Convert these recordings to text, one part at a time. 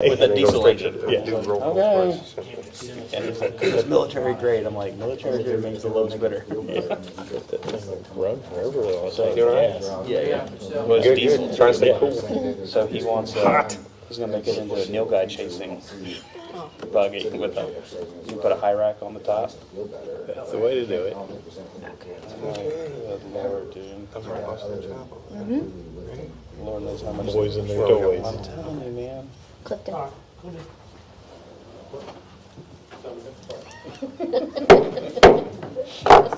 With a diesel engine. Yeah. Okay. And he said, "It's military grade." I'm like, military grade makes the loads better. Run forever though. So, yeah. Well, it's Good, diesel. good. Trying to stay cool. So he wants, he's gonna make it into a Nil guy chasing buggy with a, you put a high rack on the top. That's the way to do it. Good Lord, dude. Lord knows how much. Boys and their toys. I'm telling you, man. Clifton.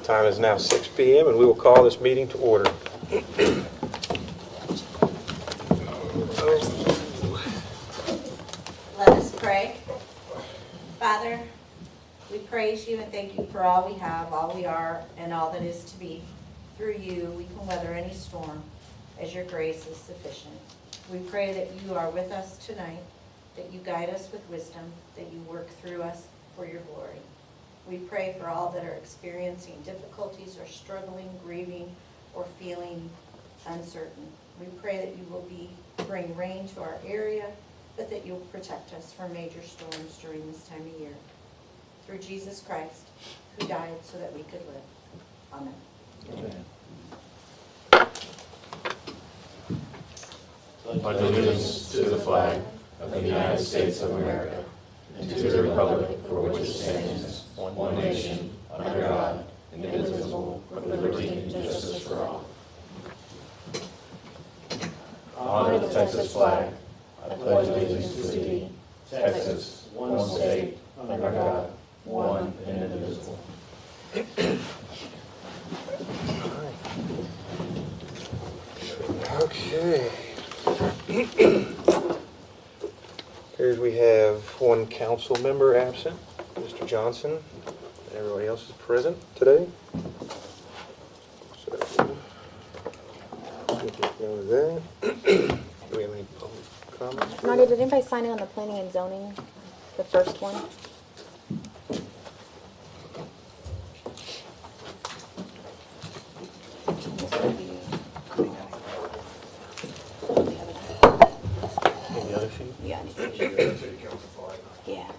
Time is now 6 p.m. and we will call this meeting to order. Let us pray. Father, we praise you and thank you for all we have, all we are, and all that is to be. Through you, we can weather any storm, as your grace is sufficient. We pray that you are with us tonight, that you guide us with wisdom, that you work through us for your glory. We pray for all that are experiencing difficulties or struggling, grieving, or feeling uncertain. We pray that you will bring rain to our area, but that you'll protect us from major storms during this time of year. Through Jesus Christ, who died so that we could live. Amen. Amen. Pledge allegiance to the flag of the United States of America and to the republic for which it stands, one nation, under God, indivisible, with liberty and justice for all. Honor the Texas flag. I pledge allegiance to thee, Texas, one state, under God, one and indivisible. Okay. Here we have one council member absent, Mr. Johnson. Everybody else is present today. So, we'll get down to that. Do we have any public comments? Nadia, did anybody sign in on the planning and zoning? The first one? The other sheet? Yeah. Yeah.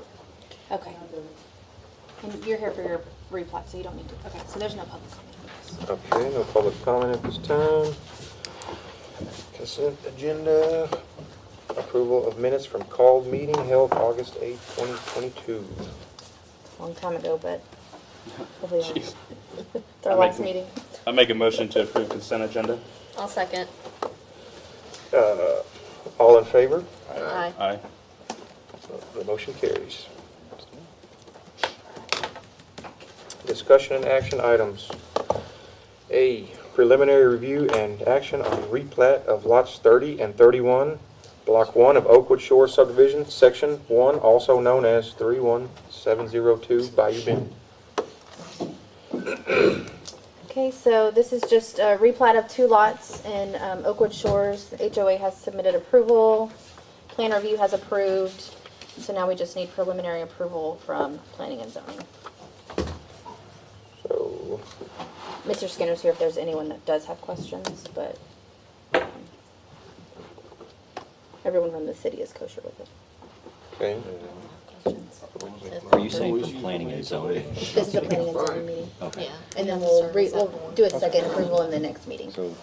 Okay. And you're here for your replat, so you don't need to. Okay, so there's no public comment. Okay, no public comment at this time. Consent agenda, approval of minutes from called meeting held August 8, 2022. Long time ago, but hopefully Jeez. it's our last meeting. I make a motion to approve consent agenda. I'll second. All in favor? Aye. Aye. The motion carries. Discussion and action items. A, preliminary review and action on replat of lots 30 and 31, Block 1 of Oakwood Shore Subdivision, Section 1, also known as 31702 Bayou Bend. Okay, so this is just a replat of 2 lots in Oakwood Shores. The HOA has submitted approval. Plan review has approved. So now we just need preliminary approval from planning and zoning. So, Mr. Skinner's here if there's anyone that does have questions, but everyone from the city is kosher with it. okay. Are you saying from planning and zoning? This is a planning and zoning meeting. Okay. Yeah. And then we'll do a second approval in the next meeting. So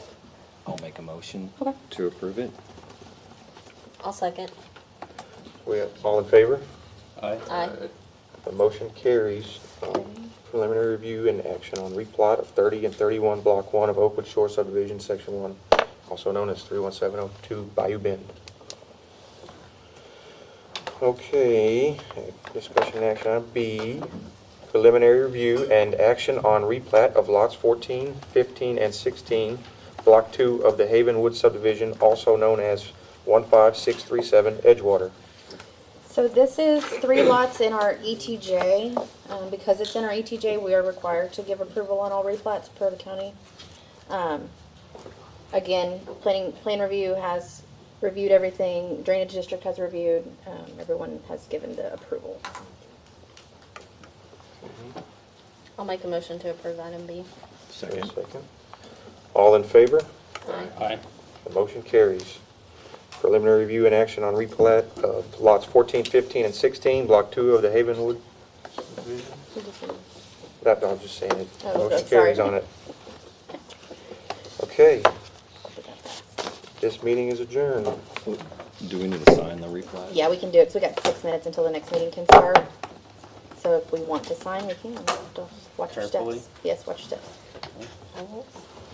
I'll make a motion Okay. to approve it. I'll second. We have, all in favor? Aye. Aye. The motion carries. Preliminary review and action on replat of 30 and 31, Block 1 of Oakwood Shore Subdivision, Section 1, also known as 31702 Bayou Bend. Okay, discussion and action on B, preliminary review and action on replat of lots 14, 15, and 16, Block 2 of the Havenwood Subdivision, also known as 15637 Edgewater. So this is 3 lots in our ETJ. Because it's in our ETJ, we are required to give approval on all replats per the county. Again, plan review has reviewed everything. Drainage district has reviewed. Everyone has given the approval. I'll make a motion to approve item B. Second. All in favor? Aye. Aye. The motion carries. Preliminary review and action on replat of lots 14, 15, and 16, Block 2 of the Havenwood subdivision. That, I'm just saying it. Oh, Motion sorry. carries on it. Okay. This meeting is adjourned. Do we need to sign the replat? Yeah, we can do it, so we got 6 minutes until the next meeting can start. So if we want to sign, we can. Just watch your Carefully. steps. Yes, watch your steps.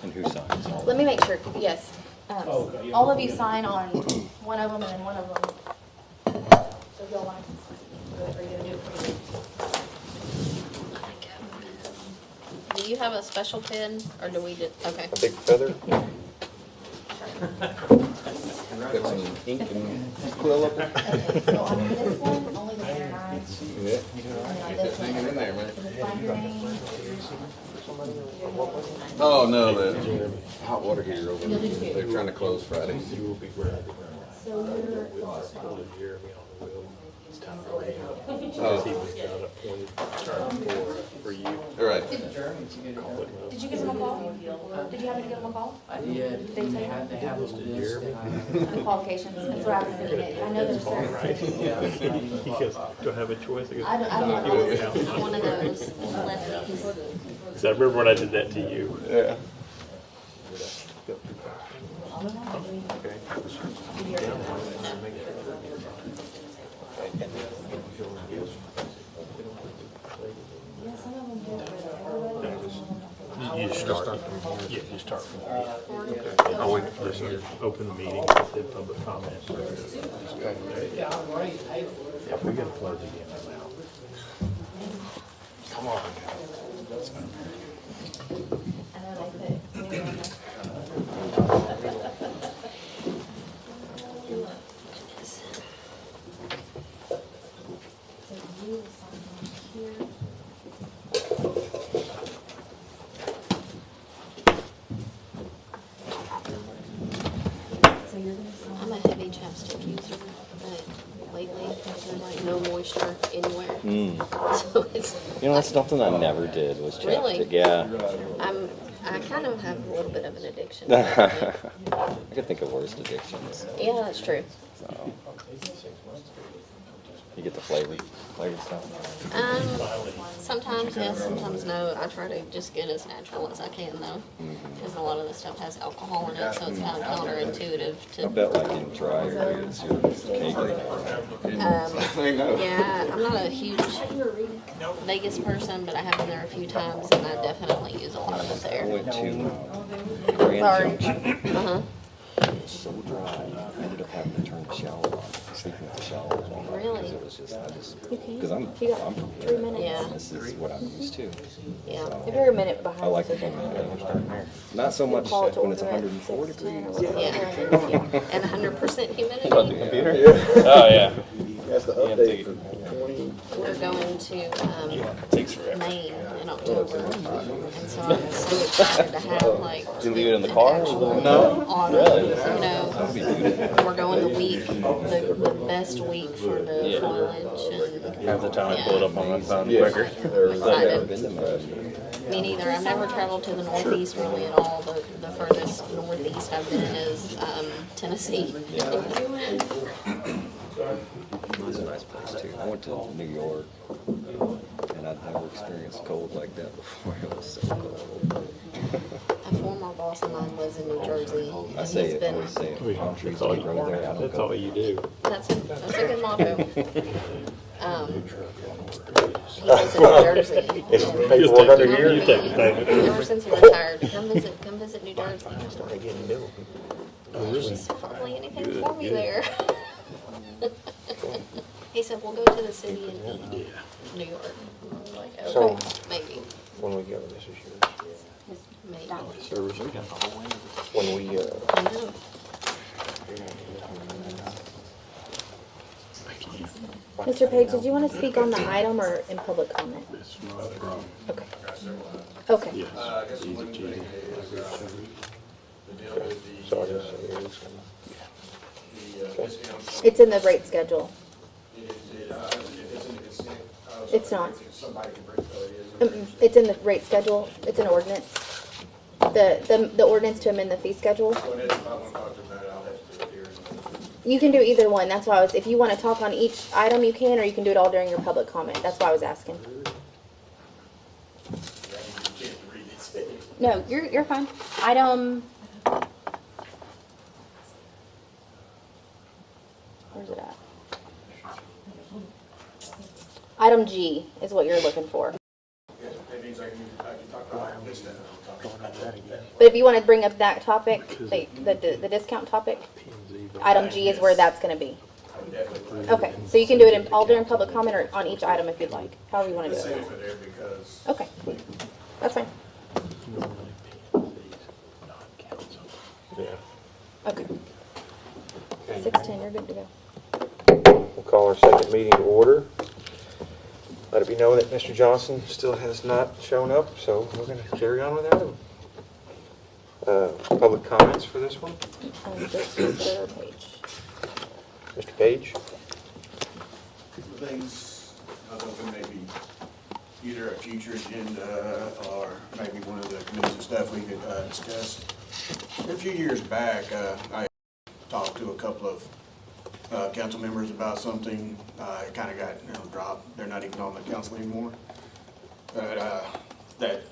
And who signs? Let me make sure, yes. All of you sign on one of them and then one of them. So if y'all want to sign, are you gonna do it for me? Do you have a special pen, or do we just, okay. A big feather. Got some ink and quill up there. Okay, so on this one, only the mayor and I. Yeah. And then on Get this that thing one, in there, man. can you sign your name? Oh, no, the hot water heater over You'll there. do two. They're trying to close Friday. So you're, All right. did you give him a call? Did you happen to give him a call? Yeah, Did they tell you? they have a list. The qualifications, that's what I was thinking. I know there's certain. He goes, do I have a choice? I I don't know. One of those lefties. I remember when I did that to you. Yeah. You just start. Yeah, you start from there. Oh, wait, listen, open the meeting, then public comments. Yeah, we gotta close again now. Come on. I know they put. So you will sign on here. So you're gonna sign. I'm a heavy chapstick user, but lately there's like no moisture anywhere. So it's, You know, that's something I never did was chapstick. Really? Yeah. I kind of have a little bit of an addiction. I could think of worse addictions. Yeah, that's true. So. You get the flavor stuff. Sometimes yes, sometimes no. I try to just get as natural as I can though, because a lot of the stuff has alcohol in it, so it's kind of counterintuitive I to. bet like in dry areas, your cake. I know. Yeah, I'm not a huge Vegas person, but I have been there a few times, and I definitely use a lot of it I there. went to Grand Sorry. Junction. Uh huh. It was so dry. I ended up having to turn the shower on, sleeping with the shower on. Really? Because it was just, You can. because I'm You got from 3 here. minutes. Yeah. This is what I'm used to. Yeah. If you're a minute behind. I like it's the okay. fun. Not so much Call it to when it's order at 104 6:10 degrees. or whatever. Yeah. Yeah. And 100% humidity. Oh, yeah. That's the Yeah, take it. We're going to It takes forever. Maine in October, and so I'm so excited to have like. Did you leave it in the car? No. Autumn, Really? you know, we're going the week, the best week for the Yeah. foliage and. Half the time I pull it up on my phone Yeah. quicker. I've never Excited. been to Maine. Me neither. I've never traveled to the Northeast really at all. The furthest Northeast I've been is Tennessee. It's a nice place too. I went to New York, and I'd never experienced cold like that before. It was so cold. A former boss of mine lives in New Jersey. I And say he's it, been. always say it. Palm trees That's all that you, grow there. I don't that's go. all you do. That's a good motto. He lives in New Jersey. It's paperwork under here. You take the payment. Ever since he retired, come visit New Jersey. Oh, really? Just probably anything for me Good. there. He said, we'll go to the city and eat New York. I was like, So- okay, maybe, When we go, this is yours. maybe. When we, I know. Mr. Page, did you want to speak on the item or in public comment? Okay. Okay. Yes. Easy cheesy. so I just say this one. It's in the rate schedule. It's not. It's in the rate schedule. It's an ordinance. The ordinance to amend the fee schedule. You can do either one. That's why I was, if you want to talk on each item, you can, or you can do it all during your public comment. That's why I was asking. No, you're fine. Where's it at? Item G is what you're looking for. That means I can talk about this then. But if you want to bring up that topic, the discount topic, item G is where that's going to be. Okay, so you can do it all during public comment or on each item if you'd like, however you want to do Save it. it for there because Okay, that's fine. Yeah. Okay, Okay. 6:10, you're good to go. We'll call our second meeting to order. Let it be known that Mr. Johnson still has not shown up, so we're going to carry on without him. Public comments for this one? Just Mr. Page. Mr. Page? things, other than maybe either a future agenda or maybe one of the committees and stuff we could discuss. A few years back, I talked to a couple of council members about something. It kind of got dropped. They're not even on the council anymore. But that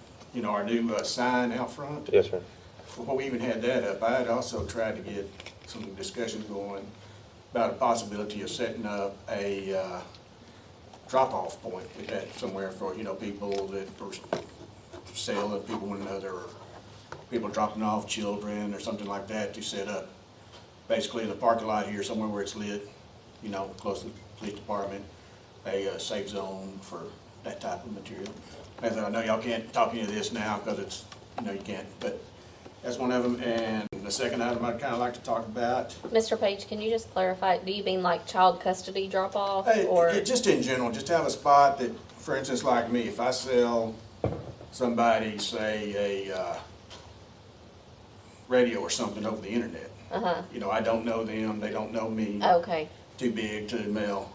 our new sign out front. Yes, sir. Before we even had that up, I had also tried to get some discussions going about a possibility of setting up a drop-off point with that somewhere for people that are selling people one another, or people dropping off children or something like that, to set up basically in the parking lot here somewhere where it's lit, close to the police department, a safe zone for that type of material. As I know y'all can't talk any of this now because it's you can't, but that's one of them. And the second item I'd kind of like to talk about. Mr. Page, can you just clarify, do you mean like child custody drop-off, or? Just in general, just have a spot that, for instance, like me, if I sell somebody, say, a radio or something over the internet, I don't know them, they don't know me, Okay, too big to mail,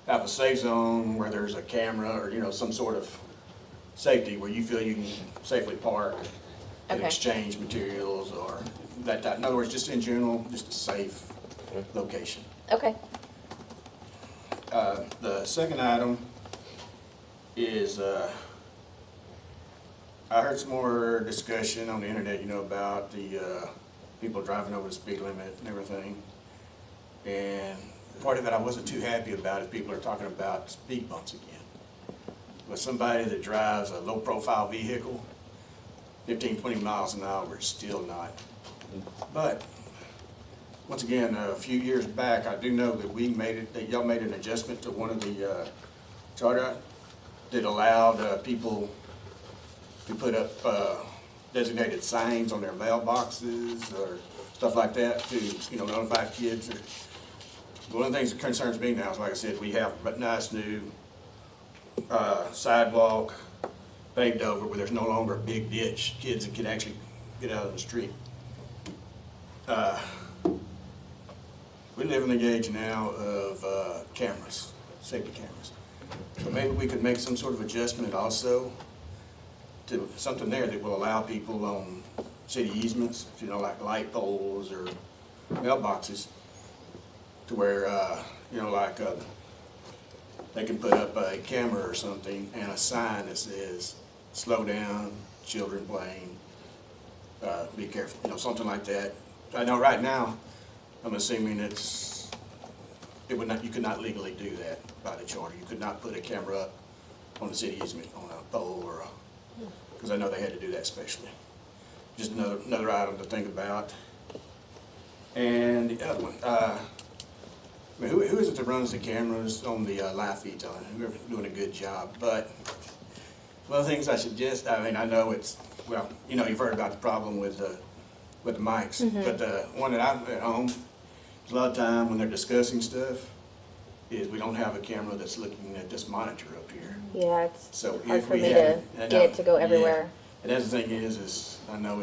have a safe zone where there's a camera or, some sort of safety where you feel you can safely park and Okay. exchange materials or that type. In other words, just in general, just a safe location. okay. The second item is, I heard some more discussion on the internet, about the people driving over the speed limit and everything. And part of it I wasn't too happy about is people are talking about speed bumps again. With somebody that drives a low-profile vehicle, 15, 20 miles an hour is still not. But once again, a few years back, I do know that that y'all made an adjustment to one of the charter that allowed people to put up designated signs on their mailboxes or stuff like that to notify kids. One of the things that concerns me now is, like I said, we have a nice new sidewalk paved over where there's no longer a big ditch. Kids that can actually get out of the street. We live in the age now of cameras, safety cameras. So maybe we could make some sort of adjustment also to something there that will allow people on city easements, like light poles or mailboxes, to where, they can put up a camera or something and a sign that says, slow down, children playing, be careful, something like that. I know right now, I'm assuming you could not legally do that by the charter. You could not put a camera up on the city easement on a pole or because I know they had to do that specially. Just another item to think about. And the other one, who is it that runs the cameras on the live feeds on it? Whoever's doing a good job. But one of the things I suggest, I know you've heard about the problem with the mics, but the one that I'm at home, a lot of time when they're discussing stuff, is we don't have a camera that's looking at this monitor up here. Yeah, it's So hard if for we me had, to get it to go everywhere. Yeah. And that's the thing is I know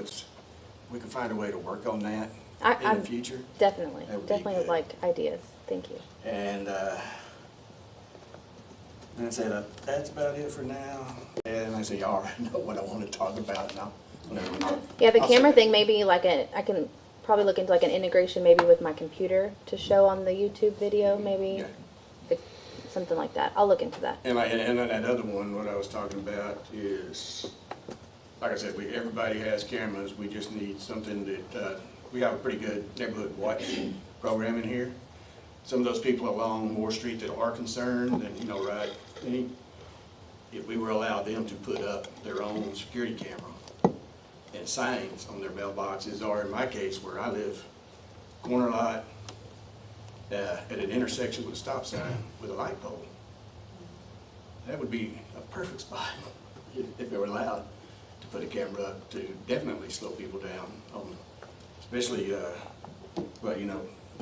we can find a way to work on that in I'm the future. Definitely, That would be definitely would good. like ideas. Thank you. And I'd say that's about it for now. And I say y'all already know what I want to talk about now. Yeah, the I'll camera say- thing, maybe like I can probably look into like an integration maybe with my computer to show on the YouTube video, maybe. Yeah. Something like that. I'll look into that. And then that other one, what I was talking about is, like I said, everybody has cameras. We just need something that, we have a pretty good neighborhood watch program in here. Some of those people along Moore Street that are concerned, and right, if we were allowed them to put up their own security camera and signs on their mailboxes, or in my case where I live, corner lot, at an intersection with a stop sign with a light pole. That would be a perfect spot if they were allowed to put a camera up to definitely slow people down on, especially, the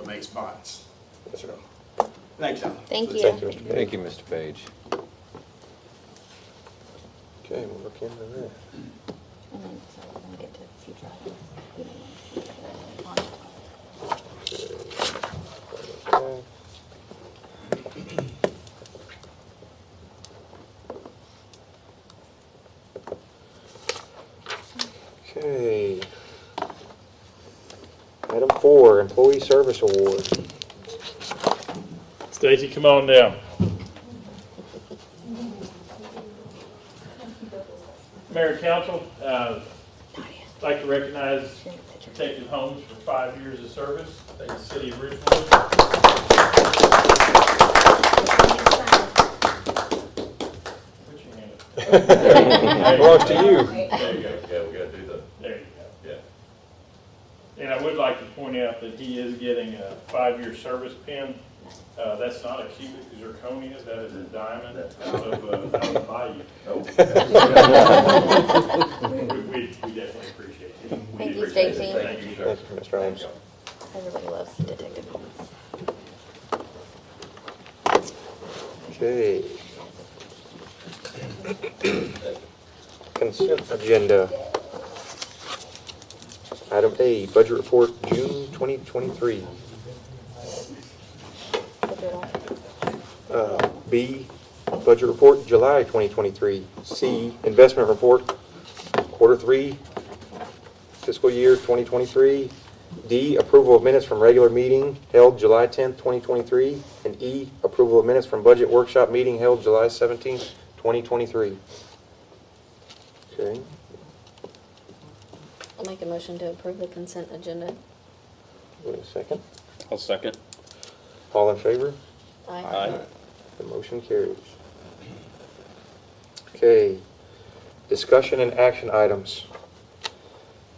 main spots. Yes, sir. Thanks, Alan. Thank you. Thank you, Mr. Page. Thank you, Mr. Page. Okay, we'll look into that. And then, so we're gonna get to future items. Okay. Item 4, Employee Service Award. Stacy, come on down. Mayor and Council, I'd like to recognize Detective Holmes for 5 years of service at the City of Richwood. Put your hand up. Belongs to you. There you go. Yeah, we gotta do the, There you go. yeah. And I would like to point out that he is getting a 5-year service pin. That's not a cubic zirconia, that is a diamond out of Bayou. Nope. We definitely appreciate it. Thank you, Stacy. Thank you, sir. Thank you, Mr. Holmes. Everybody loves Detective Holmes. Okay. Consent agenda. Item A, Budget Report, June 2023. B, Budget Report, July 2023. C, Investment Report, Quarter 3, Fiscal Year 2023. D, Approval of minutes from regular meeting held July 10th, 2023. And E, Approval of minutes from Budget Workshop meeting held July 17th, 2023. Okay. I'll make a motion to approve the consent agenda. Wait a second. I'll second. All in favor? Aye. The motion carries. Okay, discussion and action items.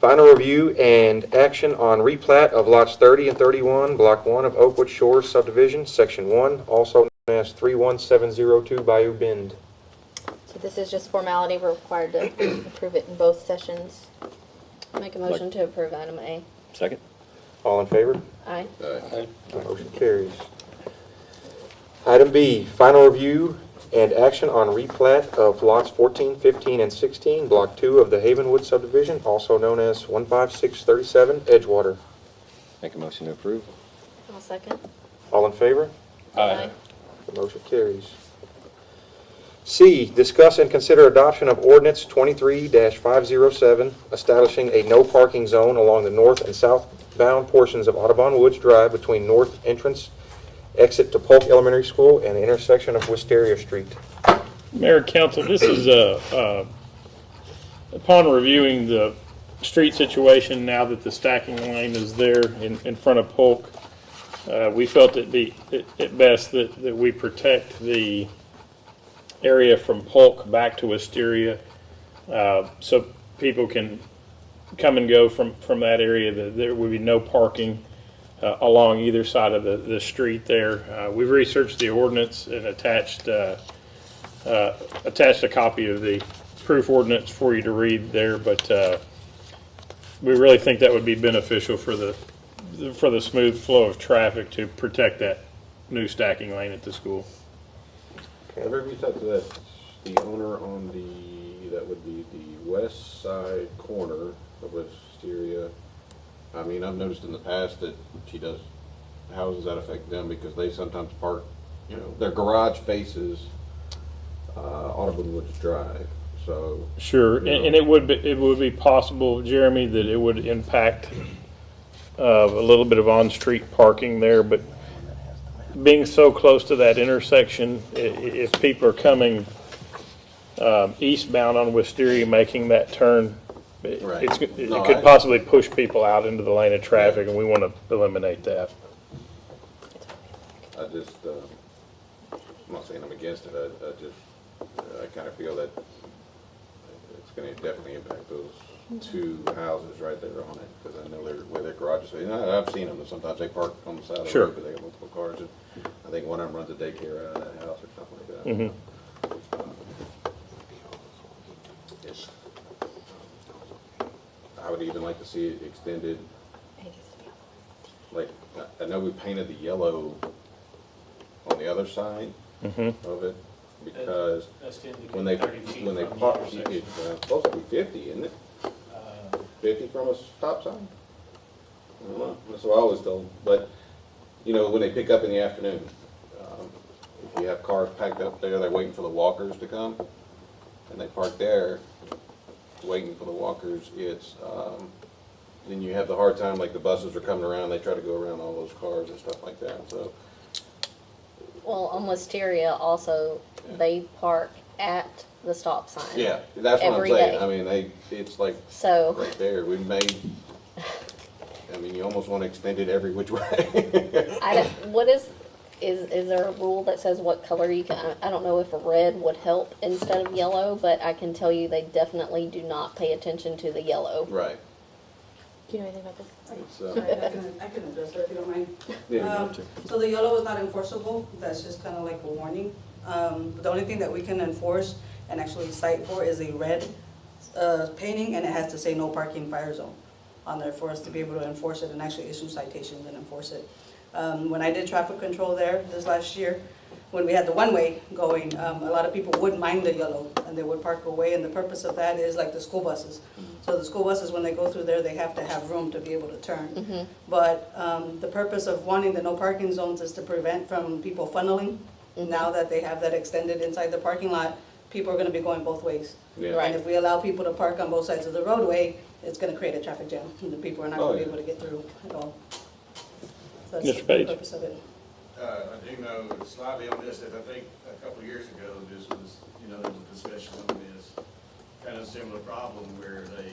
Final review and action on replat of lots 30 and 31, Block 1 of Oakwood Shores subdivision, Section 1, also known as 31702 Bayou Bend. So this is just formality. We're required to approve it in both sessions. Make a motion to approve item A. Second. All in favor? Aye. Aye. The motion carries. Item B, final review and action on replat of lots 14, 15, and 16, Block 2 of the Havenwood subdivision, also known as 15637 Edgewater. Make a motion to approve. I'll second. All in favor? Aye. The motion carries. C, discuss and consider adoption of ordinance 23-507, establishing a no parking zone along the north and southbound portions of Audubon Woods Drive between north entrance exit to Polk Elementary School and the intersection of Wisteria Street. Mayor and Council, this is upon reviewing the street situation now that the stacking lane is there in front of Polk, we felt it be at best that we protect the area from Polk back to Wisteria, so people can come and go from that area. There would be no parking along either side of the street there. We've researched the ordinance and attached a copy of the proof ordinance for you to read there, but we really think that would be beneficial for the smooth flow of traffic to protect that new stacking lane at the school. Whatever you talk to the owner on that would be the west side corner of Wisteria. I mean, I've noticed in the past that she does, how does that affect them? Because they sometimes park, their garage faces Audubon Woods Drive. So Sure, and it would be possible, Jeremy, that it would impact of a little bit of on-street parking there, but being so close to that intersection, if people are coming eastbound on Wisteria, making that turn, Right. it No, could possibly push people out into the lane of traffic, and we want to eliminate that. I just, I'm not saying I'm against it, I kind of feel that it's gonna definitely impact those two houses right there on it, because I know where their garages are. You know, I've seen them, and sometimes they park on the side of the Sure. road, but they got multiple cars, and I think one of them runs a daycare out of that house or something like that. Mhm. It's- I would even like to see it extended, like, I know we painted the yellow on the other side Mhm. of it, because That's when they park, it's supposed to be 50, isn't it? 50 from a stop sign? I don't know, that's what I was told, but, you know, when they pick up in the afternoon, if you have cars packed up there, they're waiting for the walkers to come, and they park there, waiting for the walkers, it's, then you have the hard time, like the buses are coming around, they try to go around all those cars and stuff like that, so. Well, on Wisteria also, they park at the stop sign. Yeah, that's what I'm Every saying, day. I mean, it's like So, right there, we made, I mean, you almost want to extend it every which way. I don't, what is there a rule that says what color you can, I don't know if a red would help instead of yellow, but I can tell you they definitely do not pay attention to the yellow. Right. Do you know anything about this? It's, Sorry, I can address that if you don't mind. yeah, So the yellow is not enforceable, that's just kind of like a warning. The only thing that we can enforce and actually cite for is a red painting, and it has to say no parking fire zone on there for us to be able to enforce it and actually issue citations and enforce it. When I did traffic control there this last year, when we had the one-way going, a lot of people wouldn't mind the yellow and they would park away, and the purpose of that is like the school buses. So the school buses, when they go through there, they have to have room to be able to turn. But the purpose of wanting the no parking zones is to prevent from people funneling. Now that they have that extended inside the parking lot, people are gonna be going both ways. yeah. Right. And if we allow people to park on both sides of the roadway, it's gonna create a traffic jam, and the people are not Oh, gonna be yeah. able to get through at all. So Mr. that's the Page. purpose of it. I do know slightly on this, that I think a couple of years ago, this was, there was a discussion on this, kind of similar problem where they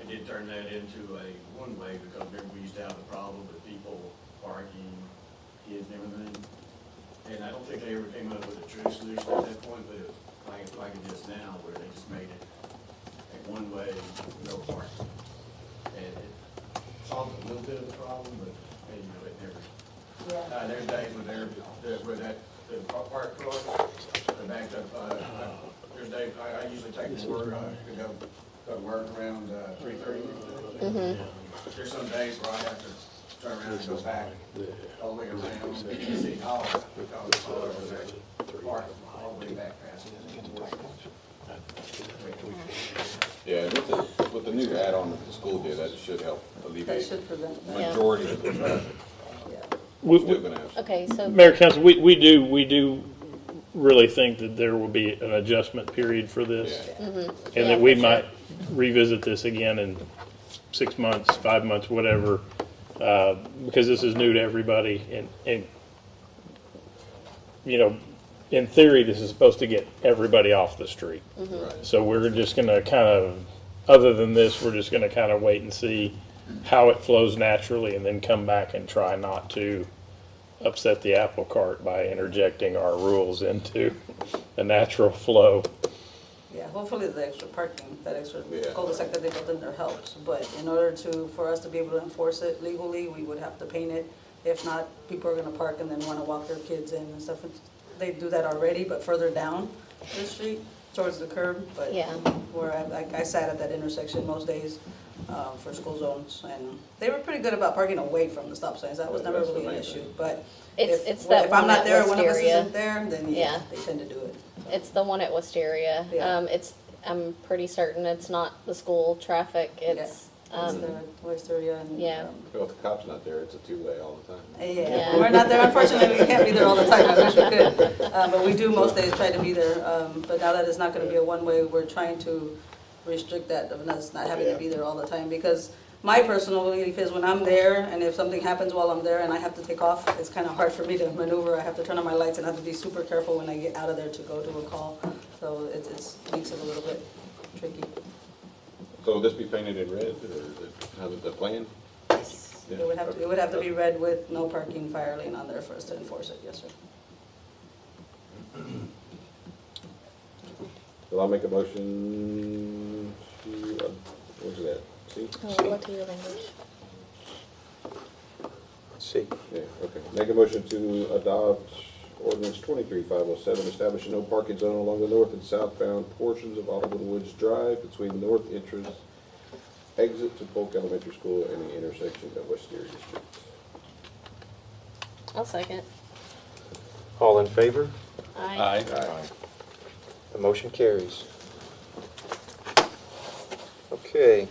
did turn that into a one-way, because remember, we used to have the problem with people parking, kids and everything. And I don't think they ever came up with a true solution at that point, but it, like it is now, where they just made it a one-way, no parking. And it solved a little bit of the problem, but, it never. There's days where the park cars are backed up, there's days, I usually take the work, to go to work around 3:30. There's some days where I have to turn around and go back all the way around City Hall, because the cars are there, parked all the way back past it. Yeah, with the new add-on that the school did, that should help That alleviate should prevent the that. majority of the traffic. Yeah. We- Still gonna have some. Okay, so, Mayor, Council, we do really think that there will be an adjustment period for this, Yeah. and Yeah, that we for sure. might revisit this again in 6 months, 5 months, whatever, because this is new to everybody, and in theory, this is supposed to get everybody off the street. Right. So we're just gonna kind of, other than this, we're just gonna kind of wait and see how it flows naturally, and then come back and try not to upset the apple cart by interjecting our rules into the natural flow. Yeah, hopefully the extra parking, that extra Yeah. cul-de-sac that they built in there helps. But in order for us to be able to enforce it legally, we would have to paint it. If not, people are gonna park and then wanna walk their kids in and stuff. They do that already, but further down the street towards the curb. But Yeah. where I sat at that intersection most days for school zones, and they were pretty good about parking away from the stop signs. That was never That's the really an main issue. thing. But it's that if I'm one not at there, one of us Wisteria. isn't there, then Yeah. yeah, they tend to do it. It's the one at Wisteria. Yeah. I'm pretty certain it's not the school traffic, it's, It's the Wisteria and. yeah. Well, if the cop's not there, it's a two-way all the time. Yeah, Yeah. we're not there, unfortunately, we can't be there all the time, I wish we could. But we do most days try to be there. But now that it's not gonna be a one-way, we're trying to restrict that of us not having to be there all the time. Because my personal belief is when I'm there, and if something happens while I'm there and I have to take off, it's kind of hard for me to maneuver. I have to turn on my lights and I have to be super careful when I get out of there to go to a call. So it makes it a little bit tricky. So will this be painted in red, or is it, how's it the plan? Yeah, It would have to be red with no parking fire lane on there for us to enforce it, yes, sir. Well, I'll make a motion to, what's that? See? What to your language? C. Yeah, okay. Make a motion to adopt ordinance 23507, establishing no parking zone along the north and southbound portions of Oliver Woods Drive between the north entrance exit to Polk Elementary School and the intersection of Wisteria Street. I'll second. All in favor? Aye. The motion carries. Okay.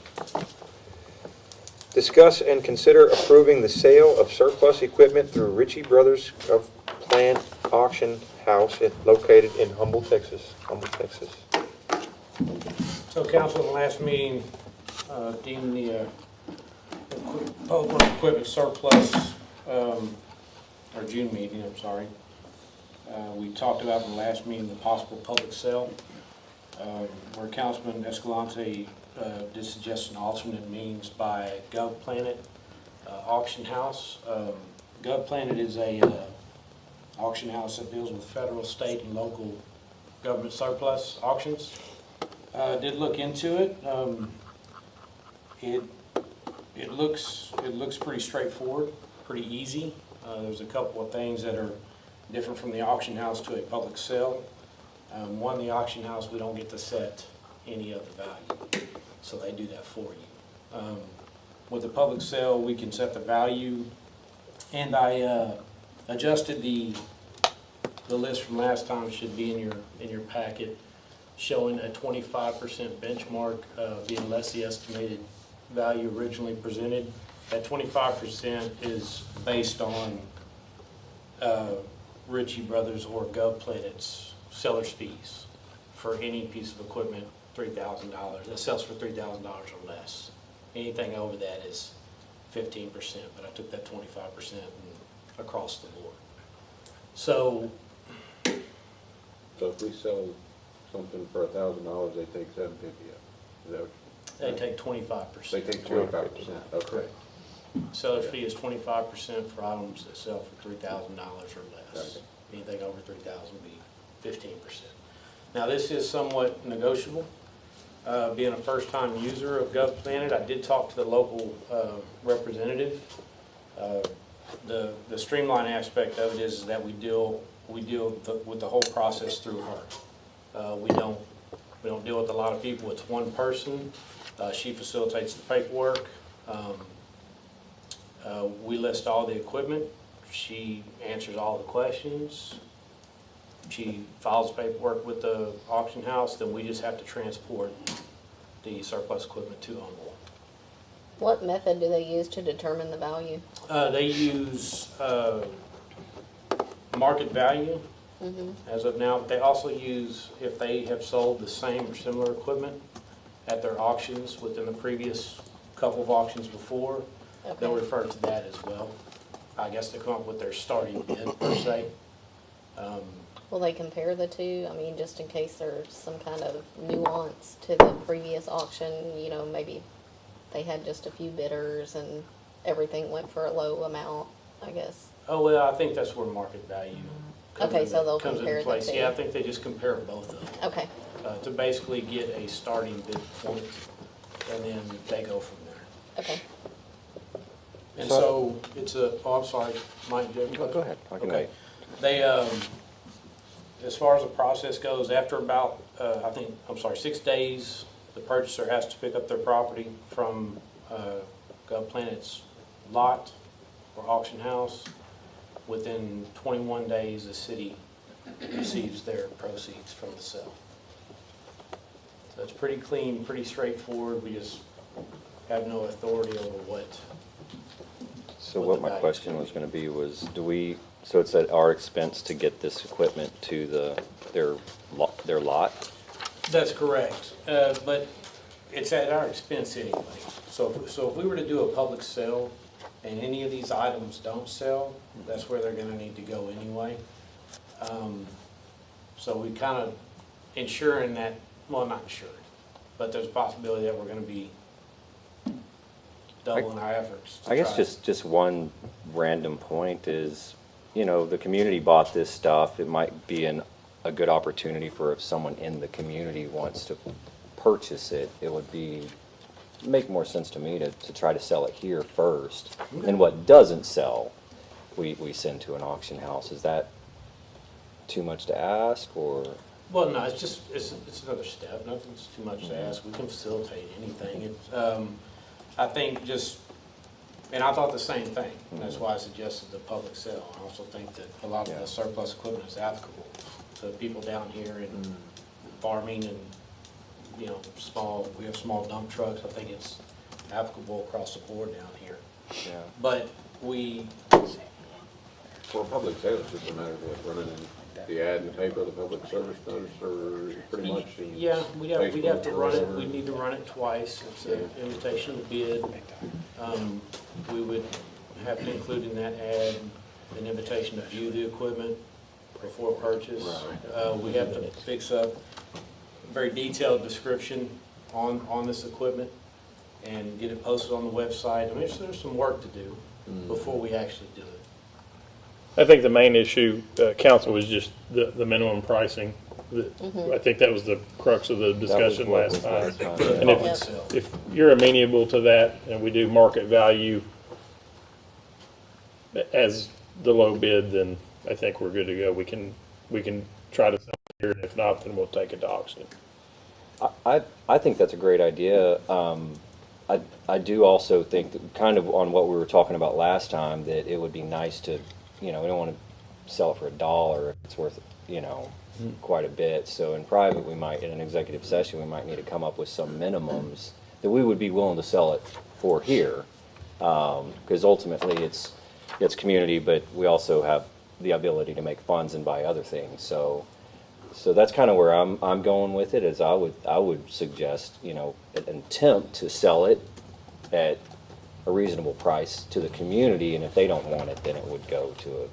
Discuss and consider approving the sale of surplus equipment through Ritchie Brothers of Plant Auction House located in Humboldt, Texas. So council, in the last meeting, deemed the public works equipment surplus, our June meeting, I'm sorry. We talked about in the last meeting the possible public sale, where Councilman Escalante did suggest an alternate means by GovPlanet Auction House. GovPlanet is a auction house that deals with federal, state, and local government surplus auctions. Did look into it. It looks pretty straightforward, pretty easy. There's a couple of things that are different from the auction house to a public sale. One, the auction house, we don't get to set any of the value, so they do that for you. With the public sale, we can set the value, and I adjusted the list from last time. Should be in your packet, showing a 25% benchmark being less the estimated value originally presented. That 25% is based on Ritchie Brothers or GovPlanet's seller's fees for any piece of equipment, $3,000. That sells for $3,000 or less. Anything over that is 15%, but I took that 25% across the board. So if we sell something for $1,000, they take $750 out. Is that what they take 25%. they take 25%? Okay. Seller's fee is 25% for items that sell for $3,000 or less. Okay. Anything over $3,000 would be 15%. Now, this is somewhat negotiable. Being a first-time user of GovPlanet, I did talk to the local representative. The streamline aspect of it is that we deal with the whole process through her. We don't deal with a lot of people. It's one person. She facilitates the paperwork. We list all the equipment. She answers all the questions. She files paperwork with the auction house. Then we just have to transport the surplus equipment to Humboldt. What method do they use to determine the value? They use market value as of now. They also use if they have sold the same or similar equipment at their auctions within the previous couple of auctions before. Okay. They'll refer to that as well. I guess to come up with their starting bid per se. Will they compare the two? I mean, just in case there's some kind of nuance to the previous auction, you know, maybe they had just a few bidders and everything went for a low amount, I guess. Oh, well, I think that's where market value comes Okay, into- so they'll comes into compare the place. two. Yeah, I think they just compare both of them Okay, to basically get a starting bid point, and then they go from there. okay. And so it's I'm sorry, Mike, do you have a Oh, go ahead. Okay. They, as far as the process goes, after about, 6 days, the purchaser has to pick up their property from GovPlanet's lot or auction house. Within 21 days, the city receives their proceeds from the sale. So it's pretty clean, pretty straightforward. We just have no authority over what. So what what the my value question is. was gonna be was, so it's at our expense to get this equipment to their lot? That's correct, but it's at our expense anyway. So if we were to do a public sale and any of these items don't sell, that's where they're gonna need to go anyway. So we kind of ensuring that, well, not ensured, but there's a possibility that we're gonna be doubling our efforts. I guess just one random point is, you know, the community bought this stuff. It might be a good opportunity for if someone in the community wants to purchase it, it would make more sense to me to try to sell it here first. And what doesn't sell, we send to an auction house. Is that too much to ask, or? Well, no, it's another step. Nothing's too much to ask. We can facilitate anything. I think and I thought the same thing. That's why I suggested the public sale. I also think that a lot of the surplus equipment is applicable to people down here in farming and, you know, we have small dump trucks. I think it's applicable across the board down here. Yeah. But For a public sale, it's just a matter of running in the ad and paper, the public service notice, or pretty much. Yeah, we'd have to run it. Facebook or We'd need to run it twice. It's an invitation to bid. We would have to include in that ad an invitation to view the equipment before purchase. We have to fix up a very detailed description on this equipment and get it posted on the website. I mean, there's some work to do before we actually do it. I think the main issue, council, was just the minimum pricing. I think that was the crux of the discussion last time. And if you're amenable to that, and we do market value as the low bid, then I think we're good to go. We can try to sell it here, and if not, then we'll take it to auction. I think that's a great idea. I do also think that, kind of on what we were talking about last time, that it would be nice to, you know, we don't want to sell it for $1 if it's worth, you know, quite a bit. So in private, in an executive session, we might need to come up with some minimums that we would be willing to sell it for here. Because ultimately it's community, but we also have the ability to make funds and buy other things. So that's kind of where I'm going with it. Is I would suggest, you know, an attempt to sell it at a reasonable price to the community, and if they don't want it, then it would go to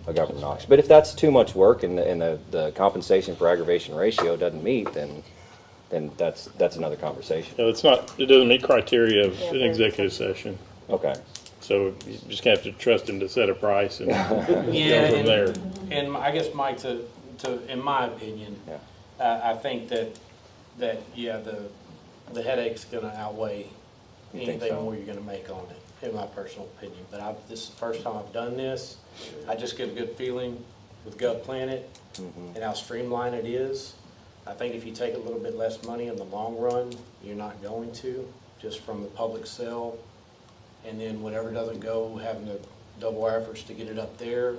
a government auction. But if that's too much work and the compensation for aggravation ratio doesn't meet, then that's another conversation. No, it doesn't meet criteria of an executive session. Okay. So you just have to trust him to set a price and go from there. And I guess, Mike, in my opinion, I think that the headache's going to outweigh anything more you're going to make on it, in my personal opinion. But this is the first time I've done this. I just get a good feeling with GovPlanet and how streamlined it is. I think if you take a little bit less money in the long run, you're not going to, just from the public sale. And then whatever doesn't go, having to double our efforts to get it up there.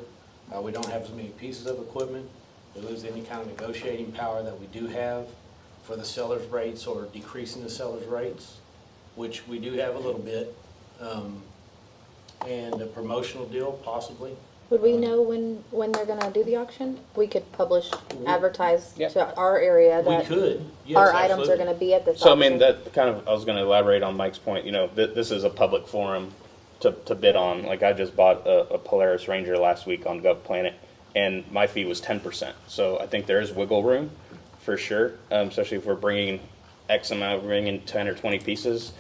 We don't have as many pieces of equipment. We lose any kind of negotiating power that we do have for the seller's rates or decreasing the seller's rates, which we do have a little bit. And a promotional deal, possibly. Would we know when they're gonna do the auction? We could advertise to our area We that could, yes, our items are absolutely. gonna be at this So I auction. mean, that kind of, I was going to elaborate on Mike's point. You know, this is a public forum to bid on. Like, I just bought a Polaris Ranger last week on GovPlanet, and my fee was 10%. So I think there is wiggle room for sure, especially if we're bringing X amount, we're bringing 10 or 20 pieces,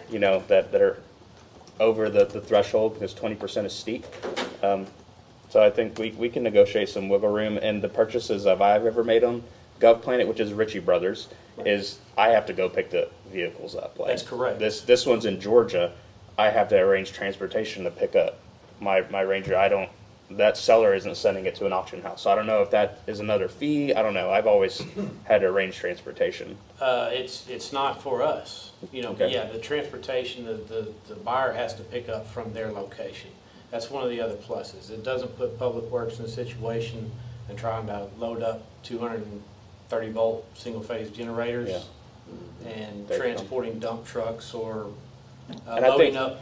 you know, that are over the threshold, because 20% is steep. So I think we can negotiate some wiggle room. And the purchases I've ever made on GovPlanet, which is Ritchie Brothers, is I have to go pick the vehicles up. Like, That's correct. This one's in Georgia. I have to arrange transportation to pick up my Ranger. That seller isn't sending it to an auction house. So I don't know if that is another fee. I don't know. I've always had to arrange transportation. It's not for us, you know. Okay. But yeah, the transportation, the buyer has to pick up from their location. That's one of the other pluses. It doesn't put Public Works in a situation and trying to load up 230 volt single phase generators and transporting dump trucks or loading up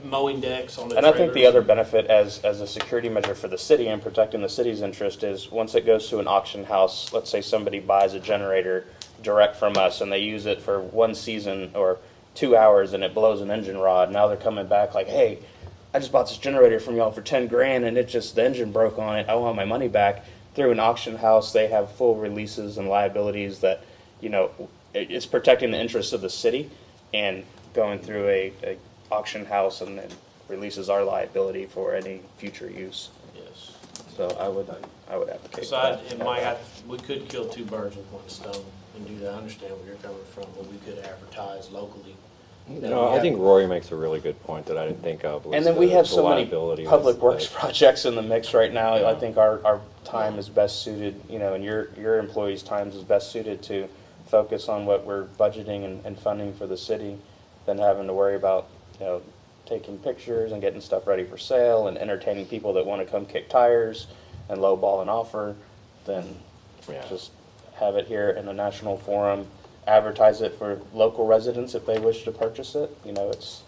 mowing decks on the And I think the other benefit as a security measure for the city and protecting the city's interest is once it goes to an auction house, let's say somebody buys a generator direct from us and they use it for one season or 2 hours and it blows an engine rod. Now they're coming back like, hey, I just bought this generator from y'all for 10 grand and the engine broke on it. I want my money back. Through an auction house, they have full releases and liabilities that, it's protecting the interests of the city, and going through a auction house and then releases our liability for any future use. Yes. So I would advocate So that. we could kill two birds with one stone and do that. I understand where you're coming from, but we could advertise locally. I think Rory makes a really good point that I didn't think of. Was And then we have so many liability public with works the- projects in the mix right now. I think our time is best suited, and your employees' times is best suited to focus on what we're budgeting and funding for the city than having to worry about, taking pictures and getting stuff ready for sale and entertaining people that want to come kick tires and lowball an offer. Then just have it here in the national forum, advertise it for local residents if they wish to purchase it. It's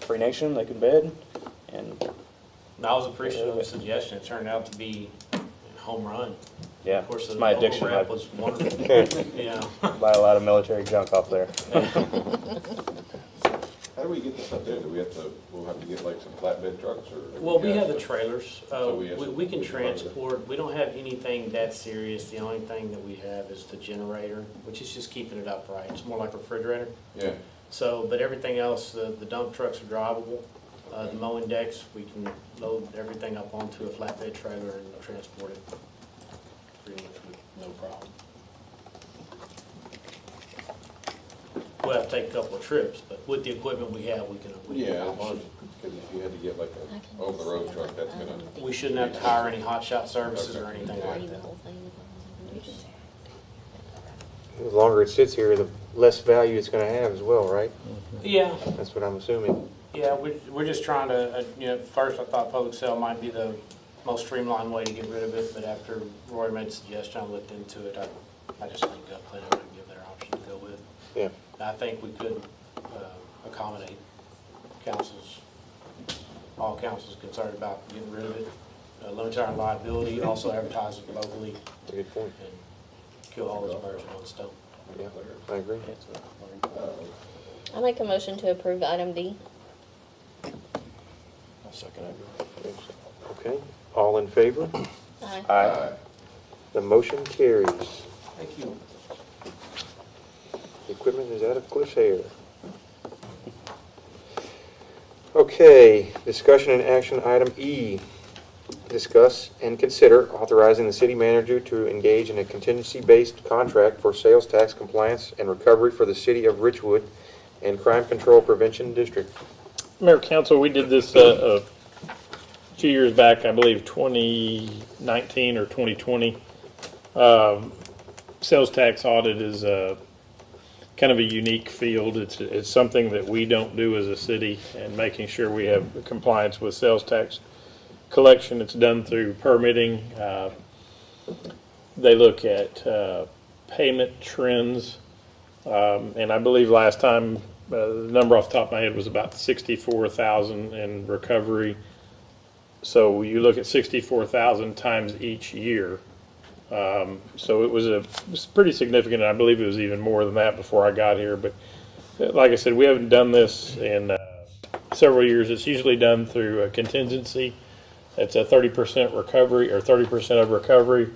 free nation, they can bid. And I was appreciative of the suggestion. It turned out to be a home run. yeah, Of course, the it's my local addiction. rep I was wonderful. Yeah. buy a lot of military junk off there. How do we get this stuff in? We'll have to get like some flatbed trucks or? Well, we have the like- trailers. So we have We can some- transport. We don't have anything that serious. The only thing that we have is the generator, which is just keeping it upright. It's more like a refrigerator. Yeah. So, but everything else, the dump trucks are drivable. The mowing decks, we can load everything up onto a flatbed trailer and transport it pretty much with no problem. We'll have to take a couple of trips, but with the equipment we have, we can. Yeah, because if you had to get like a over-the-road truck, that's gonna. We shouldn't have to hire any hot shot services or anything like that. The longer it sits here, the less value it's gonna have as well, right? Yeah, That's what I'm assuming. yeah, we're just trying to, first I thought public sale might be the most streamlined way to get rid of it, but after Roy made the suggestion, I looked into it, I just think planning would be a better option to go with. Yeah. I think we could accommodate all councils concerned about getting rid of it, limit our liability, also advertise it locally, Good point. and kill all those birds with one stone. Yeah, I agree. I make a motion to approve item D. I'll second it. Okay, all in favor? Aye. Aye. The motion carries. Thank you. The equipment is out of Cliff's hair. Okay, discussion and action item E. Discuss and consider authorizing the city manager to engage in a contingency-based contract for sales tax compliance and recovery for the city of Richwood and Crime Control Prevention District. Mayor, Council, we did this a few years back, I believe 2019 or 2020. Sales tax audit is kind of a unique field. It's something that we don't do as a city, and making sure we have compliance with sales tax collection. It's done through permitting. They look at payment trends, and I believe last time the number off the top of my head was about 64,000 in recovery. So you look at 64,000 times each year. So it was pretty significant. I believe it was even more than that before I got here. But like I said, we haven't done this in several years. It's usually done through a contingency. It's a 30% recovery or 30% of recovery,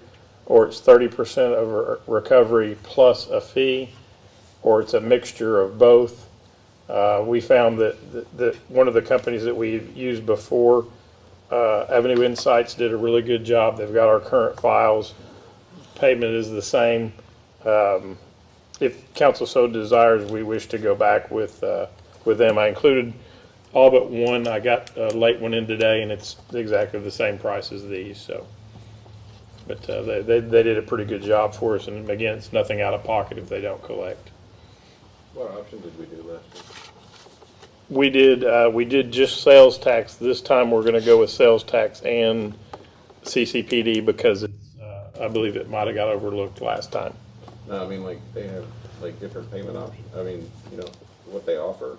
or it's 30% of recovery plus a fee, or it's a mixture of both. We found that one of the companies that we've used before, Avenue Insights, did a really good job. They've got our current files. Payment is the same. If council so desires, we wish to go back with them. I included all but one. I got a late one in today, and it's exactly the same price as these. So, but they did a pretty good job for us. And again, it's nothing out of pocket if they don't collect. What option did we do last time? We did just sales tax. This time we're going to go with sales tax and CCPD because it's, I believe it might have got overlooked last time. No, I mean, like, they have, like, different payment options. I mean, what they offer.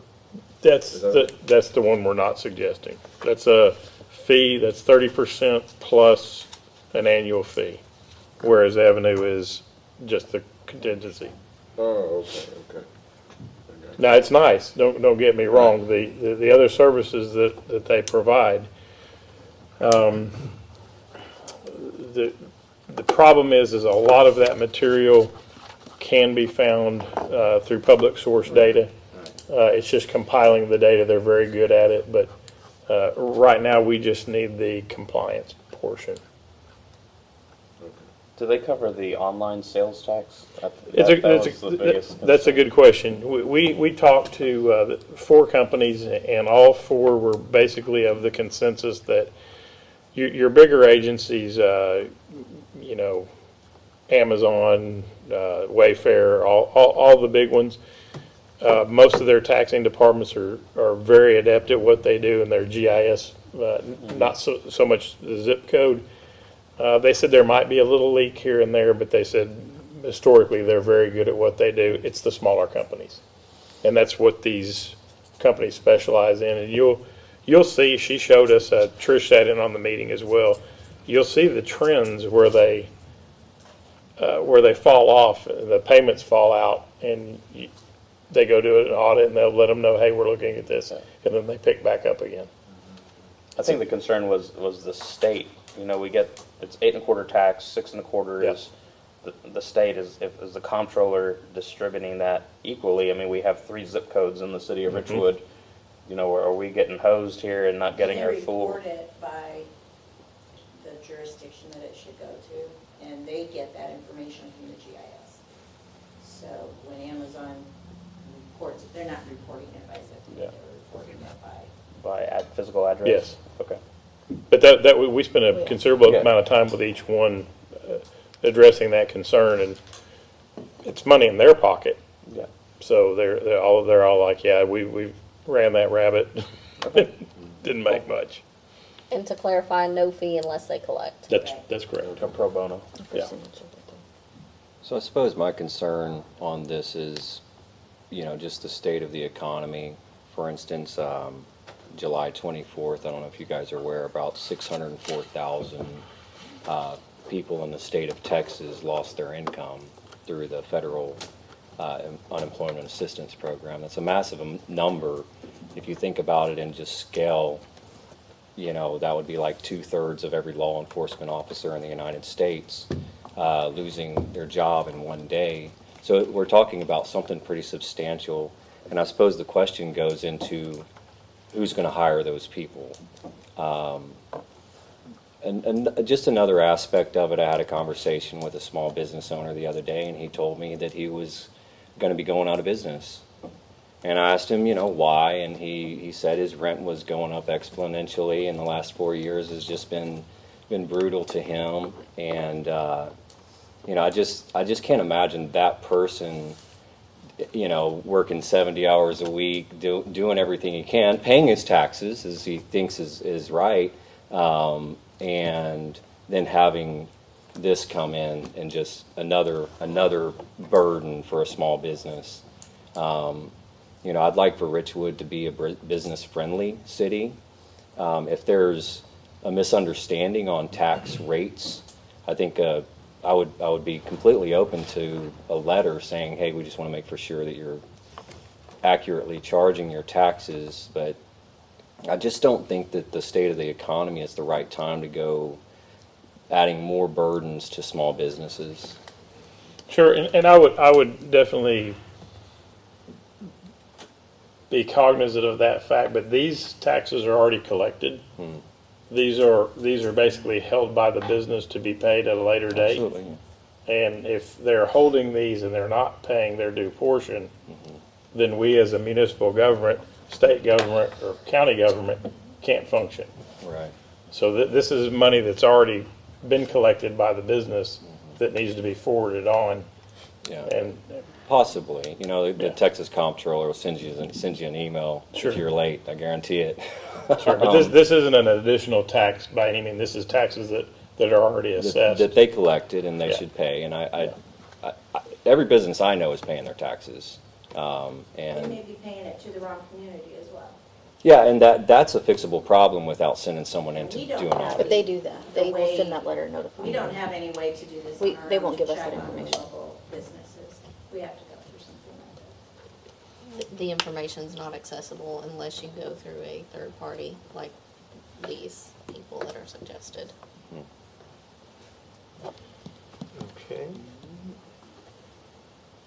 That's the one we're not suggesting. That's a fee that's 30% plus an annual fee, whereas Avenue is just the contingency. Oh, okay. I got Now, it's nice, don't get me wrong, the other services that they provide. The problem is a lot of that material can be found through public source data. It's just compiling the data. They're very good at it, but right now we just need the compliance portion. Do they cover the online sales tax? That's a good question. We talked to 4 companies, and all 4 were basically of the consensus that your bigger agencies, Amazon, Wayfair, all the big ones, most of their taxing departments are very adept at what they do in their GIS, not so much the zip code. They said there might be a little leak here and there, but they said historically they're very good at what they do. It's the smaller companies, and that's what these companies specialize in. And you'll see. She showed us. Trish sat in on the meeting as well. You'll see the trends where they fall off, the payments fall out, and they go do an audit, and they'll let them know, hey, we're looking at this, and then they pick back up again. I think the concern was the state. We get, it's 8 1/4 tax, 6 1/4 is the state is the comptroller distributing that equally. I mean, we have 3 zip codes in the city of Richwood. Are we getting hosed here and not getting our full? They report it by the jurisdiction that it should go to, and they get that information from the GIS. So when Amazon reports it, they're not reporting it by zip code, they're reporting it by Physical address? Yes. Okay. But that we spent a considerable amount of time with each one addressing that concern, and it's money in their pocket. Yeah. So they're all like, yeah, we ran that rabbit. Didn't make much. And to clarify, no fee unless they collect. That's correct. Pro bono. Yeah. So I suppose my concern on this is, just the state of the economy. For instance, July 24th, I don't know if you guys are aware, about 604,000 people in the state of Texas lost their income through the federal unemployment assistance program. That's a massive number. If you think about it in just scale, that would be like 2/3 of every law enforcement officer in the United States losing their job in one day. So we're talking about something pretty substantial. And I suppose the question goes into who's going to hire those people. And just another aspect of it, I had a conversation with a small business owner the other day, and he told me that he was going to be going out of business. And I asked him, why, and he said his rent was going up exponentially, and the last 4 years has just been brutal to him. And I just can't imagine that person, working 70 hours a week, doing everything he can, paying his taxes as he thinks is right, and then having this come in and just another burden for a small business. I'd like for Richwood to be a business-friendly city. If there's a misunderstanding on tax rates, I think I would be completely open to a letter saying, hey, we just want to make for sure that you're accurately charging your taxes. But I just don't think that the state of the economy is the right time to go adding more burdens to small businesses. Sure, and I would definitely be cognizant of that fact, but these taxes are already collected. These are basically held by the business to be paid at a later date. Absolutely. And if they're holding these and they're not paying their due portion, then we as a municipal government, state government, or county government can't function. Right. So this is money that's already been collected by the business that needs to be forwarded on. Yeah. And possibly, the Texas comptroller will send you an email Sure. if you're late. I guarantee it. sure, but this isn't an additional tax by any means. This is taxes that are already assessed. that they collected and they Yeah. should pay. And I every business I know is paying their taxes. They may be paying it to the wrong community as well. Yeah, and that's a fixable problem without sending someone in to We do don't an have audit. But they do that. They The will way- send that letter notifying. We don't have any way to do this We- on our they own won't to give us check that on the information. local businesses. We have to go through something like The information's not accessible unless you go through a third party, like these people that are suggested. Okay.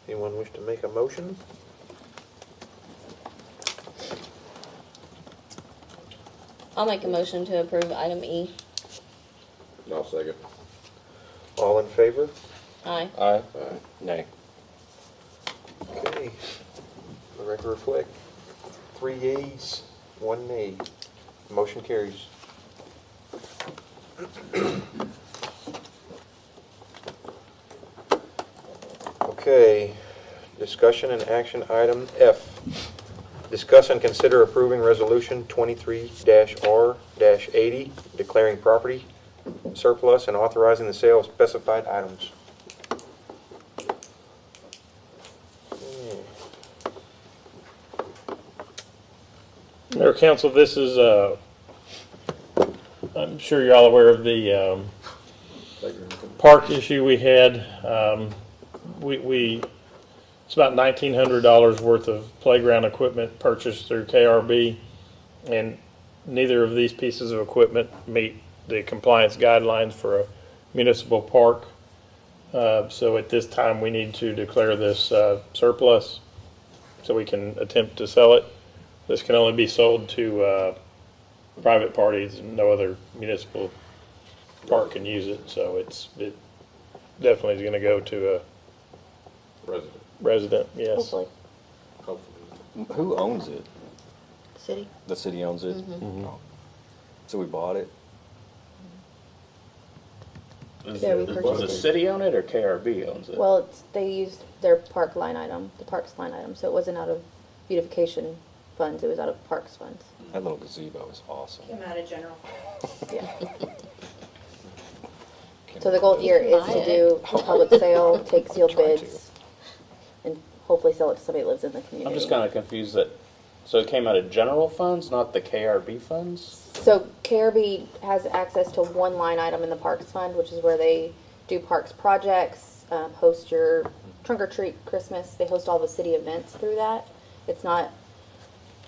Anyone wish to make a motion? I'll make a motion to approve item E. I'll second. All in favor? Aye. Aye. Aye. Nay. Okay. The record reflect 3 yeas, 1 nay. Motion carries. Okay, discussion and action item F. Discuss and consider approving resolution 23-R-80, declaring property surplus and authorizing the sale of specified items. Mayor, Council, this is, I'm sure you're all aware of the park issue we had. It's about $1,900 worth of playground equipment purchased through KRB, and neither of these pieces of equipment meet the compliance guidelines for a municipal park. So at this time, we need to declare this surplus so we can attempt to sell it. This can only be sold to private parties, and no other municipal park can use it. So it definitely is going to go to a resident, yes. Hopefully. Hopefully. Who owns it? City. The city owns it? Oh. So we bought it? Yeah, we Does purchased the it. city own it or KRB owns it? Well, they used their park line item, the parks line item, so it wasn't out of beautification funds, it was out of parks funds. That little gazebo is awesome. Came out of general. Yeah. So the goal here is to do a public sale, take sealed Try to. bids, and hopefully sell it to somebody that lives in the community. I'm just kind of confused that, so it came out of general funds, not the KRB funds? So KRB has access to one line item in the Parks Fund, which is where they do parks projects, host your trunk or treat Christmas. They host all the city events through that. It's not,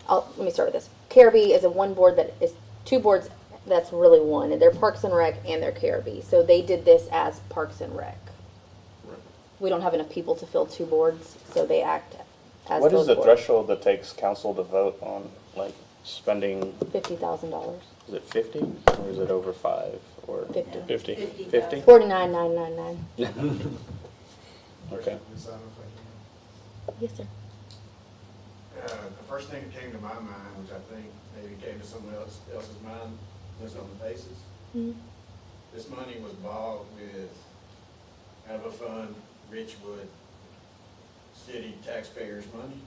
let me start with this. KRB is a one board that is two boards that's really one. And they're Parks and Rec and they're KRB. So they did this as Parks and Rec. We don't have enough people to fill two boards, so they act as What those is the boards. threshold that takes council to vote on, like, spending, $50,000. is it 50 or is it over 5 or? 50. 50. 50? 49,999. Okay. Yes, sir. The first thing that came to my mind, which I think maybe came to someone else's mind, was on the faces. Mhm. This money was bought with, out of a fund, Richwood, city taxpayers' money.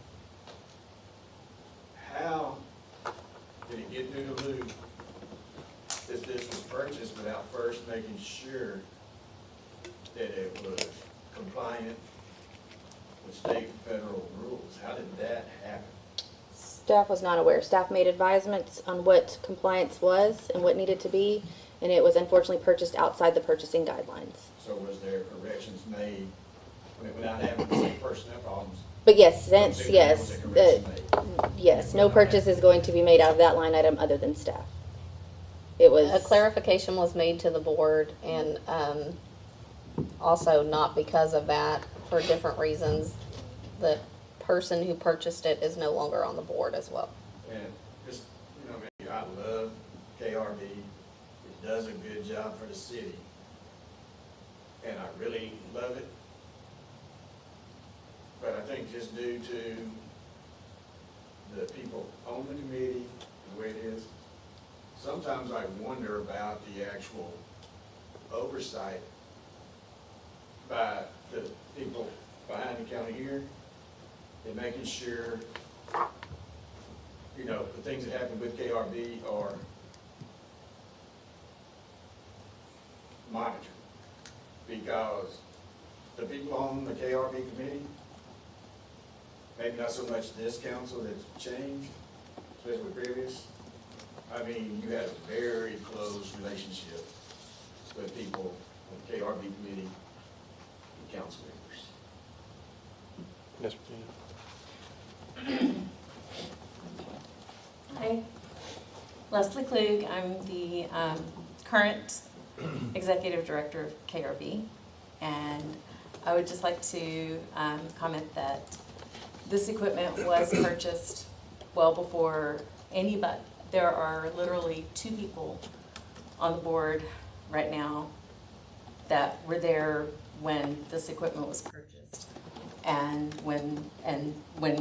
How did it get through the loop that this was purchased without first making sure that it was compliant with state and federal rules? How did that happen? Staff was not aware. Staff made advisements on what compliance was and what needed to be, and it was unfortunately purchased outside the purchasing guidelines. So was there corrections made, without having the same personnel problems? But yes, since, Was yes, there correction made? yes, no purchase is going to be made out of that line item other than staff. It was. A clarification was made to the board, and also not because of that, for different reasons. The person who purchased it is no longer on the board as well. And just, I love KRB. It does a good job for the city. And I really love it. But I think just due to the people on the committee, the way it is, sometimes I wonder about the actual oversight by the people behind the counter here in making sure, the things that happen with KRB are monitored. Because the people on the KRB committee, maybe not so much this council that's changed, especially with previous, you had a very close relationship with people on the KRB committee and council members. Yes, Hi, Leslie Klug. I'm the current executive director of KRB, and I would just like to comment that this equipment was purchased well before anybody. There are literally 2 people on the board right now that were there when this equipment was purchased, and when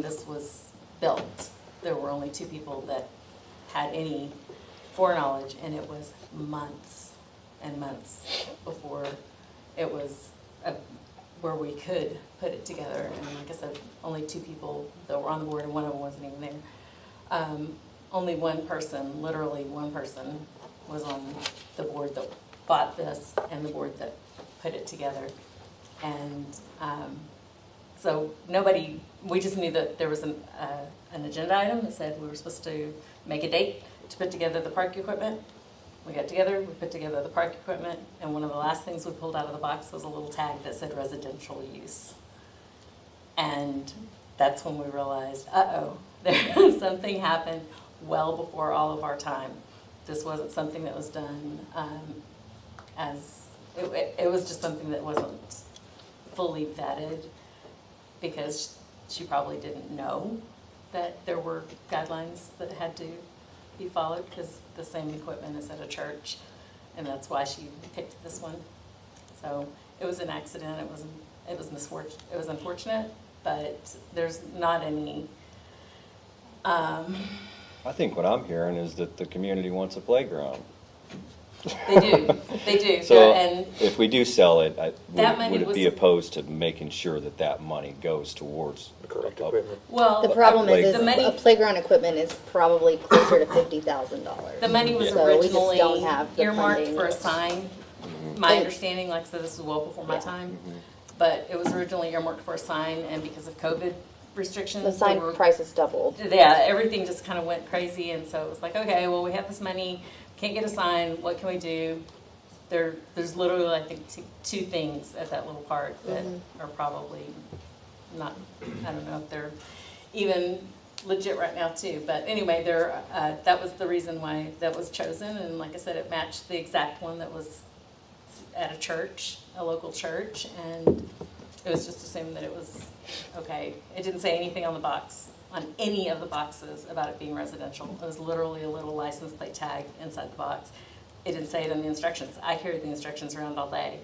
this was built. There were only 2 people that had any foreknowledge, and it was months and months before it was where we could put it together. And like I said, only 2 people that were on the board, and one of them wasn't even there. Only one person, literally one person, was on the board that bought this and the board that put it together. And so nobody, we just knew that there was an agenda item that said we were supposed to make a date to put together the park equipment. We got together, we put together the park equipment, and one of the last things we pulled out of the box was a little tag that said residential use. And that's when we realized, uh-oh, something happened well before all of our time. This wasn't something that was done it was just something that wasn't fully vetted, because she probably didn't know that there were guidelines that had to be followed, because the same equipment is at a church, and that's why she picked this one. So it was an accident. It was unfortunate, but there's not any. I think what I'm hearing is that the community wants a playground. They do. So And if we do sell it, that money would it be was- opposed to making sure that that money goes towards The correct equipment. well, The problem is the money- a playground equipment is probably closer to $50,000. the money was So we just originally don't have the earmarked funding. for a sign. My understanding, like I said, this was well before my time, but it was originally earmarked for a sign, and because of COVID restrictions, The sign they were- prices doubled. yeah, everything just kind of went crazy, and so it was like, okay, well, we have this money, can't get a sign, what can we do? There's literally, I think, 2 things at that little park that are probably not, I don't know if they're even legit right now too, but anyway, that was the reason why that was chosen, and like I said, it matched the exact one that was at a church, a local church, and it was just assumed that it was okay. It didn't say anything on the box, on any of the boxes, about it being residential. It was literally a little license plate tag inside the box. It didn't say it in the instructions. I carried the instructions around all day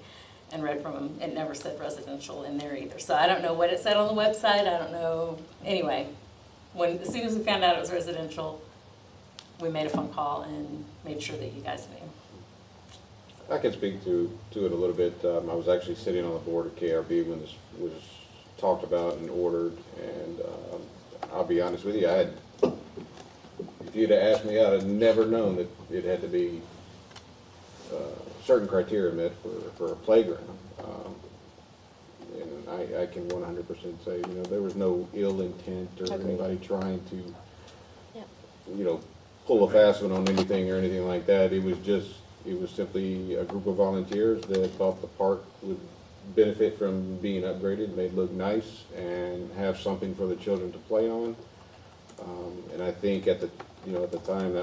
and read from them. It never said residential in there either. So I don't know what it said on the website. I don't know. Anyway, as soon as we found out it was residential, we made a phone call and made sure that you guys knew. I can speak to it a little bit. I was actually sitting on the board at KRB when this was talked about and ordered, and I'll be honest with you, if you'd have asked me, I'd have never known that it had to be certain criteria met for a playground. And I can 100% say, there was no ill intent or anybody trying to, pull a fast one on anything or anything like that. It was simply a group of volunteers that thought the park would benefit from being upgraded, made look nice, and have something for the children to play on. And I think at the time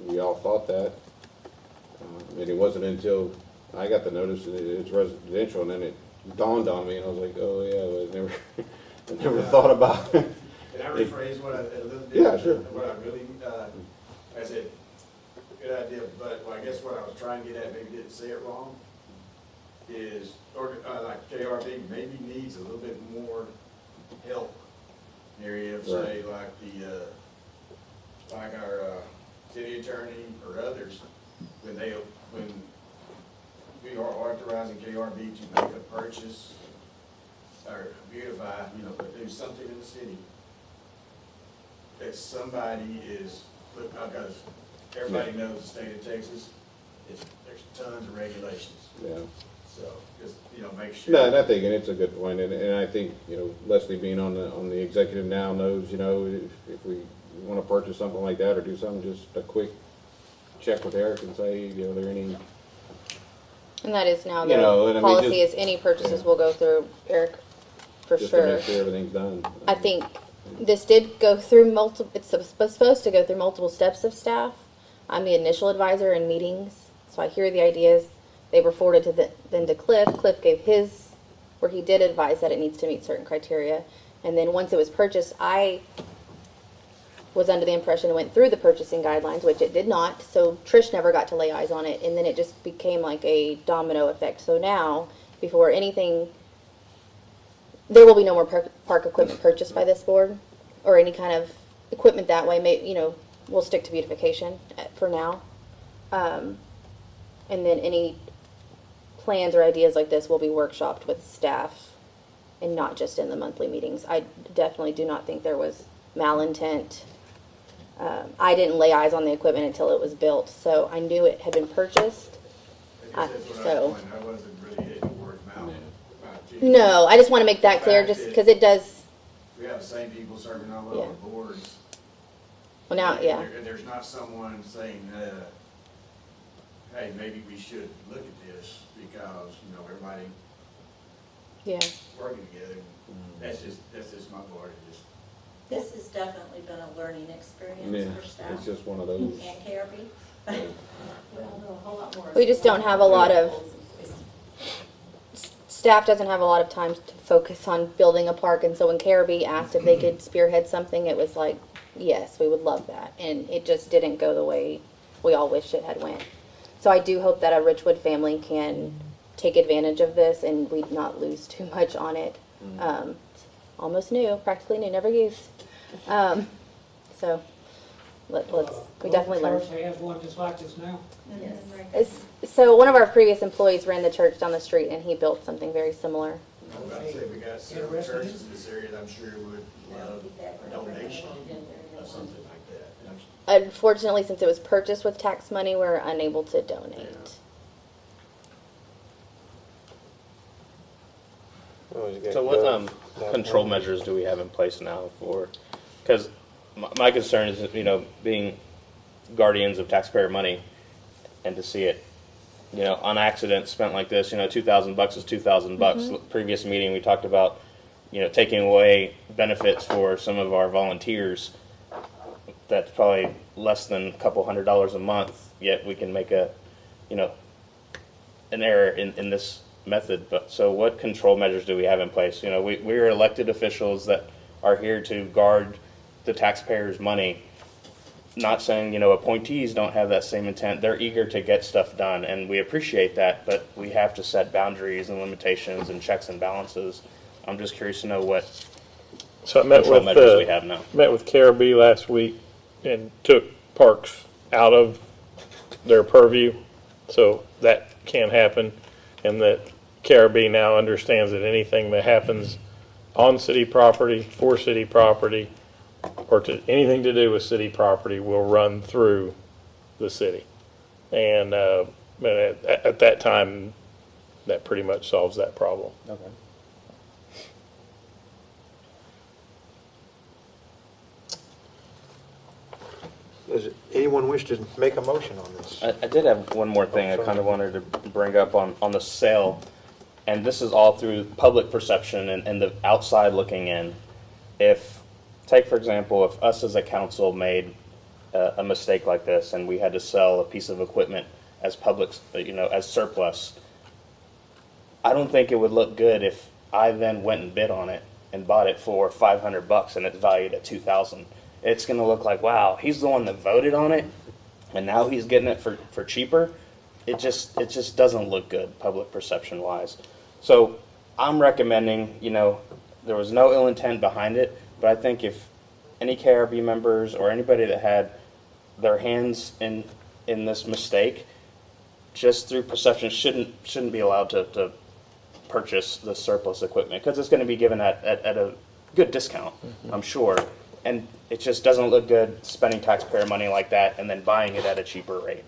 we all thought that. And it wasn't until I got the notice that it's residential, and then it dawned on me, and I was like, oh yeah, I never thought about it. Can I rephrase what a little bit? Yeah, sure. What I really, I said, good idea, but I guess what I was trying to get at, maybe didn't say it wrong, is, like KRB maybe needs a little bit more help in the area of, say, like our city attorney or others, when we are authorizing KRB to make a purchase or beautify, do something in the city, that somebody is, because everybody knows the state of Texas, there's tons of regulations. Yeah. So just, make sure. No, and I think, and it's a good point, and I think, Leslie being on the executive now knows, if we want to purchase something like that or do something, just a quick check with Eric and say, are there any? And that is now and I the mean, policy is any purchases will go through Eric for just sure. to make sure everything's done. I think This did go through multiple, it's supposed to go through multiple steps of staff. I'm the initial advisor in meetings, so I hear the ideas. They were forwarded then to Cliff. Cliff gave his, where he did advise that it needs to meet certain criteria. And then once it was purchased, I was under the impression it went through the purchasing guidelines, which it did not. So Trish never got to lay eyes on it, and then it just became like a domino effect. So now, before anything, there will be no more park equipment purchased by this board, or any kind of equipment that way. We'll stick to beautification for now. And then any plans or ideas like this will be workshopped with staff and not just in the monthly meetings. I definitely do not think there was malintent. I didn't lay eyes on the equipment until it was built, so I knew it had been purchased. I wasn't really hitting word of mouth. No, I just want to make that clear, just because it does. We have the same people serving all over the boards. Well, now, yeah. There's not someone saying, hey, maybe we should look at this because, everybody working together. That's just my part. This has definitely been a learning experience for staff. It's just one of those. And KRB. We just don't have a lot of, staff doesn't have a lot of time to focus on building a park, and so when KRB asked if they could spearhead something, it was like, yes, we would love that, and it just didn't go the way we all wished it had went. So I do hope that a Richwood family can take advantage of this and we'd not lose too much on it. Almost new, practically new, never used. So we definitely learned. Church has one just like this now. So one of our previous employees ran the church down the street, and he built something very similar. I was about to say, we got several churches in this area that I'm sure would love a donation of something like that. Unfortunately, since it was purchased with tax money, we're unable to donate. So what control measures do we have in place now for, because my concern is, being guardians of taxpayer money and to see it, on accident spent like this, $2,000 is $2,000. Previous meeting, we talked about, taking away benefits for some of our volunteers. That's probably less than a couple $100 a month, yet we can make an error in this method. But so what control measures do we have in place? We're elected officials that are here to guard the taxpayers' money. Not saying, appointees don't have that same intent. They're eager to get stuff done, and we appreciate that, but we have to set boundaries and limitations and checks and balances. I'm just curious to know what control measures we have now. Met with KRB last week and took parks out of their purview, so that can't happen, and that KRB now understands that anything that happens on city property, for city property, or anything to do with city property will run through the city. And at that time, that pretty much solves that problem. Okay. Does anyone wish to make a motion on this? I did have one more thing I kind of wanted to bring up on the sale, and this is all through public perception and the outside looking in. Take, for example, if us as a council made a mistake like this and we had to sell a piece of equipment as public, as surplus, I don't think it would look good if I then went and bid on it and bought it for $500 and it's valued at $2,000. It's going to look like, wow, he's the one that voted on it, and now he's getting it for cheaper. It just doesn't look good public perception wise. So I'm recommending, there was no ill intent behind it. But I think if any KRB members or anybody that had their hands in this mistake, just through perception, shouldn't be allowed to purchase the surplus equipment, because it's going to be given at a good discount, I'm sure. And it just doesn't look good spending taxpayer money like that and then buying it at a cheaper rate.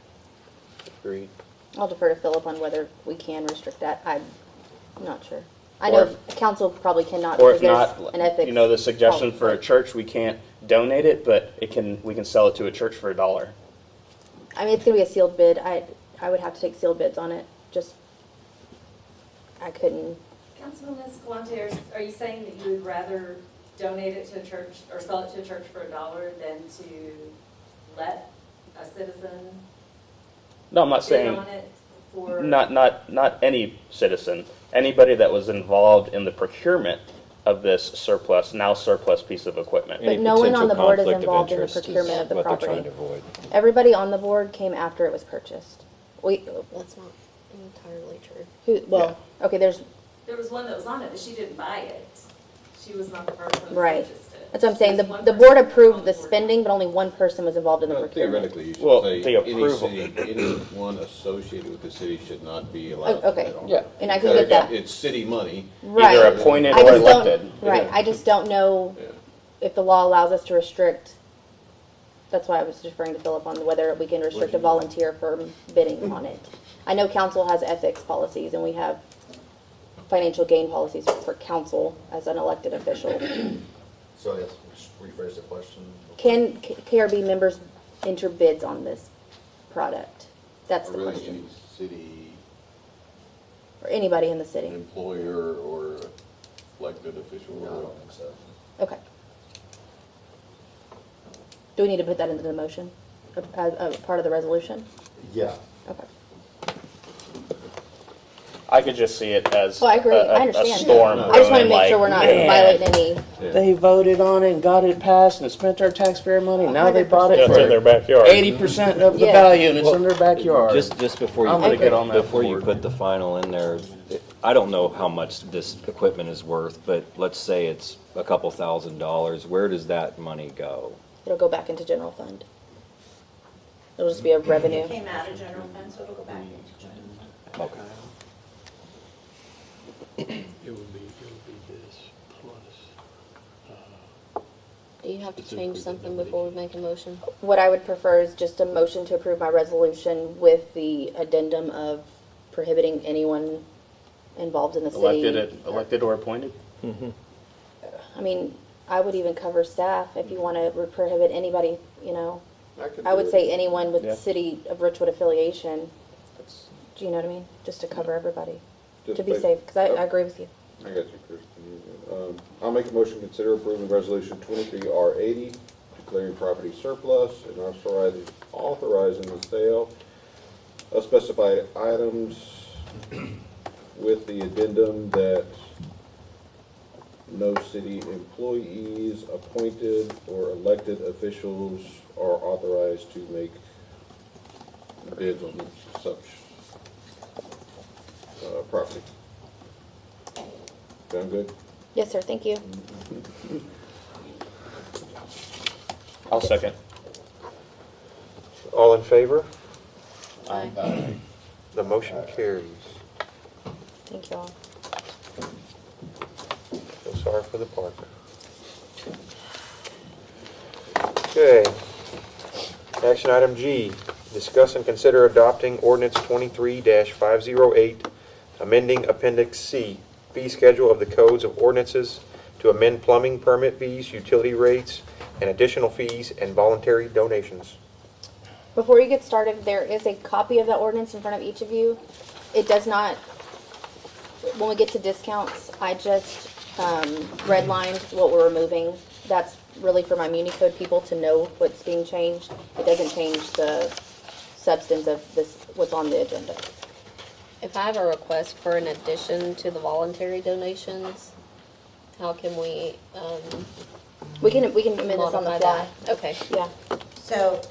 Agreed. I'll defer to Philip on whether we can restrict that. I'm not sure. I know council probably cannot. Or if not, an ethics the suggestion for a church, we can't donate it, but we can sell it to a church for $1. I mean, it's going to be a sealed bid. I would have to take sealed bids on it. I couldn't. Councilman Escalante, are you saying that you would rather donate it to a church or sell it to a church for $1 than to let a citizen No, I'm not bid saying, on it for? not any citizen, anybody that was involved in the procurement of this surplus, now surplus piece of equipment. Any But no one on potential the board is conflict of involved in the interest is procurement of the what they're trying property. to avoid. Everybody on the board came after it was purchased. That's not entirely true. Okay, there's, There was one that was on it, but she didn't buy it. She was not the person who Right. purchased it. that's what I'm saying, There's one the person board on approved the board. spending, but only one person was involved in the Well, procurement. theoretically, you should Well, say the any approval. city, anyone associated with the city should not be allowed to Okay. bid on it. Yeah. And I can Because get that. It's city money. Right. Either appointed I or just don't- elected. Right, I just don't know Yeah. if the law allows us to restrict, that's why I was referring to Philip on whether we can restrict a volunteer from bidding on it. I know council has ethics policies and we have financial gain policies for council as an elected official. So I guess just rephrase the question. Can KRB members enter bids on this product? That's Or the really question. any city Or anybody in the city. employer or elected official. No, I don't think so. Okay. Do we need to put that into the motion, as part of the resolution? Yeah. Okay. I could just see it as Oh, I agree. I a understand. storm. I just want to brewing, make sure like, we're not "Man, violating any. They voted on it and got it passed and spent our taxpayer money. Now they bought it That's in their for backyard. 80% of the Yeah. value and it's in their backyard. Just before you I'm gonna put get on that before you board. put the final in there, I don't know how much this equipment is worth, but let's say it's a couple $1,000s. Where does that money go? It'll go back into general fund. It'll just be a revenue. It came out of general fund, so it'll go back into general fund. Okay. It would be this plus, Do you have to change something before we make a motion? What I would prefer is just a motion to approve my resolution with the addendum of prohibiting anyone involved in the city. Elected or appointed? I mean, I would even cover staff if you want to prohibit anybody, I would say anyone with Yeah. city of Richwood affiliation. Do you know what I mean? Just to cover everybody, Just to be make- safe, because I agree with you. I got you, Kristen. I'll make a motion to consider approving resolution 23R80, declaring property surplus and authorizing the sale of specified items with the addendum that no city employees, appointed or elected officials are authorized to make bids on such property. Sound good? Yes, sir, thank you. I'll second. All in favor? Aye. The motion carries. Thank you all. Feel sorry for the park. Okay. Action item G, discuss and consider adopting ordinance 23-508, amending Appendix C, fee schedule of the codes of ordinances to amend plumbing permit fees, utility rates, and additional fees and voluntary donations. Before you get started, there is a copy of that ordinance in front of each of you. It does not, when we get to discounts, I just redlined what we're removing. That's really for my Muni Code people to know what's being changed. It doesn't change the substance of this, what's on the agenda. If I have a request for an addition to the voluntary donations, how can we, We can amend this on the modify fly. that? Okay. Yeah. So,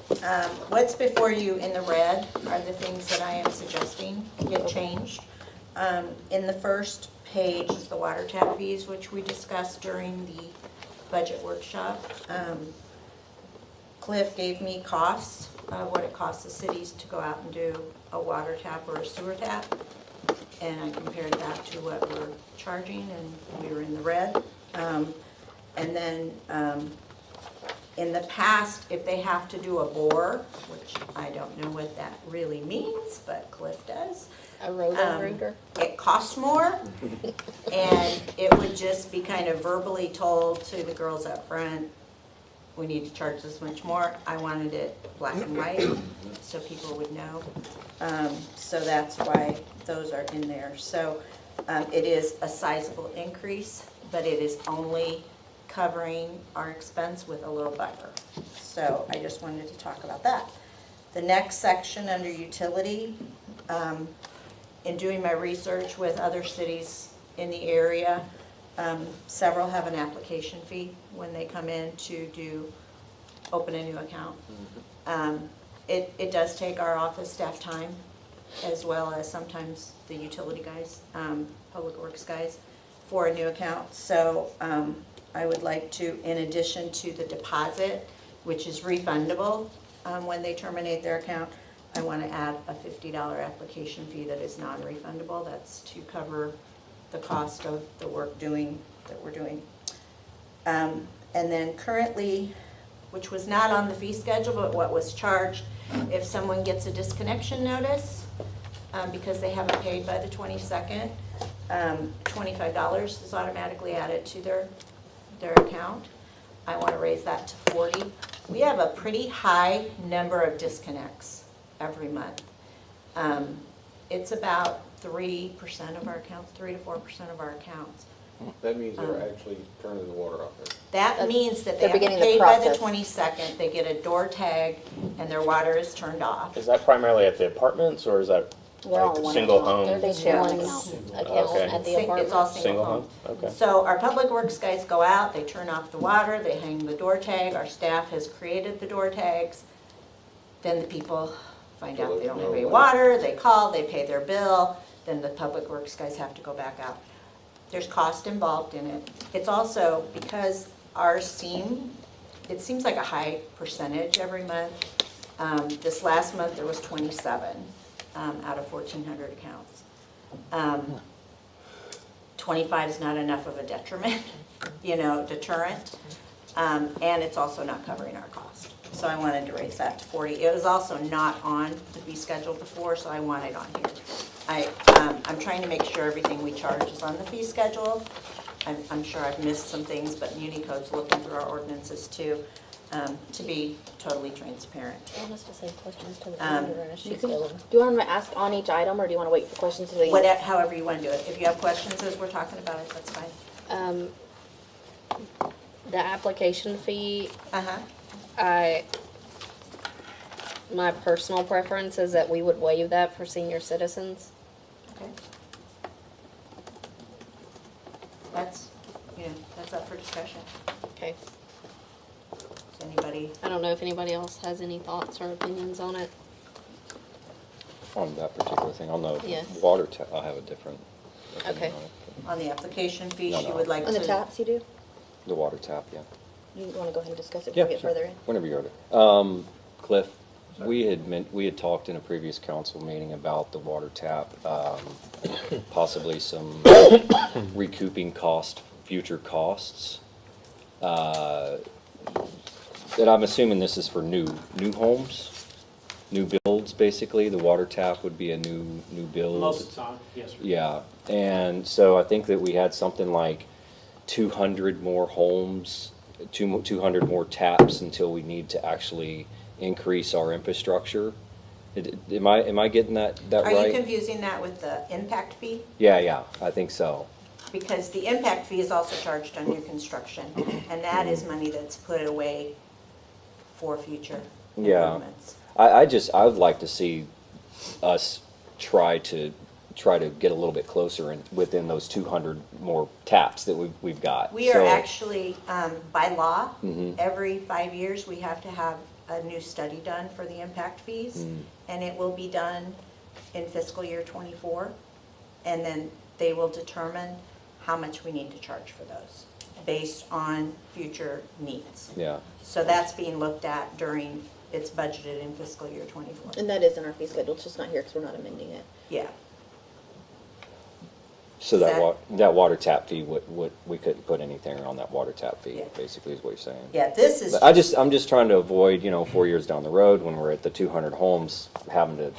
what's before you in the red are the things that I am suggesting get changed. In the first page is the water tap fees, which we discussed during the budget workshop. Cliff gave me costs, what it costs the cities to go out and do a water tap or a sewer tap. And I compared that to what we're charging, and we were in the red. And then, in the past, if they have to do a bore, which I don't know what that really means, but Cliff does. A roto-rooter? It costs more, and it would just be kind of verbally told to the girls up front, we need to charge this much more. I wanted it black and white, so people would know. So that's why those are in there. So it is a sizable increase, but it is only covering our expense with a little buffer. So I just wanted to talk about that. The next section under utility, in doing my research with other cities in the area, several have an application fee when they come in to open a new account. It does take our office staff time, as well as sometimes the utility guys, public works guys, for a new account. So I would like to, in addition to the deposit, which is refundable when they terminate their account, I want to add a $50 application fee that is non-refundable. That's to cover the cost of the work that we're doing. And then currently, which was not on the fee schedule, but what was charged, if someone gets a disconnection notice because they haven't paid by the 22nd, $25 is automatically added to their account. I want to raise that to $40. We have a pretty high number of disconnects every month. It's about 3% of our accounts, 3 to 4% of our accounts. That means they're actually turning the water off there. That means that they They're have to beginning the pay by the process. 22nd, they get a door tag, and their water is turned off. Is that primarily at the apartments, or is that They're all like one single account. home? There's Yeah. one Okay. account Okay. at the It's all apartment. single home. Okay. So our public works guys go out, they turn off the water, they hang the door tag, our staff has created the door tags. Then the people find out they don't have any water, they call, they pay their bill, then the public works guys have to go back out. There's cost involved in it. It's also because ours it seems like a high percentage every month. This last month, there was 27 out of 1,400 accounts. 25 is not enough of a detriment, deterrent. And it's also not covering our cost. So I wanted to raise that to 40. It was also not on the fee schedule before, so I want it on here. I'm trying to make sure everything we charge is on the fee schedule. I'm sure I've missed some things, but Unicode's looking through our ordinances too, to be totally transparent. I want us to say questions to the Um, auditor and You she's can, do going. you want them to ask on each item, or do you want to wait for questions to the end? However you want to do it. If you have questions as we're talking about it, that's fine. The application fee, Uh-huh. my personal preference is that we would waive that for senior citizens. Okay. That's up for discussion. Okay. Does anybody? I don't know if anybody else has any thoughts or opinions on it. On that particular thing, on the Yes. water tap, I have a different opinion Okay. on it. On the application fee, No, she no. would like to. On the taps, you do? The water tap, yeah. You want to go ahead and discuss it Yeah, before we get sure. further in? Whenever you're ready. Cliff, we had talked in a previous council meeting about the water tap, possibly some recouping future costs. And I'm assuming this is for new homes, new builds, basically. The water tap would be a new build. Most of the time, yes, sir. Yeah, and so I think that we had something like 200 more homes, 200 more taps until we need to actually increase our infrastructure. Am I getting that Are right? you confusing that with the impact fee? Yeah, I think so. Because the impact fee is also charged on new construction, and that is money that's put away for future Yeah. improvements. I would like to see us try to get a little bit closer within those 200 more taps that we've got. We are So- actually, by law, Mhm. every 5 years, we have to have a new study done for the impact fees, and it will be done in fiscal year '24, and then they will determine how much we need to charge for those, based on future needs. Yeah. So that's being looked at it's budgeted in fiscal year '24. And that is in our fee schedule, it's just not here because we're not amending it. Yeah. So That- that water tap fee, we couldn't put anything on that water tap fee, Yeah. basically is what you're saying. Yeah, this is. But I'm just trying to avoid, 4 years down the road when we're at the 200 homes, having to,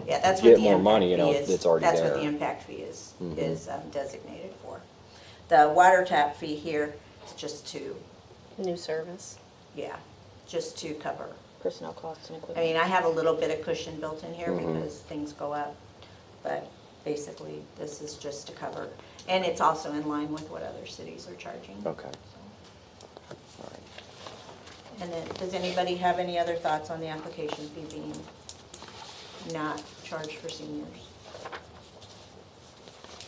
Yeah, that's get what the more impact money, fee is. that's already That's what there. the impact fee is Mhm. designated for. The water tap fee here is just to, New service. just to cover. Personnel costs and I equipment. mean, I have a little bit of cushion built in here Mhm. because things go up, but basically, this is just to cover. And it's also in line with what other cities are charging. okay. And then, does anybody have any other thoughts on the application fee being not charged for seniors?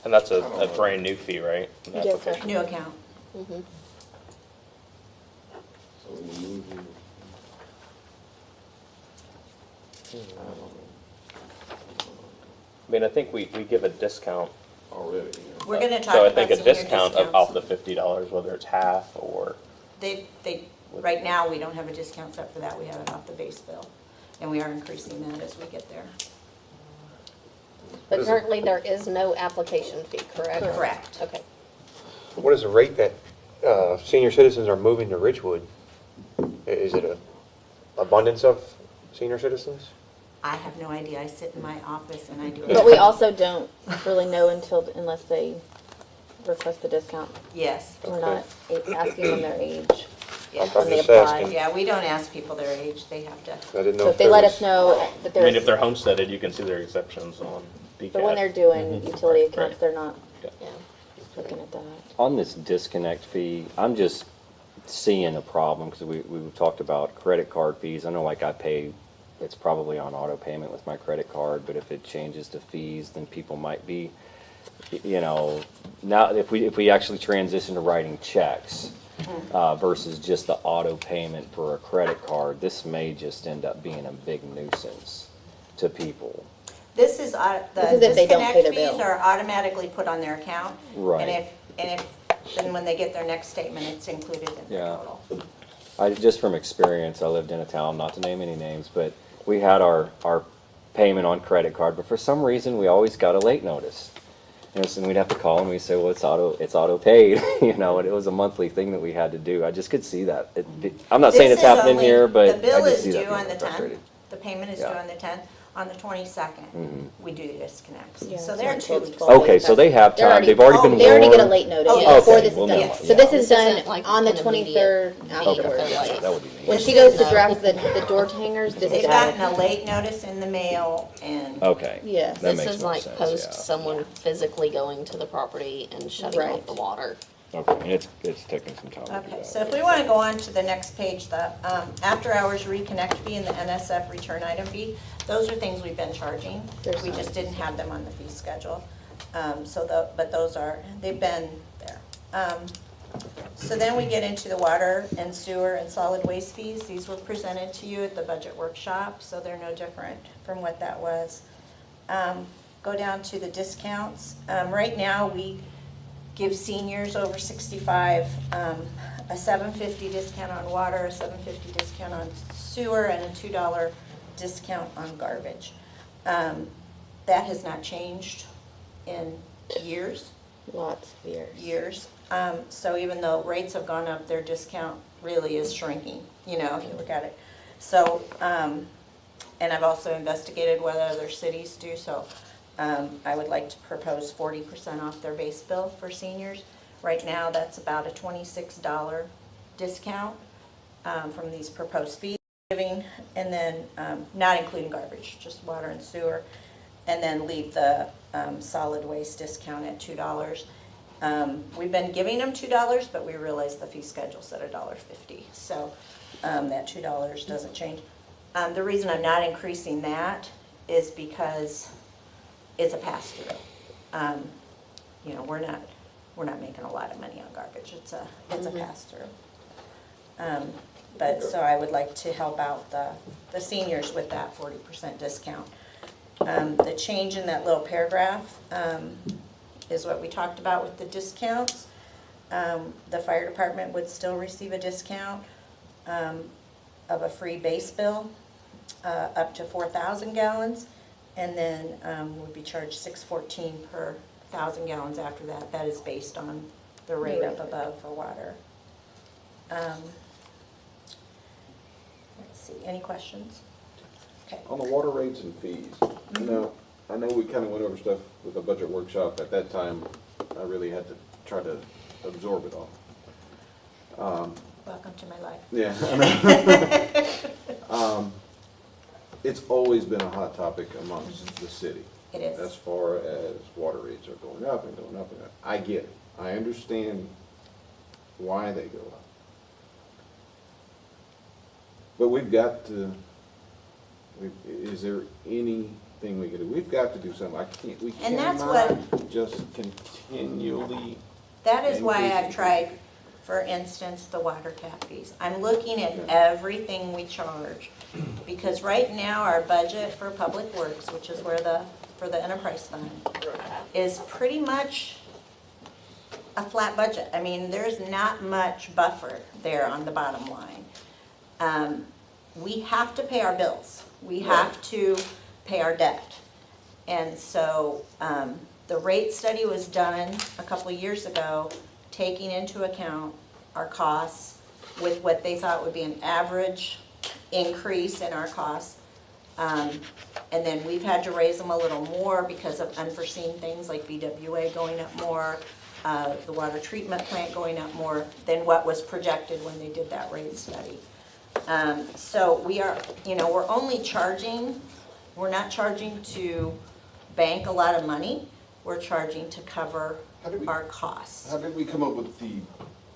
And that's a brand new fee, right? An Yes, sir. application. New account. Mm-hmm. So when you move your- I mean, I think we give a discount. already, We're gonna talk So I about think a senior discount discounts. off the $50, whether it's half or, Right now, we don't have a discount set for that, we have it off the base bill. And we are increasing that as we get there. But currently, there is no application fee, correct? Correct. Okay. What is the rate that senior citizens are moving to Richwood? Is it a abundance of senior citizens? I have no idea, I sit in my office and I do. But we also don't really know unless they request the discount. Yes, We're not asking them their age yes. when they just apply. asking. Yeah, we don't ask people their age, they have to. I didn't know So if they there let was- us know that I mean, there's, if they're homesteaded, you can see their exceptions on DCAT. but when they're doing utility Right. accounts, they're not Yeah. looking at that. On this disconnect fee, I'm just seeing a problem, because we talked about credit card fees. I know, like, I pay, it's probably on auto payment with my credit card, but if it changes to fees, then people might be, you know, now, if we actually transition to writing checks versus just the auto payment for a credit card, this may just end up being a big nuisance to people. This is, This is the if they don't pay disconnect their fees bill. are automatically put on their account. Right. And if, then when they get their next statement, it's included in their Yeah. total. Just from experience, I lived in a town, not to name any names, but we had our payment on credit card, but for some reason, we always got a late notice. And so we'd have to call and we'd say, well, it's auto paid, you know, and it was a monthly thing that we had to do. I just could see that. I'm not saying This it's is happening only- here, but The bill I just is see that due being on the frustrating. 10th. The payment is due Yeah. on the 10th. On the 22nd, Mhm. we do the disconnects. Yeah, So it's they're not 2 till weeks. 12. Okay, so they have They're time. already- They've already been warned. They already get a late notice Oh, before okay, this well, is never done. mind. So this Yeah. is This done isn't like on the an immediate 23rd fee Okay, if they're afterwards. late. that would be When neat. she goes to draft the door hangers, this is They've gotten added. a late notice in the mail and. Okay. Yes. That This makes is more like sense, post yeah. someone physically going to the property and shutting off Right. the water. Okay, and it's taking some time to do Okay, that. so if we want to go on to the next page, the after-hours reconnect fee and the NSF return item fee, those are things we've been charging. There's We not. just didn't have them on the fee schedule. But those are, they've been there. So then we get into the water and sewer and solid waste fees. These were presented to you at the budget workshop, so they're no different from what that was. Go down to the discounts. Right now, we give seniors over 65 a $7.50 discount on water, a $7.50 discount on sewer, and a $2 discount on garbage. That has not changed in years. Lots of years. So even though rates have gone up, their discount really is shrinking, you know, if you look at it. So, and I've also investigated what other cities do, so I would like to propose 40% off their base bill for seniors. Right now, that's about a $26 discount from these proposed fees giving, and then not including garbage, just water and sewer, and then leave the solid waste discount at $2. We've been giving them $2, but we realized the fee schedule said $1.50, so that $2 doesn't change. The reason I'm not increasing that is because it's a pass-through. You know, we're not making a lot of money on garbage. It's a pass-through. But so I would like to help out the seniors with that 40% discount. The change in that little paragraph is what we talked about with the discounts. The fire department would still receive a discount of a free base bill up to 4,000 gallons, and then would be charged $6.14 per 1,000 gallons after that. That is based on the rate up above for water. Let's see, any questions? Okay. On the water rates and fees, now, I know we kind of went over stuff with the budget workshop. At that time, I really had to try to absorb it all. Welcome to my life. Yeah. It's always been a hot topic amongst the city. It is. As far as water rates are going up and going up and up. I get it. I understand why they go up. But we've got to, is there anything we can do? We've got to do something. We And that's cannot just continually. That is why increase I've it. tried, for instance, the water tap fees. I'm looking at everything we charge. Because right now, our budget for Public Works, which is where for the enterprise fund, is pretty much a flat budget. I mean, there's not much buffer there on the bottom line. We have to pay our bills. We have to pay our debt. And so the rate study was done a couple of years ago, taking into account our costs with what they thought would be an average increase in our costs. And then we've had to raise them a little more because of unforeseen things like BWA going up more, the water treatment plant going up more than what was projected when they did that rate study. So we are, we're only charging, we're not charging to bank a lot of money. We're charging to cover our costs. How did we come up with the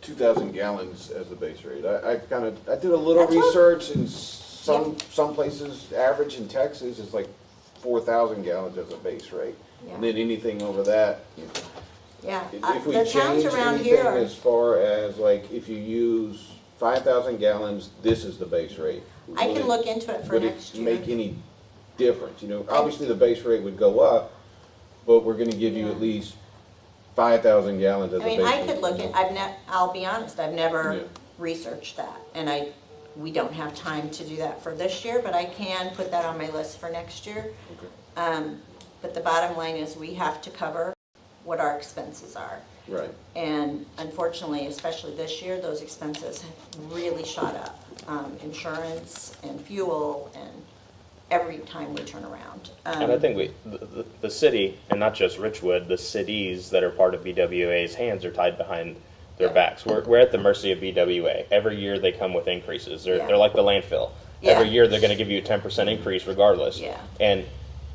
2,000 gallons as the base rate? I did a little research, and some places, average in Texas is like 4,000 gallons as a base rate. And then anything over that, Yeah, if we the towns change around anything here are, as far as like, if you use 5,000 gallons, this is the base rate. I can look into it for next year. Would it make any difference? Obviously the base rate would go up, but we're gonna give you at least 5,000 gallons as a I base mean, rate. I could look at, I'll be honest, I've never Yeah. researched that. And we don't have time to do that for this year, but I can put that on my list for next year. Okay. But the bottom line is we have to cover what our expenses are. Right. And unfortunately, especially this year, those expenses have really shot up. Insurance and fuel and every time we turn around. And I think the city, and not just Richwood, the cities that are part of BWA's hands are tied behind their backs. We're at the mercy of BWA. Every year they come with increases. They're like the landfill. Yeah. Every year they're going to give you a 10% increase regardless. Yeah. And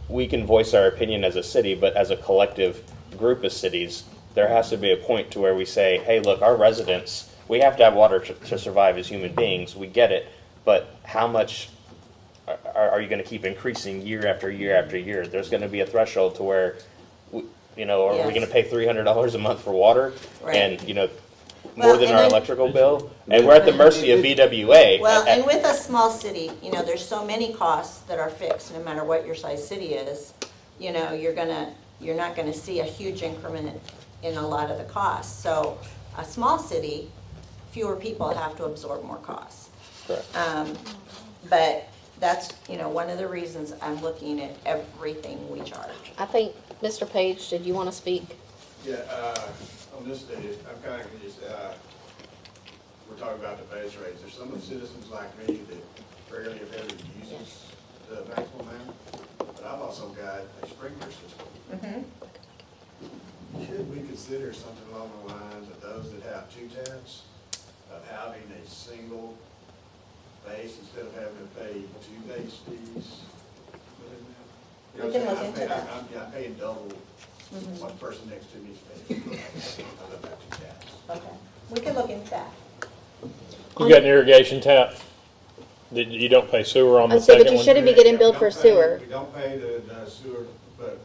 we can voice our opinion as a city, but as a collective group of cities, there has to be a point to where we say, hey, look, our residents, we have to have water to survive as human beings. We get it. But how much are you going to keep increasing year after year after year? There's going to be a threshold to where, are we going to pay $300 a month for water? Right. And, more than and our then- electrical bill? And we're at the mercy of BWA. Well, and with a small city, there's so many costs that are fixed, no matter what your size city is. You're not gonna see a huge increment in a lot of the costs. So a small city, fewer people have to absorb more costs. Correct. But that's, one of the reasons I'm looking at everything we charge. I think, Mr. Page, did you want to speak? Yeah, on this day, I'm kind of confused. We're talking about the base rates. There's some of the citizens like me that rarely if ever uses the maximum amount. But I've also got a sprinkler system. Should we consider something along the lines of those that have two taps, of having a single base instead of having to pay two base fees? We can look into that. I'm paying double what the person next to me is paying. Because I've got two taps. Okay, we can look into that. You got an irrigation tap? You don't pay sewer on the I said, second but you one? shouldn't be getting Yeah, billed we for don't pay- sewer. We don't pay the sewer, but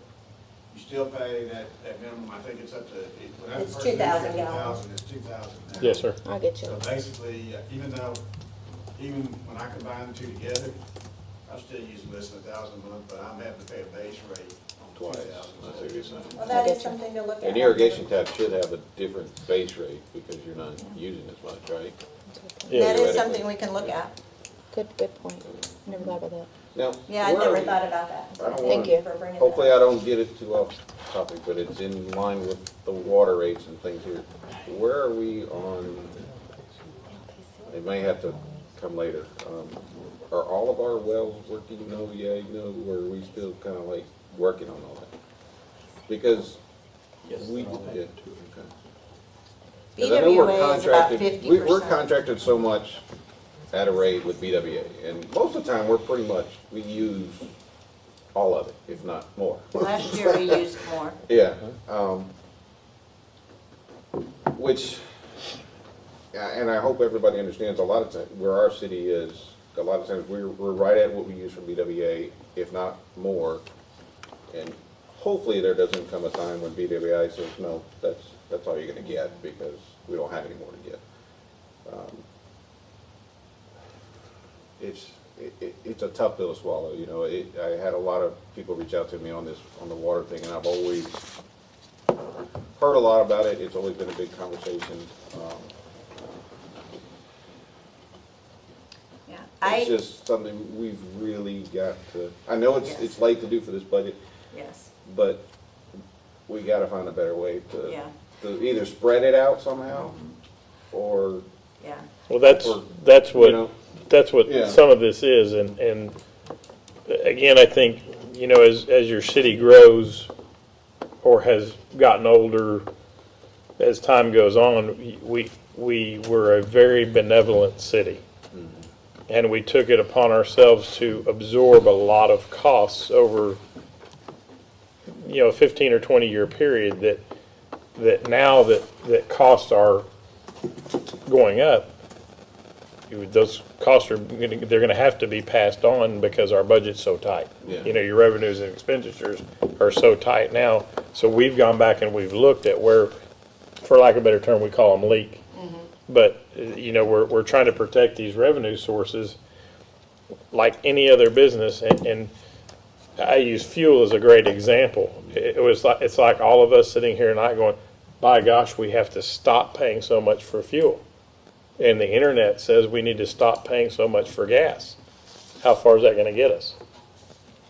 you still pay that minimum, I think it's up to. when It's that person 2,000 gets gallons. 2,000, it's 2,000 now. Yes, sir. I'll get you. So basically, even when I combine the two together, I'm still using less than 1,000 a month, but I'm having to pay a base rate on Twice. 2,000. That's what you're saying. Well, that is something to look at. An irrigation tap should have a different base rate because you're not using as much, right? Yeah, That is theoretically. something we can look at. Good point. Never thought about that. Now, Yeah, I where are never we- thought about that. I don't Thank wanna- you. For bringing Hopefully that I up. don't get it too off topic, but it's in line with the water rates and things here. Where are we on, it may have to come later. Are all of our wells working, no, yeah, no, or are we still kind of like working on all that? Because we, yeah, okay. 'Cause I know we're BWA is about contracted- 50%. We're contracted so much at a rate with BWA, and most of the time, we use all of it, if not more. Last year we used more. Yeah, which, and I hope everybody understands, a lot of times, where our city is a lot of times we're right at what we use from BWA, if not more. And hopefully there doesn't come a time when BWI says, no, that's all you're gonna get, because we don't have any more to get. It's a tough pill to swallow, you know. I had a lot of people reach out to me on the water thing, and I've always heard a lot about it. It's always been a big conversation. Yeah, It's just something we've really got to, I know it's late to do for this budget, yes, but we gotta find a better way yeah, to either spread it out somehow, or, yeah. Well, that's you what know, Yeah. some of this is, and again, I think, you know, as your city grows or has gotten older, as time goes on, we were a very benevolent city, and we took it upon ourselves to absorb a lot of costs over, you know, a 15 or 20 year period. That now that costs are going up, those costs they're going to have to be passed on because our budget's so tight. Yeah. You know, your revenues and expenditures are so tight now. So we've gone back and we've looked at where, for lack of a better term, we call them leak. But you know, we're trying to protect these revenue sources like any other business, and I use fuel as a great example. It's like all of us sitting here tonight going, by gosh, we have to stop paying so much for fuel. And the internet says we need to stop paying so much for gas. How far is that going to get us?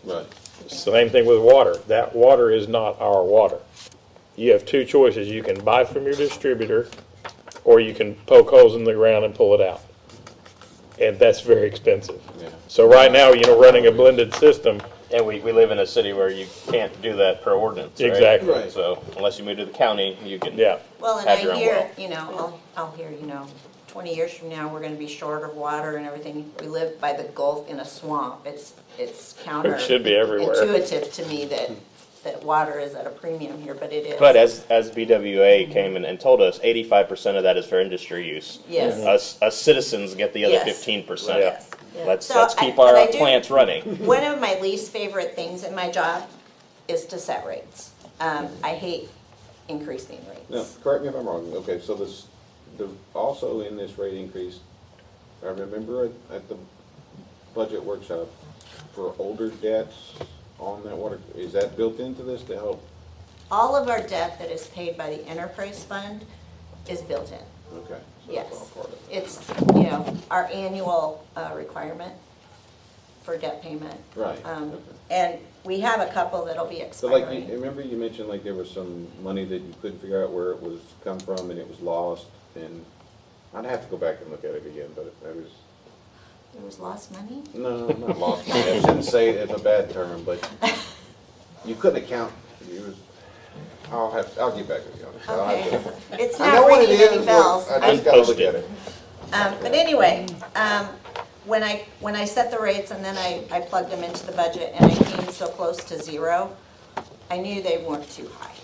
right. Same thing with water. That water is not our water. You have two choices. You can buy from your distributor, or you can poke holes in the ground and pull it out. And that's very expensive. Yeah. So right now, you know, running a blended system, And we live in a city where you can't do that per ordinance, right? Exactly. Right. So unless you move to the county, you can. yeah. Well, and Have I your own hear, well. you know, I'll hear, you know, 20 years from now, we're gonna be short of water and everything. We live by the Gulf in a swamp. It's It should be everywhere. counterintuitive to me that water is at a premium here, but it is. But as BWA came in and told us, 85% of that is for industry use. Yes. Us citizens get the other Yes. 15%. Yes. Let's So keep but our I do- plants running. One of my least favorite things in my job is to set rates. I hate increasing Now, rates. correct me if I'm wrong, okay, so also in this rate increase, I remember at the budget workshop, for older debts on that water, is that built into this to help? All of our debt that is paid by the enterprise fund is built in. Okay. So Yes. that's all part of it. It's, you know, our annual requirement for debt payment. Right. Okay. And we have a couple that'll be So like, expiring. remember you mentioned like there was some money that you couldn't figure out where it was come from and it was lost, and I'd have to go back and look at it again, but it was, There was lost money? no, not lost money, I shouldn't say it as a bad term, but you couldn't account, it was, I'll get back with you on it. I'll have Okay. to- It's I know not what it ringing any is, bells. but I just gotta look at it. But anyway, when I set the rates and then I plugged them into the budget and I came so close to zero, I knew they weren't too high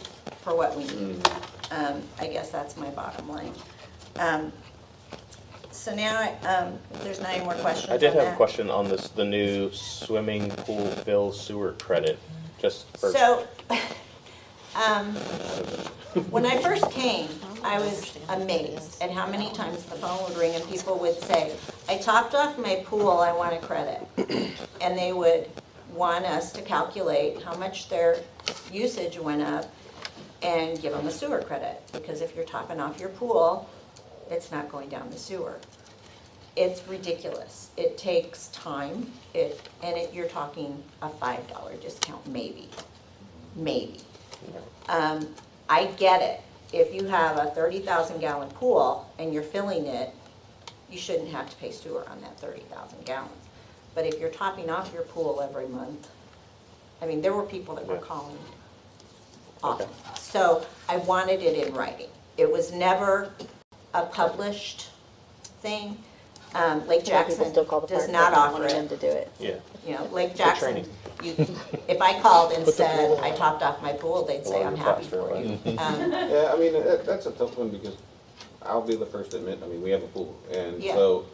for what we need. I guess that's my bottom line. So now, if there's not any more questions I did on have a that. question on the new swimming pool bill sewer credit. Just for, So, when I first came, I was amazed at how many times the phone would ring and people would say, I topped off my pool, I want a credit. And they would want us to calculate how much their usage went up and give them a sewer credit. Because if you're topping off your pool, it's not going down the sewer. It's ridiculous. It takes time, you're talking a $5 discount, maybe. I get it. If you have a 30,000 gallon pool and you're filling it, you shouldn't have to pay sewer on that 30,000 gallons. But if you're topping off your pool every month, I mean, there were people that were calling often. So I wanted it in writing. It was never a published thing. Lake Yeah, people Jackson still call the does fire not department offer wanting it. them to do it. yeah. You know, Lake Jackson, if I called and said I topped off my pool, they'd say, I'm happy for you. Yeah, I mean, that's a tough one because I'll be the first to admit, I mean, we have a pool. And Yeah. so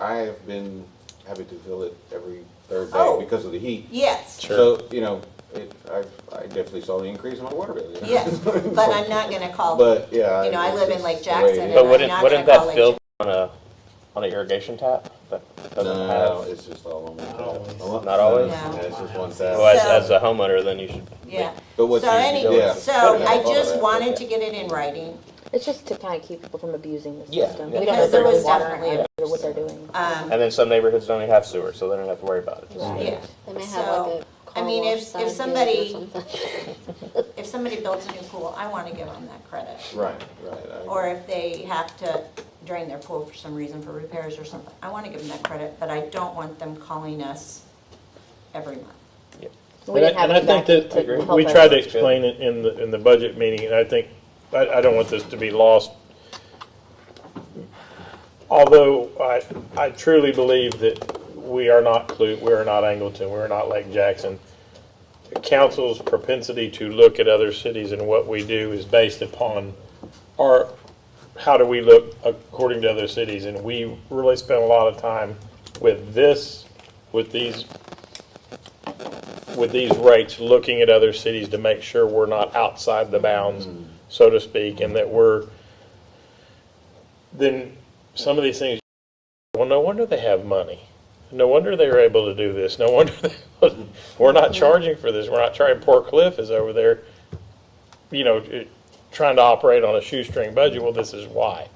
I have been having to fill it every third day Oh. because of the heat. Yes, So, you know, I definitely saw the increase in my water bill. You know? yes, but I'm not gonna call, But, yeah. you know, I it's live in just Lake the way it Jackson is. and But I'm wouldn't, not wouldn't gonna call that Lake fill on an irrigation tap that doesn't No, have? it's just all on one always. tap. Not always? No. Yeah, it's just one Well, tap. as a homeowner, then you should. Yeah. But what's So your- anyway, yeah. so Yeah, I follow just that. wanted to get it in writing. It's just to kind of keep people from abusing the Yeah, system. yeah. We don't know Because if they're there was water definitely or what they're doing. And then some neighborhoods don't even have sewer, so they don't have to worry about it. Just- Right. Yeah. They may have So, like a I car mean, wash if side gig or somebody- something. If somebody builds a new pool, I wanna give them that credit. Right, right. I agree. Or if they have to drain their pool for some reason, for repairs or something, I wanna give them that credit, but I don't want them calling us every month. We didn't have And I any think backup that to help we us. tried to explain it in the budget meeting, and I think, I don't want this to be lost. Although I truly believe that we are not Clute, we are not Angleton, we are not Lake Jackson. Council's propensity to look at other cities and what we do is based upon how do we look according to other cities, and we really spent a lot of time with these rates, looking at other cities to make sure we're not outside the bounds, so to speak, and that then some of these things, well, no wonder they have money. No wonder they were able to do this. No wonder we're not charging for this. We're not trying. Port Cliff is over there, trying to operate on a shoestring budget. Well, this is why.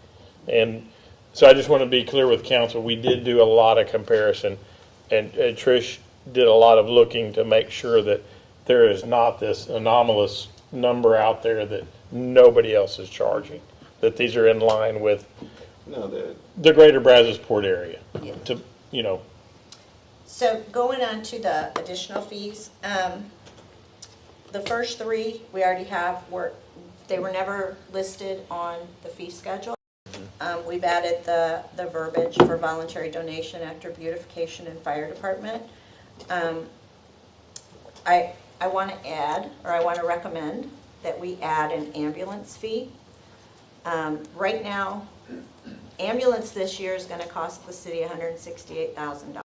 And so I just want to be clear with council. We did do a lot of comparison, and Trish did a lot of looking to make sure that there is not this anomalous number out there that nobody else is charging, that these are in line with No, the greater Brazosport area. Yeah. So going on to the additional fees, the first three we already have they were never listed on the fee schedule. We've added the verbiage for voluntary donation after beautification and fire department. I want to add, or I want to recommend that we add an ambulance fee. Right now, ambulance this year is going to cost the city $168,000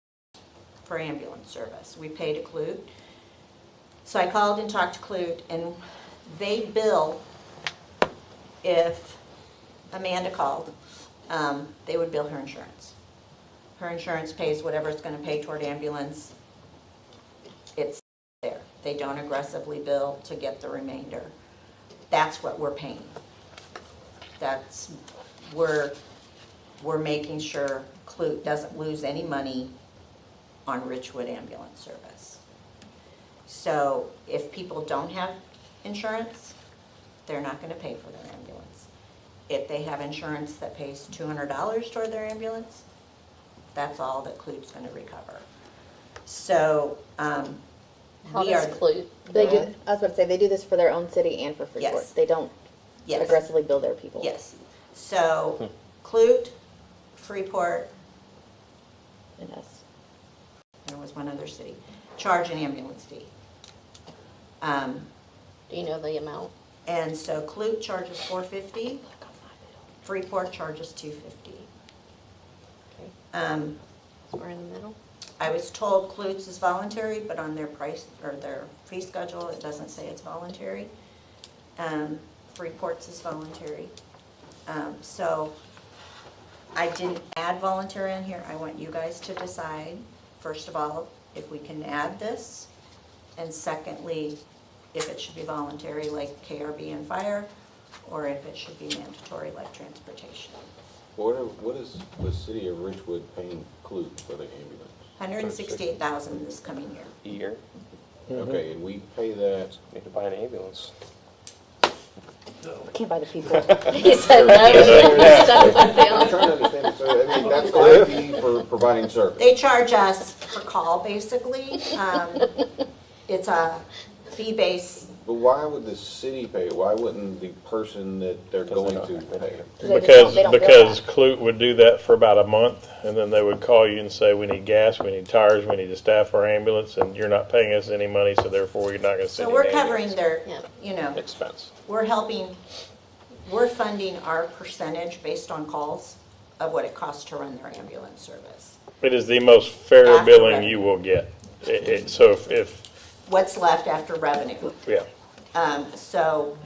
for ambulance service. We pay to Clute. So I called and talked to Clute, and they bill, if Amanda called, they would bill her insurance. Her insurance pays whatever it's going to pay toward ambulance. It's there. They don't aggressively bill to get the remainder. That's what we're paying. We're making sure Clute doesn't lose any money on Richwood ambulance service. So if people don't have insurance, they're not going to pay for their ambulance. If they have insurance that pays $200 toward their ambulance, that's all that Clute's going to recover. So How we does are, Clute? they do. I was about to say they do this for their own city and for Freeport. Yes. They don't yes, aggressively bill their people. yes. So Clute, Freeport, And us. there was one other city, charge an ambulance fee. Do you know the amount? And so Clute charges $450, Freeport charges $250. We're in the middle. I was told Clute's is voluntary, but on their price, or their fee schedule, it doesn't say it's voluntary. Freeport's is voluntary. So I didn't add voluntary in here. I want you guys to decide, first of all, if we can add this, and secondly, if it should be voluntary like KRB and fire, or if it should be mandatory like transportation. what is the city of Richwood paying Clute for the ambulance? $168,000 this coming year. A year, Okay, and we pay that. need to buy an ambulance. We can't buy the people. He said no. Stuff like I'm that. trying to understand, so, I mean, that's the fee for providing service. They charge us per call, basically. It's a fee-based, But why would the city pay it? Why wouldn't the person that they're going to pay it? They don't bill Because that. Clute would do that for about a month, and then they would call you and say, we need gas, we need tires, we need to staff our ambulance, and you're not paying us any money, so therefore you're not going to send so you we're an covering ambulance. their, Expense. we're funding our percentage based on calls of what it costs to run their ambulance service. It is the most fair After billing revenue. you will get. So if, What's left after revenue. yeah, So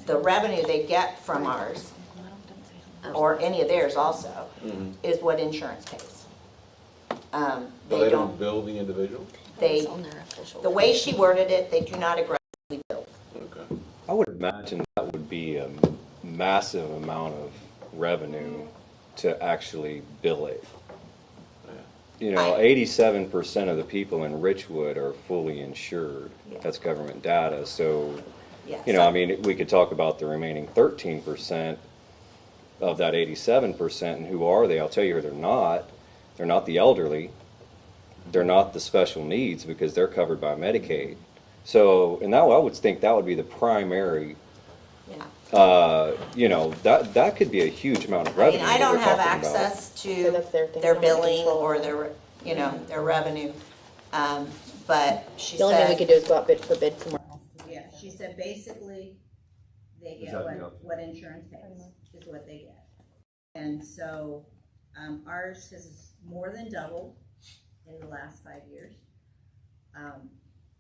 the revenue they get from ours, or any of theirs also, is what insurance pays. But They they don't don't, bill the individual? they, It's on their official. the way she worded it, they do not aggressively bill. Okay. I would imagine that would be a massive amount of revenue to actually bill it. You know, 87% of the people in Richwood are fully insured. Yeah. That's government data. So, Yes. you know, I mean, we could talk about the remaining 13% of that 87%, and who are they? I'll tell you who they're not. They're not the elderly. They're not the special needs because they're covered by Medicaid. So, and that, I would think that would be the primary, Yeah. you know, that could be a huge amount of I revenue. mean, I that don't we're have talking about. access So to that's their thing. their They don't have billing control. or their, you know, their revenue. But she The only thing we said, could do is go out bid for bid somewhere else. yeah, she said basically, they get what insurance pays, is what they get. And so, ours has more than doubled in the last 5 years.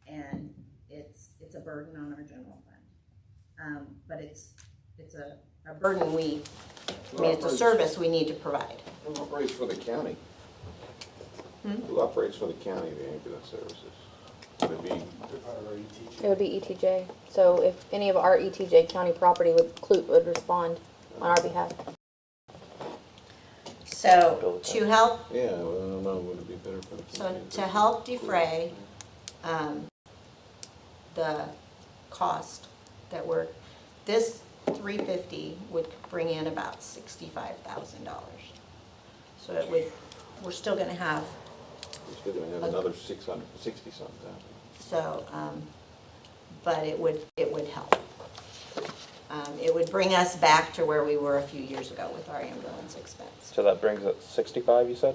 And it's a burden on our general fund. But it's a burden I mean, it's a service we need to provide. Who operates for the county? Who operates for the county, the ambulance services? Would it be, It would be ETJ. So if any of our ETJ county property would respond on our behalf. So to help yeah, well, I don't know, would it be better for the So county? to help defray the cost that this 350 would bring in about $65,000. So we're still gonna have, We're still gonna have another 660-something thousand. so, but it would help. It would bring us back to where we were a few years ago with our ambulance expense. So that brings it 65, you said?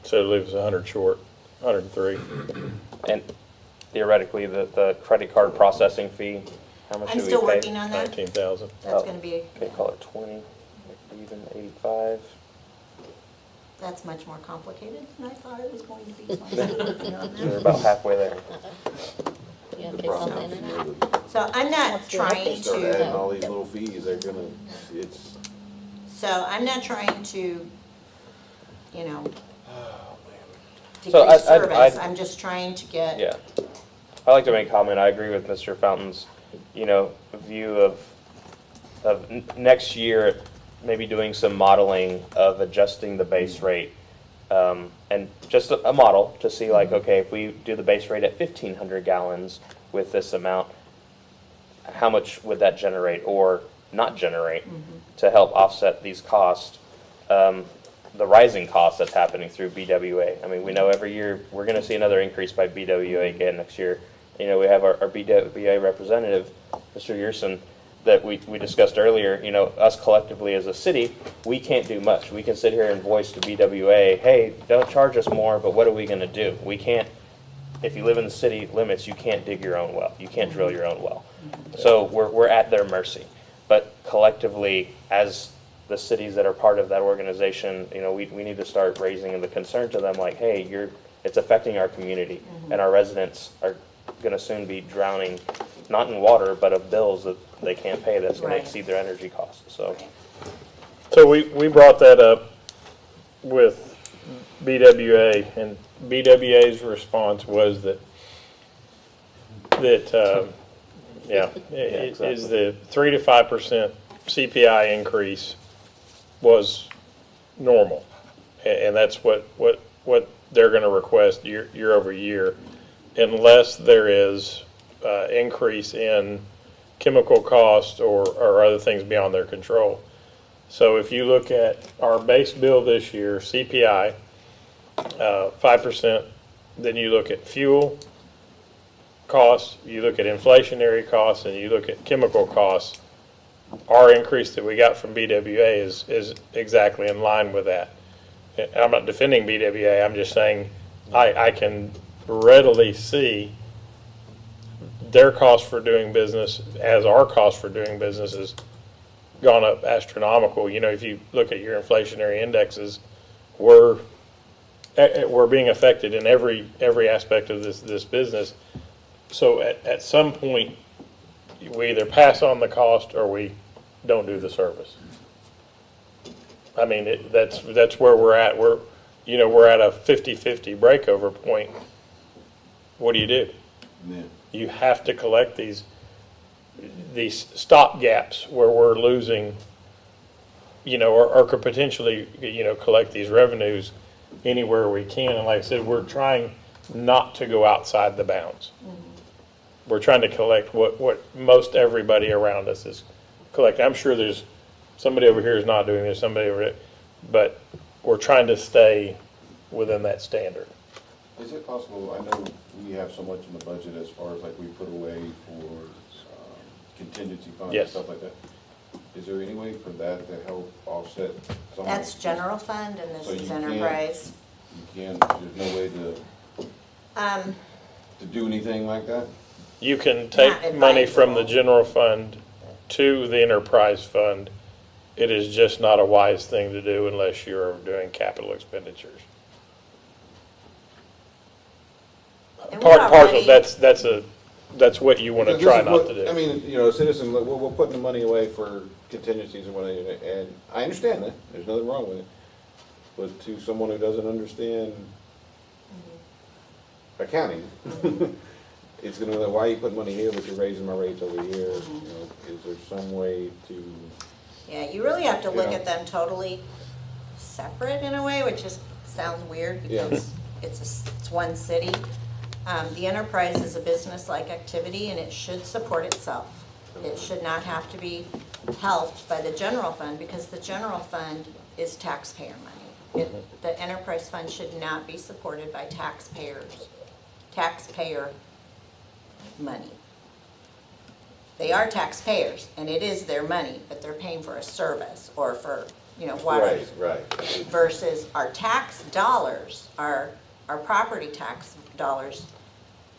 so it leaves 100 short, 103. And theoretically, the credit card processing fee, how much I'm do we still pay? working on that. 19,000. That's gonna be, Okay, call it 20, even 85. that's much more complicated than I thought it was going to be. So I'm still working on We're that. about halfway there. Yeah, in case on the internet. So I'm not Let's do it. trying Start adding to. all these little fees, they're gonna, it's, So I'm not trying to, you know, So decrease I'd- service, I'm just trying to get. Yeah. I'd like to make a comment. I agree with Mr. Fountain's, you know, view of next year, maybe doing some modeling of adjusting the base rate. And just a model to see like, okay, if we do the base rate at 1,500 gallons with this amount, how much would that generate or not generate to help offset these costs? The rising cost that's happening through BWA. I mean, we know every year we're going to see another increase by BWA again next year. You know, we have our BWA representative, Mr. Yerson, that we discussed earlier. You know, us collectively as a city, we can't do much. We can sit here and voice to BWA, hey, don't charge us more, but what are we going to do? We can't, if you live in the city limits, you can't dig your own well. You can't drill your own well. So we're at their mercy. But collectively, as the cities that are part of that organization, you know, we need to start raising the concern to them like, hey, it's affecting our community, and our residents are going to soon be drowning, not in water, but of bills that they can't pay that's going Right. to exceed their energy costs. So, So we brought that up with BWA, and BWA's response was that is the 3 to 5% CPI increase was normal, and that's what they're going to request year over year, unless there is increase in chemical costs or other things beyond their control. So if you look at our base bill this year, CPI, 5%, then you look at fuel costs, you look at inflationary costs, and you look at chemical costs, our increase that we got from BWA is exactly in line with that. I'm not defending BWA, I'm just saying I can readily see their cost for doing business as our cost for doing business has gone up astronomical. You know, if you look at your inflationary indexes, we're we're being affected in every aspect of this business. So at some point, we either pass on the cost or we don't do the service. I mean, that's where we're at. We're at a 50-50 breakover point. What do you do? Yeah. You have to collect these stop gaps where we're losing, or could potentially, collect these revenues anywhere we can. And like I said, we're trying not to go outside the bounds. We're trying to collect what most everybody around us is collecting. I'm sure there's somebody over here is not doing this, somebody over there, but we're trying to stay within that standard. Is it possible, I know we have so much in the budget as far as like we put away for contingency funds and Yes. stuff like that. Is there any way for that to help offset some? That's general fund and this So is you can't- enterprise. You can't, there's no way to do anything like that? You can Not take money from the advisable. general fund to the enterprise fund. It is just not a wise thing to do unless you're doing capital expenditures. And we're Partial, already- that's what you want to Because this try is not what- to do. I mean, citizens, like, we're putting the money away for contingencies and whatever, and I understand that, there's nothing wrong with it. But to someone who doesn't understand accounting, it's gonna be like, why are you putting money here, but you're raising my rates over here? Is there some way to, Yeah, you really have to look Yeah. at them totally separate in a way, which just sounds weird because it's one city. The enterprise is a business-like activity and it should support itself. It should not have to be helped by the general fund because the general fund is taxpayer money. The enterprise fund should not be supported by taxpayer money. They are taxpayers and it is their money, but they're paying for a service or for, whatever. right. Versus our tax dollars, our property tax dollars,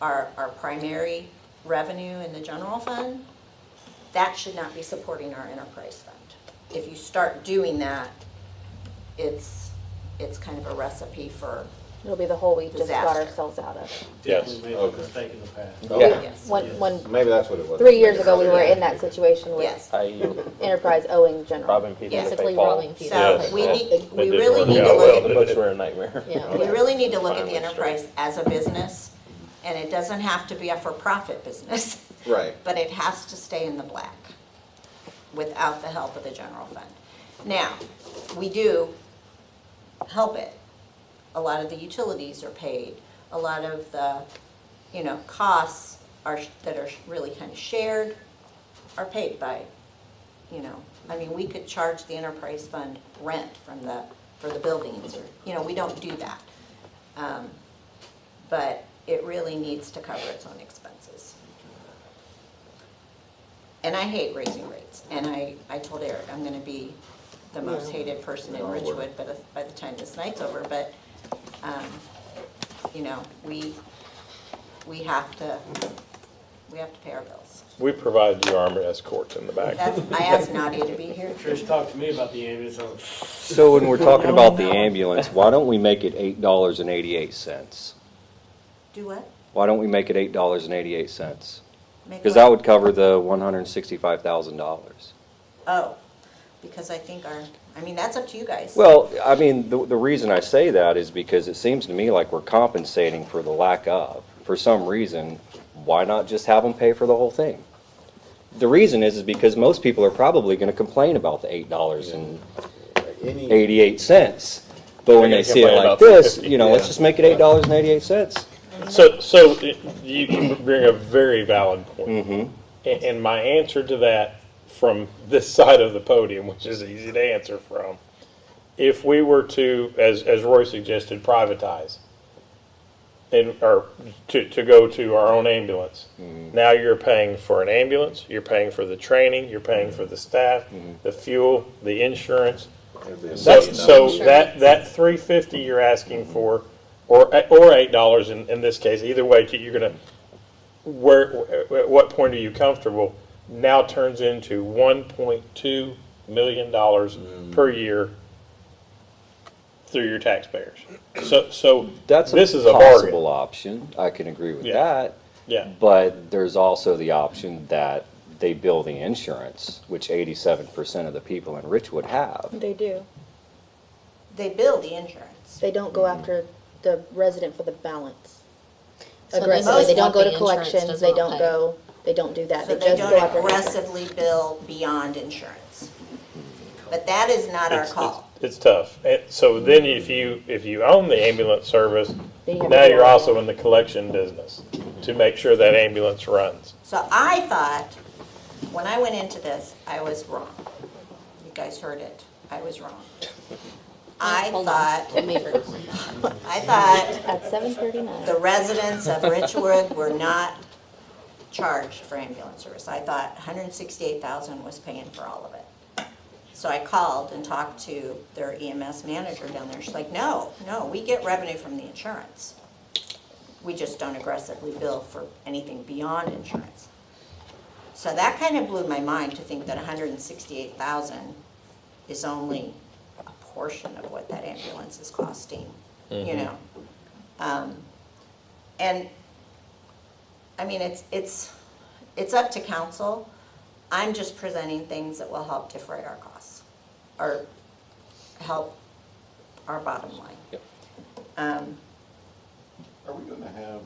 our primary revenue in the general fund, that should not be supporting our enterprise fund. If you start doing that, it's kind of a recipe for, It'll be the hole we just got Disaster. ourselves out of. Yes. Definitely made a mistake in the past. Yeah. yes. When Maybe that's what it was. 3 years ago, we were in that situation with Yes. enterprise owing general. Robbing people to Basically pay Paul. robbing people. So Yes. we need, It we didn't really work need to out well, look The at, books were a nightmare. Yeah. we really need to look at the Finally enterprise as a business, and it doesn't have to be a for-profit business. Right. But it has to stay in the black without the help of the general fund. Now, we do help it. A lot of the utilities are paid. A lot of the, costs that are really kind of shared are paid by, we could charge the enterprise fund rent for the buildings or, we don't do that. But it really needs to cover its own expenses. And I hate raising rates, and I told Eric I'm gonna be the most hated person in Richwood by the time this night's over, but, we have to pay our bills. We provide you armed escorts in the back. I asked Nadia to be here. Trish talked to me about the ambulance. So when we're talking about the ambulance, why don't we make it $8.88? Do what? Why don't we make it $8.88? Make Because what? that would cover the $165,000. Oh, because I think that's up to you guys. Well, I mean, the reason I say that is because it seems to me like we're compensating for the lack of. For some reason, why not just have them pay for the whole thing? The reason is because most people are probably going to complain about the $8.88. But when they see it like this, let's just make it $8.88. So you bring a very valid point. Mm-hmm. And my answer to that from this side of the podium, which is easy to answer from, if we were to, as Roy suggested, privatize, or to go to our own ambulance, now you're paying for an ambulance, you're paying for the training, you're paying for the staff, the fuel, the insurance. So that $350 you're asking for, or $8 in this case, either way, you're gonna. At what point are you comfortable? Now turns into $1.2 million per year through your taxpayers. So That's this a is a possible bargain. option. I can agree with Yeah. that. Yeah. But there's also the option that they bill the insurance, which 87% of the people in Richwood have. They do. They bill the insurance. They don't go after the resident for the balance. So Aggressively, this they is don't what go the to insurance collections, does they not don't pay. go, they don't do that. So They they just go don't after. aggressively bill beyond insurance. But that is not our call. It's tough. So then if you own the ambulance service, Then you have now to do you're all also that. in the collection business to make sure that ambulance runs. So I thought, when I went into this, I was wrong. You guys heard it. I was wrong. I Hold on. thought, Let me read. I thought At 7:39. the residents of Richwood were not charged for ambulance service. I thought 168,000 was paying for all of it. So I called and talked to their EMS manager down there. She's like, no, we get revenue from the insurance. We just don't aggressively bill for anything beyond insurance. So that kind of blew my mind to think that 168,000 is only a portion of what that ambulance is costing, you know? And, I mean, it's up to council. I'm just presenting things that will help defray our costs, or help our bottom line. Yep. Are we gonna have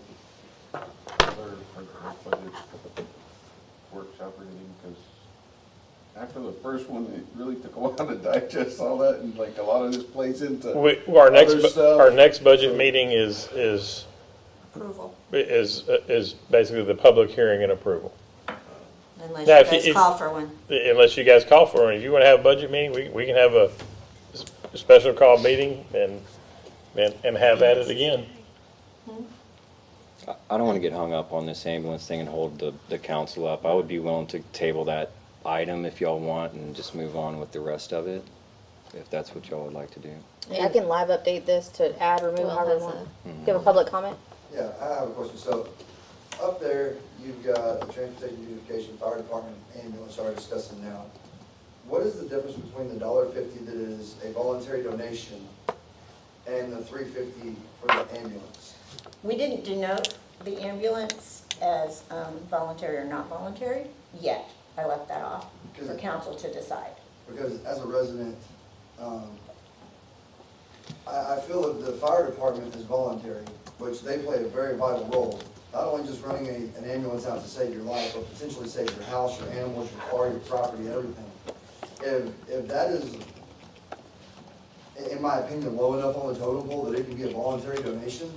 other budget workshop or anything? Because after the first one, it really took a while to digest all that, and like a lot of this plays into Our other stuff. budget meeting is Approval, basically the public hearing and approval. unless Now, you if you- guys if- call for one. Unless you guys call for it. If you want to have a budget meeting, we can have a special call meeting and have at it again. I don't want to get hung up on this ambulance thing and hold the council up. I would be willing to table that item if y'all want and just move on with the rest of it, if that's what y'all would like to do. I can live update this to add, remove, Well, however you has want. Do you have a public comment? Yeah, I have a question. So, up there, you've got the transportation beautification, fire department, ambulance, are discussing now. What is the difference between the $1.50 that is a voluntary donation and the $3.50 for the ambulance? We didn't denote the ambulance as voluntary or not voluntary yet. I left that off for council to decide. Because as a resident, I feel that the fire department is voluntary, which they play a very vital role. Not only just running an ambulance out to save your life, but potentially save your house, your animals, your car, your property, everything. If that is, in my opinion, low enough on the totem pole that it can be a voluntary donation,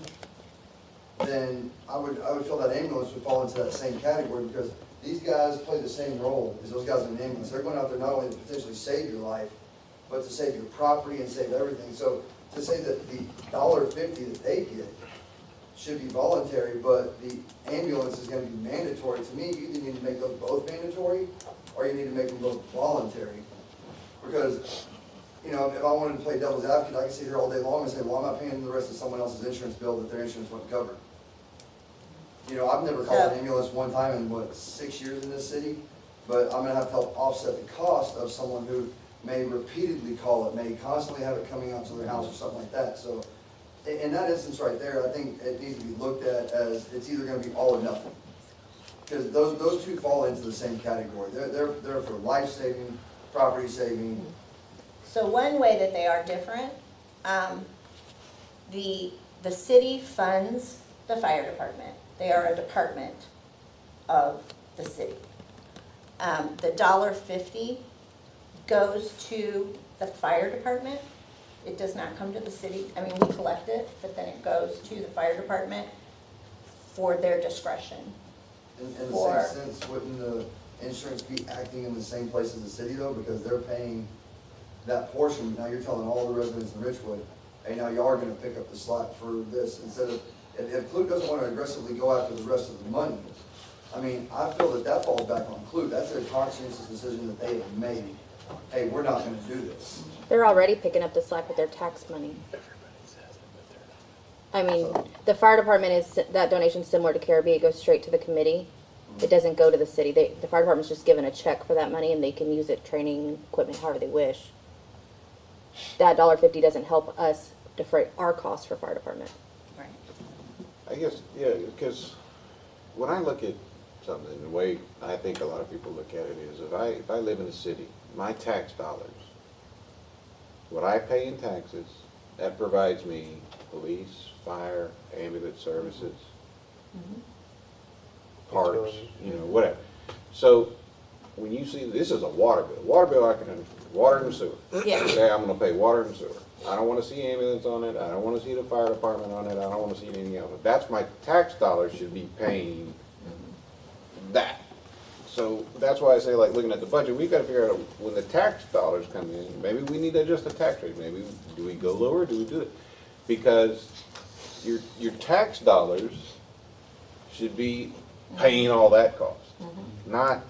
then I would feel that ambulance would fall into that same category, because these guys play the same role as those guys in an ambulance. They're going out there not only to potentially save your life, but to save your property and save everything. So to say that the $1.50 that they get should be voluntary, but the ambulance is going to be mandatory, to me, you either need to make those both mandatory, or you need to make them both voluntary. Because, you know, if I wanted to play devil's advocate, I could sit here all day long and say, well, I'm not paying the rest of someone else's insurance bill that their insurance wouldn't cover. You know, I've never called an ambulance one time in, 6 years in this city, but I'm gonna have to help offset the cost of someone who may repeatedly call it, may constantly have it coming out to their house or something like that. So, in that instance right there, I think it needs to be looked at as it's either gonna be all or nothing. Because those two fall into the same category. They're for life-saving, property-saving. So one way that they are different, the city funds the fire department. They are a department of the city. The $1.50 goes to the fire department. It does not come to the city. I mean, we collect it, but then it goes to the fire department for their discretion. In the same sense, wouldn't the insurance be acting in the same place as the city though? Because they're paying that portion. Now you're telling all the residents in Richwood, hey, now you are gonna pick up the slack for this. Instead of, if Clute doesn't want to aggressively go after the rest of the money, I mean, I feel that falls back on Clute. That's their conscientious decision that they have made. Hey, we're not gonna do this. They're already picking up the slack with their tax money. I mean, the fire department that donation's similar to KRB. It goes straight to the committee. It doesn't go to the city. The fire department's just given a check for that money, and they can use it, training, equipment, however they wish. that $1.50 doesn't help us defray our costs for fire department. Right. I guess, yeah, because when I look at something, the way I think a lot of people look at it is, if I live in a city, my tax dollars, what I pay in taxes, that provides me police, fire, ambulance services, parks, whatever. So when you see, this is a water bill I can understand, water and sewer. Yeah. Okay, I'm gonna pay water and sewer. I don't wanna see ambulance on it, I don't wanna see the fire department on it, I don't wanna see anything else. That's my tax dollars should be paying that. So that's why I say, like, looking at the budget, we gotta figure out when the tax dollars come in, maybe we need to adjust the tax rate, maybe, do we go lower, do we do it? Because your tax dollars should be paying all that cost, not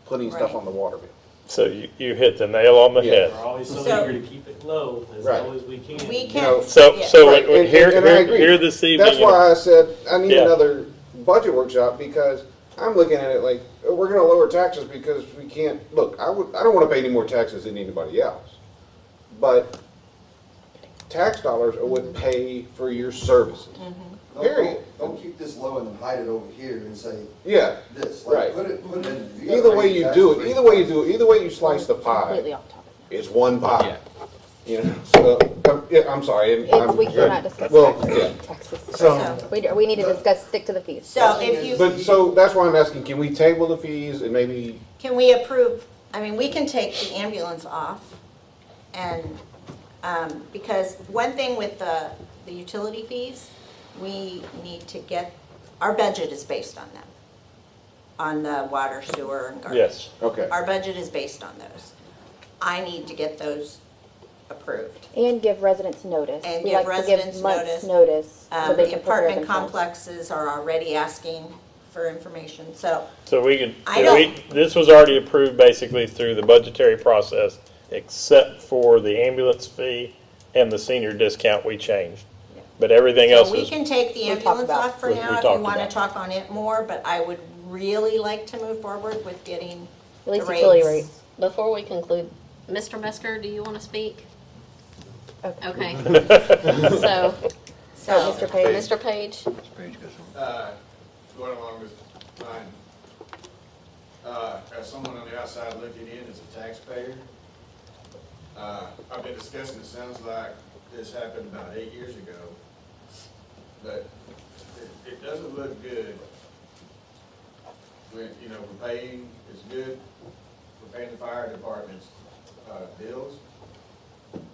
putting stuff on the water bill. So you hit the nail on the Yeah. head. We're always so So- eager to keep it low as Right. low as we can. We know, can. So, yeah. so Right, and here, I agree. here this evening. That's why I said I need Yeah. another budget workshop, because I'm looking at it like, oh, we're gonna lower taxes because we can't, look, I don't wanna pay any more taxes than anybody else. But tax dollars are what pay for your services. Period. Don't keep this low and then hide it over here and say Yeah, this, like, right. put it in there. You gotta Either way raise you the do taxes it, either way you slice the Completely pie, off topic. it's one pie. You know, so, yeah, I'm sorry. We cannot discuss Well, taxes. yeah. Taxes. So- We need to discuss, stick to the fees. So if you, But, so, that's why I'm asking, can we table the fees and maybe, can we approve, I mean, we can take the ambulance off and, because one thing with the utility fees, we need to get, our budget is based on them. On the water, sewer, and garbage. Yes. okay. Our budget is based on those. I need to get those approved. And give residents notice. And We give like to give residents months' notice so they The can prepare apartment themselves. complexes are already asking for information, so, So we can, I don't- this was already approved basically through the budgetary process, except for the ambulance fee and the senior discount we changed. But everything else so we is, can take the We talked ambulance about. off for We now if you talked wanna about. talk on it more, but I would really like to move forward with getting At least the utility rates. rates. Before we conclude, Mr. Mesker, do you want to speak? Okay. So, So, Mr. Page. Mr. Page? Going along with mine, as someone on the outside looking in as a taxpayer, I've been discussing, it sounds like this happened about 8 years ago, but it doesn't look good when, we're paying, it's good, we're paying the fire department's bills,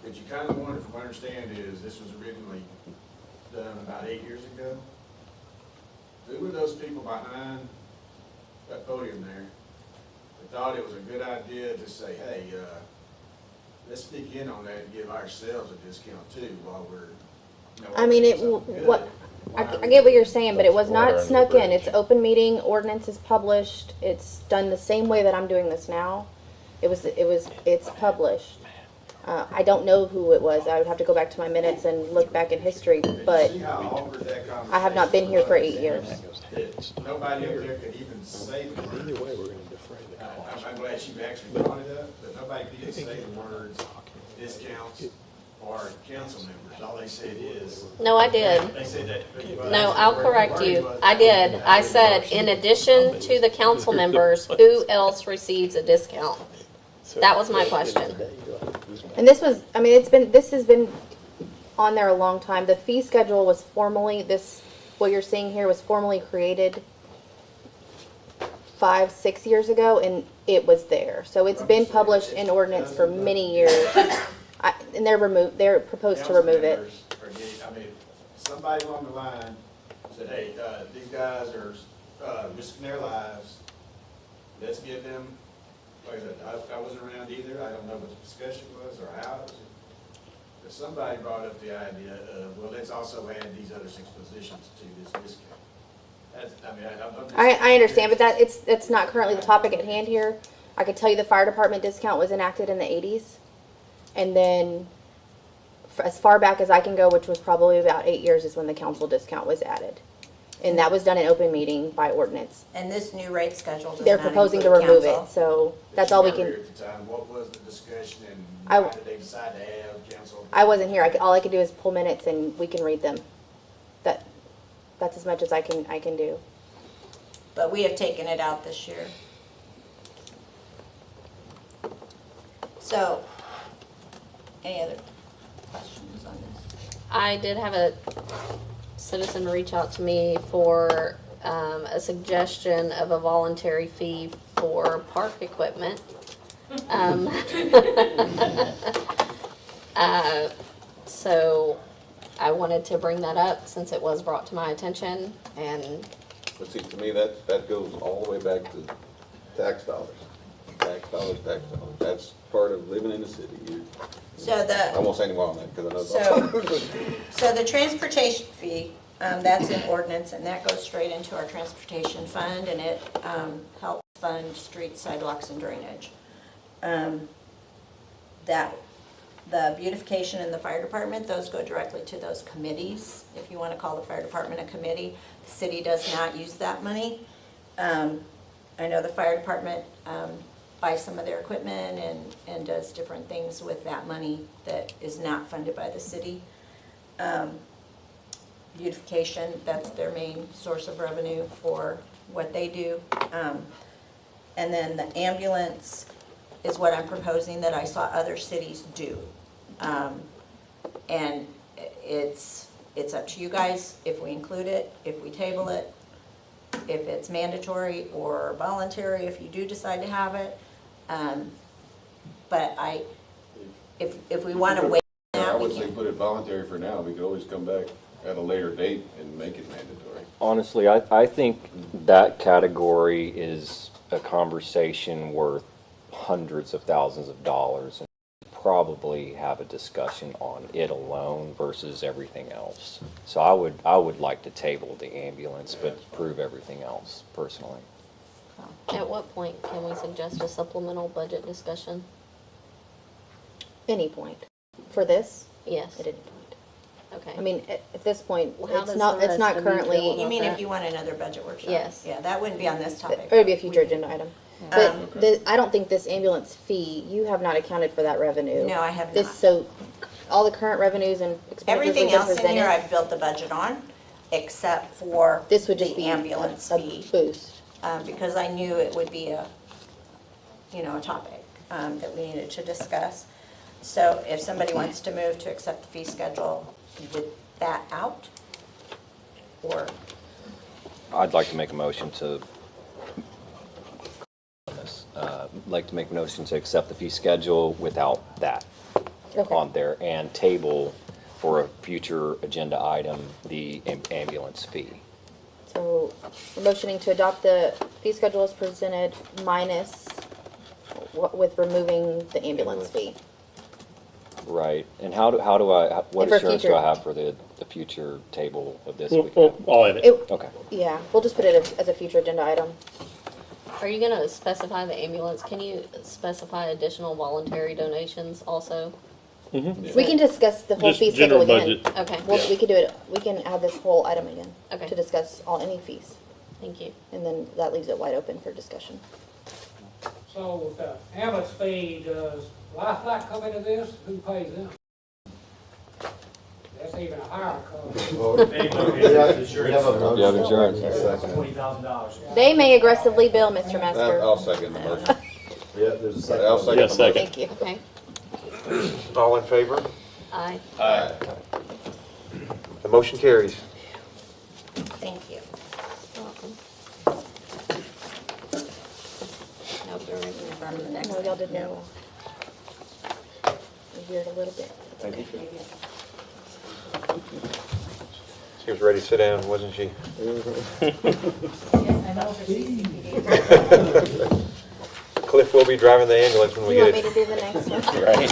but you kind of wonder, from what I understand is, this was originally done about 8 years ago. Who were those people behind that podium there that thought it was a good idea to say, hey, let's dig in on that and give ourselves a discount too while we're, I mean, it, something good. what, Why I are we- get what you're saying, but it was Water not under snuck the in. It's bridge. open meeting, ordinance is published, it's done the same way that I'm doing this now. It's published. I don't know who it was. I would have to go back to my minutes and look back in history, but See how awkward that I have not been here for 8 years. that nobody up there could even say the word. Either way, we're gonna defray the cost. I'm glad you actually brought it up, but nobody could even say the words discounts or council members. All they said is. No, I did. They said that. No, I'll correct you. I did. I said, in addition to the council members, who else receives a discount? That was my question. And this was, I mean, this has been on there a long time. The fee schedule was formally, what you're seeing here was formally created 5-6 years ago, and it was there. So it's been published in ordinance for many years. And they're proposed to remove it. Council members are getting, I mean, somebody along the line said, hey, these guys are risking their lives. Let's give them, like I said, I wasn't around either. I don't know what the discussion was or how it was. But somebody brought up the idea of, well, let's also add these other 6 positions to this discount. That's, I mean, I'm just. I understand, but it's not currently the topic at hand here. I could tell you the fire department discount was enacted in the 80s. And then as far back as I can go, which was probably about 8 years, is when the council discount was added. And that was done in open meeting by ordinance. And this new rate schedule does They're not proposing to include remove council. it, so But that's you all we were can, here at the time. What was the discussion and I- why did they decide to have council? I wasn't here. All I could do is pull minutes and we can read them. That's as much as I can do. But we have taken it out this year. So, any other questions on this? I did have a citizen reach out to me for a suggestion of a voluntary fee for park equipment. So I wanted to bring that up since it was brought to my attention, and But see, to me, that goes all the way back to tax dollars. Tax dollars, tax dollars. That's part of living in the city. So I won't say any more on that because I know. So the transportation fee, that's in ordinance, and that goes straight into our transportation fund, and it helps fund streets, sidewalks, and drainage. The beautification in the fire department, those go directly to those committees. If you want to call the fire department a committee, the city does not use that money. I know the fire department buys some of their equipment and does different things with that money that is not funded by the city. Beautification, that's their main source of revenue for what they do. And then the ambulance is what I'm proposing that I saw other cities do. And it's up to you guys if we include it, if we table it, if it's mandatory or voluntary, if you do decide to have it. But if we want to wait I now, would we say can. put it voluntary for now. We could always come back at a later date and make it mandatory. Honestly, I think that category is a conversation worth hundreds of thousands of dollars, and probably have a discussion on it alone versus everything else. So I would like to table the ambulance, but prove everything else personally. at what point can we suggest a supplemental budget discussion? Any point. For this, Yes, at any point. okay. I mean, at this point, Well, how it's does not, the it's rest not of you feel currently, You mean Okay. if you want another budget workshop? Yes. Yeah, that wouldn't be on this topic. it would be a future agenda item. Um, But I don't think this ambulance fee, you have not accounted for that revenue. No, I have This, not. so, all the current revenues and expenditures Everything we've else in here presented, I've built the budget on, except for this would just the be ambulance a fee. boost. Because I knew it would be a topic that we needed to discuss. So if somebody wants to move to accept the fee schedule with that out, or, I'd like to make a motion to accept the fee schedule without that Okay. on there, and table for a future agenda item the ambulance fee. So, we're motioning to adopt the fee schedule as presented minus, with removing the ambulance fee. Right, and how do I, what And for assurance do future- I have for the future table of this week? I'll edit. It, Okay. yeah, we'll just put it as a future agenda item. Are you gonna specify the ambulance? Can you specify additional voluntary donations also? We can discuss the whole Just fee schedule general again. budget. Okay, We could do it, we can add this whole item again. Okay. To discuss any fees, thank you. and then that leaves it wide open for discussion. So with the ambulance fee, does Lifeline come into this? Who pays them? That's even a higher cost. You have insurance. $20,000. They may aggressively bill, Mr. Master. I'll second the motion. Yeah, there's a second. I'll second Yes, the motion. Thank you. Okay, All in favor? aye. Aye. The motion carries. thank you. Welcome. Nope, you're right. From the next No, y'all did know. We heard a little bit. Thank you. She was ready to sit down, wasn't she? Cliff will be driving the ambulance when we You want get me it to do the next one? Right.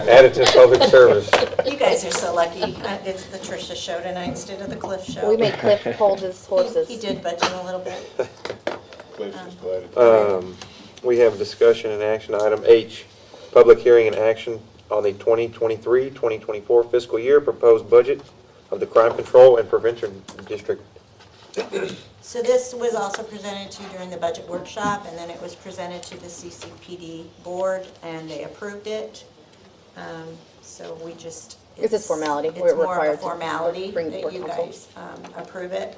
added to public service. You guys are so lucky. It's the Tricia show tonight instead of the Cliff show. We made Cliff hold his horses. He did budge him a little bit. Cliff's just glad. We have discussion and action item H, public hearing and action on the 2023-2024 fiscal year proposed budget of the Crime Control and Prevention District. So this was also presented to you during the budget workshop, and then it was presented to the CCPD board, and they approved it. So we just. It's a formality. It's We're more of required a to formality bring that before you council. guys approve it.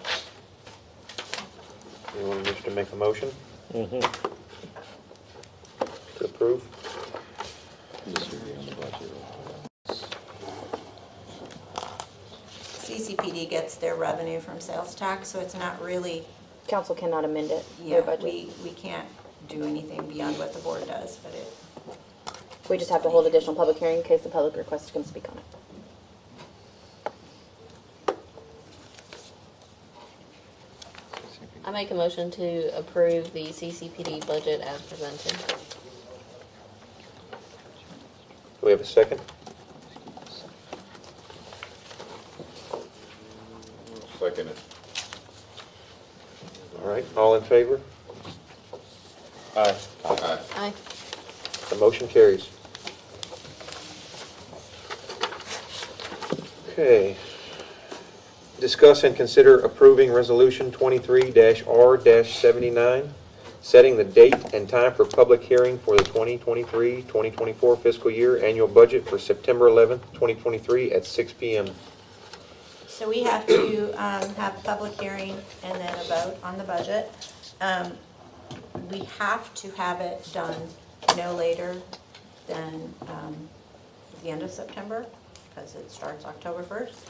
Anyone wish to make a motion Mhm. to approve? CCPD gets their revenue from sales tax, so it's not really, Council cannot amend it, yeah, their budget. we can't do anything beyond what the board does, but it, We just have to hold additional public hearing in case the public requests to come speak on it. I make a motion to approve the CCPD budget as presented. Do we have a second? Second it. All right, all in favor? Aye. Aye. Aye. The motion carries. Okay. Discuss and consider approving Resolution 23-R-79, setting the date and time for public hearing for the 2023-2024 fiscal year annual budget for September 11th, 2023 at 6 p.m. so we have to have a public hearing and then a vote on the budget. We have to have it done no later than the end of September, because it starts October 1st.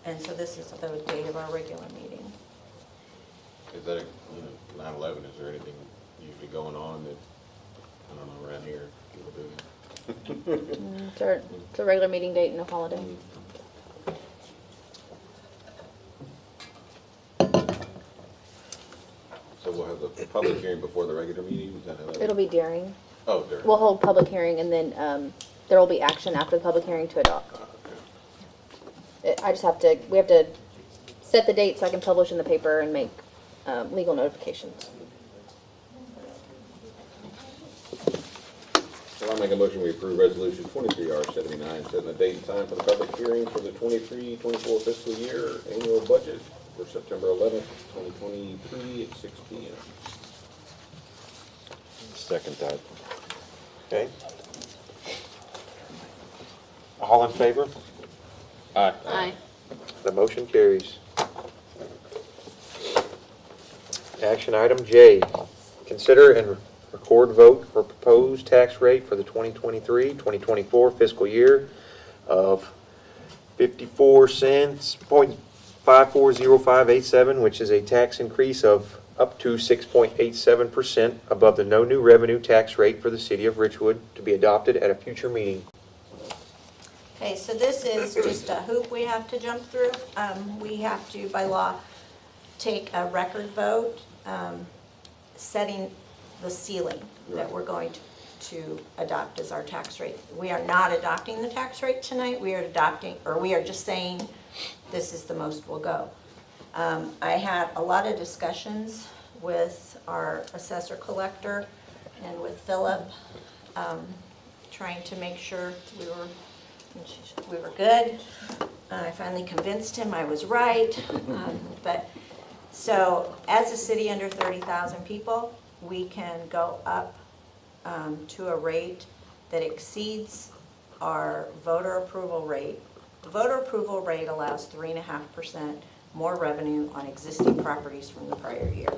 And so this is the date of our regular meeting. Is that, 9/11, is there anything usually going on that, I don't know, around here, people do? It's a regular meeting date, no holiday. So we'll have the public hearing before the regular meeting, is that how that? It'll be during. Oh, there. We'll hold public hearing and then there will be action after the public hearing to adopt. We have to set the date so I can publish in the paper and make legal notifications. So I'll make a motion, we approve resolution 23-R-79, setting the date and time for the public hearing for the 23-24 fiscal year annual budget for September 11th, 2023 at 6 p.m. Second that. Okay. All in favor? Aye. Aye. The motion carries. Action item J, consider and record vote for proposed tax rate for the 2023-2024 fiscal year of 54 cents, .540587, which is a tax increase of up to 6.87% above the no new revenue tax rate for the city of Richwood to be adopted at a future meeting. Okay, so this is just a hoop we have to jump through. We have to, by law, take a record vote setting the ceiling that we're going to adopt as our tax rate. We are not adopting the tax rate tonight. We are just saying this is the most we'll go. I had a lot of discussions with our assessor collector and with Philip, trying to make sure we were good. I finally convinced him I was right. So as a city under 30,000 people, we can go up to a rate that exceeds our voter approval rate. The voter approval rate allows 3.5% more revenue on existing properties from the prior year.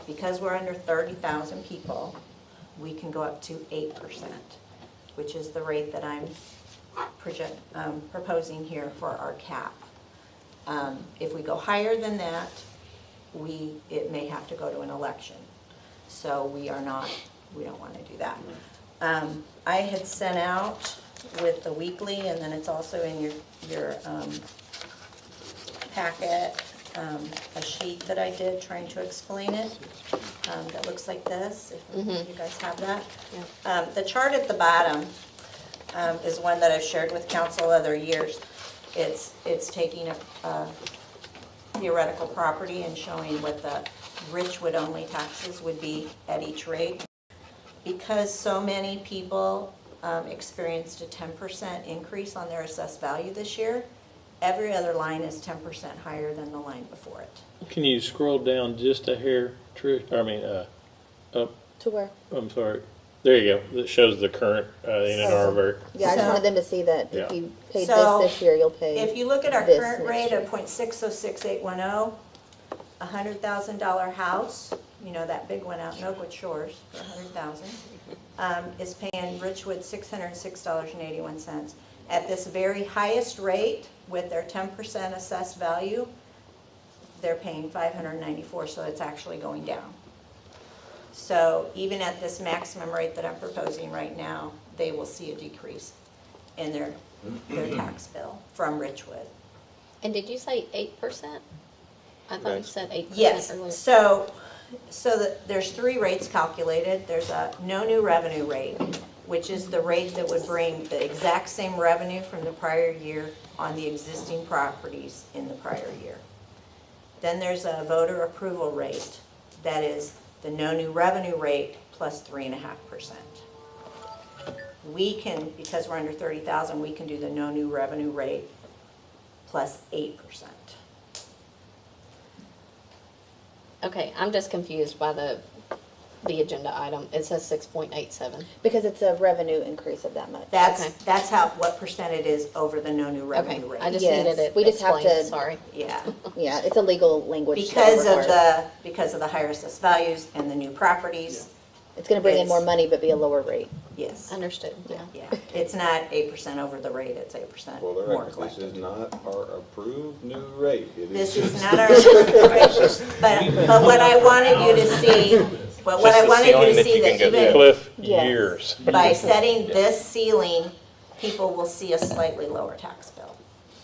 Because we're under 30,000 people, we can go up to 8%, which is the rate that I'm proposing here for our cap. If we go higher than that, it may have to go to an election. So we don't want to do that. I had sent out with the weekly, and then it's also in your packet, a sheet that I did trying to explain it, that looks like this, if you guys have that. Yeah. The chart at the bottom is one that I've shared with council other years. It's taking a theoretical property and showing what the Richwood only taxes would be at each rate. Because so many people experienced a 10% increase on their assessed value this year. Every other line is 10% higher than the line before it. Can you scroll down just a hair, Trish? Up. To where? I'm sorry. There you go. That shows the current in an arbor. Yeah, I just So- wanted them to see that Yeah. if you paid So, this year, you'll pay. If you look at our this current next rate year. of .606810, a $100,000 house, you know, that big one out in Oakwood Shores for $100,000, is paying Richwood $606.81. At this very highest rate, with their 10% assessed value, they're paying $594, so it's actually going down. So even at this maximum rate that I'm proposing right now, they will see a decrease in their tax bill from Richwood. And did you say 8%? I thought you said 8% Yes, earlier. so there's three rates calculated. There's a no new revenue rate, which is the rate that would bring the exact same revenue from the prior year on the existing properties in the prior year. Then there's a voter approval rate, that is the no new revenue rate plus 3.5%. We can, because we're under 30,000, we can do the no new revenue rate plus 8%. Okay, I'm just confused by the agenda item. It says 6.87. Because it's a revenue increase of that much. Okay. That's how, what percent it is over the no new Okay, revenue rate. I just Yes, needed it we just have explained, to- sorry. Yeah, Yeah, it's a legal language. that because we're of the higher assessed values and the new properties, It's gonna bring in it's- more money, but be a lower rate. yes. Understood, yeah. Yeah, it's not 8% over the rate, it's 8% For the more record, this collected. is not our approved new rate. It This just- is not our, but what I wanted you to see, but what Just I the wanted you ceiling to that see you that can get even Cliff Yes. years. by setting this ceiling, people will see a slightly lower tax bill.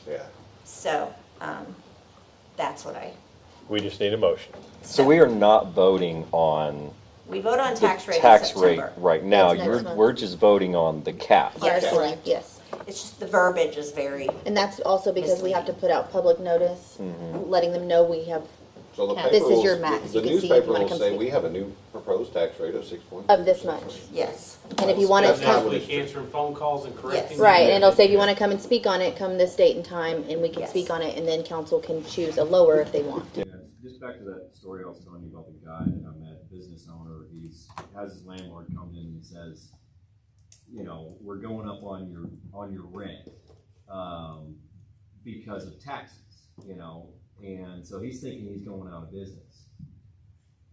Yeah. So, that's what We just need a motion. So we are not voting on we vote on the tax rate in tax rate September. right now. That's next month. We're just voting on the cap. Yes. Our ceiling, yes. It's just the verbiage is very, And that's also because we have to put out public notice, letting them know we have, So the This paper is will, your max. the You can see if you newspaper wanna will come say, speak. we have a new proposed tax rate of 6.2%. of this much. yes. And if you want That's to not come, what it's- Answering phone calls and correcting. right, and it'll say if you want to come and speak on it, come this date and time, and we can Yes. speak on it, and then council can choose a lower if they want. Yeah, just back to that story I was telling you about the guy that I met, business owner. He's has his landlord come in and says, you know, we're going up on your rent because of taxes, you know, and so he's thinking he's going out of business.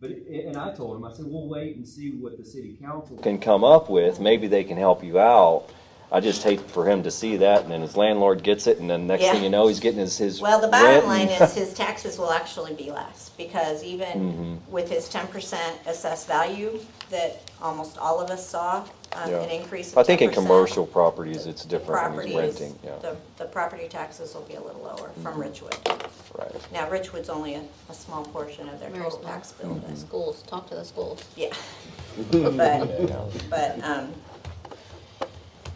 But and I told him, I said, we'll wait and see what the city council can come up with. Maybe they can help you out. I just hate for him to see that, and then his landlord gets it, and then next Yeah. thing you know, he's getting his Well, the rent bottom line and- is his taxes will actually be less, because even Mm-hmm. with his 10% assessed value that almost all of us saw, Yeah. an increase of 10%. I think in commercial properties, it's different when he's properties, renting, yeah, the property taxes will be a little lower from Richwood. right. Now, Richwood's only a small portion of their Very total small. tax bill, but, Schools, talk to the schools. yeah.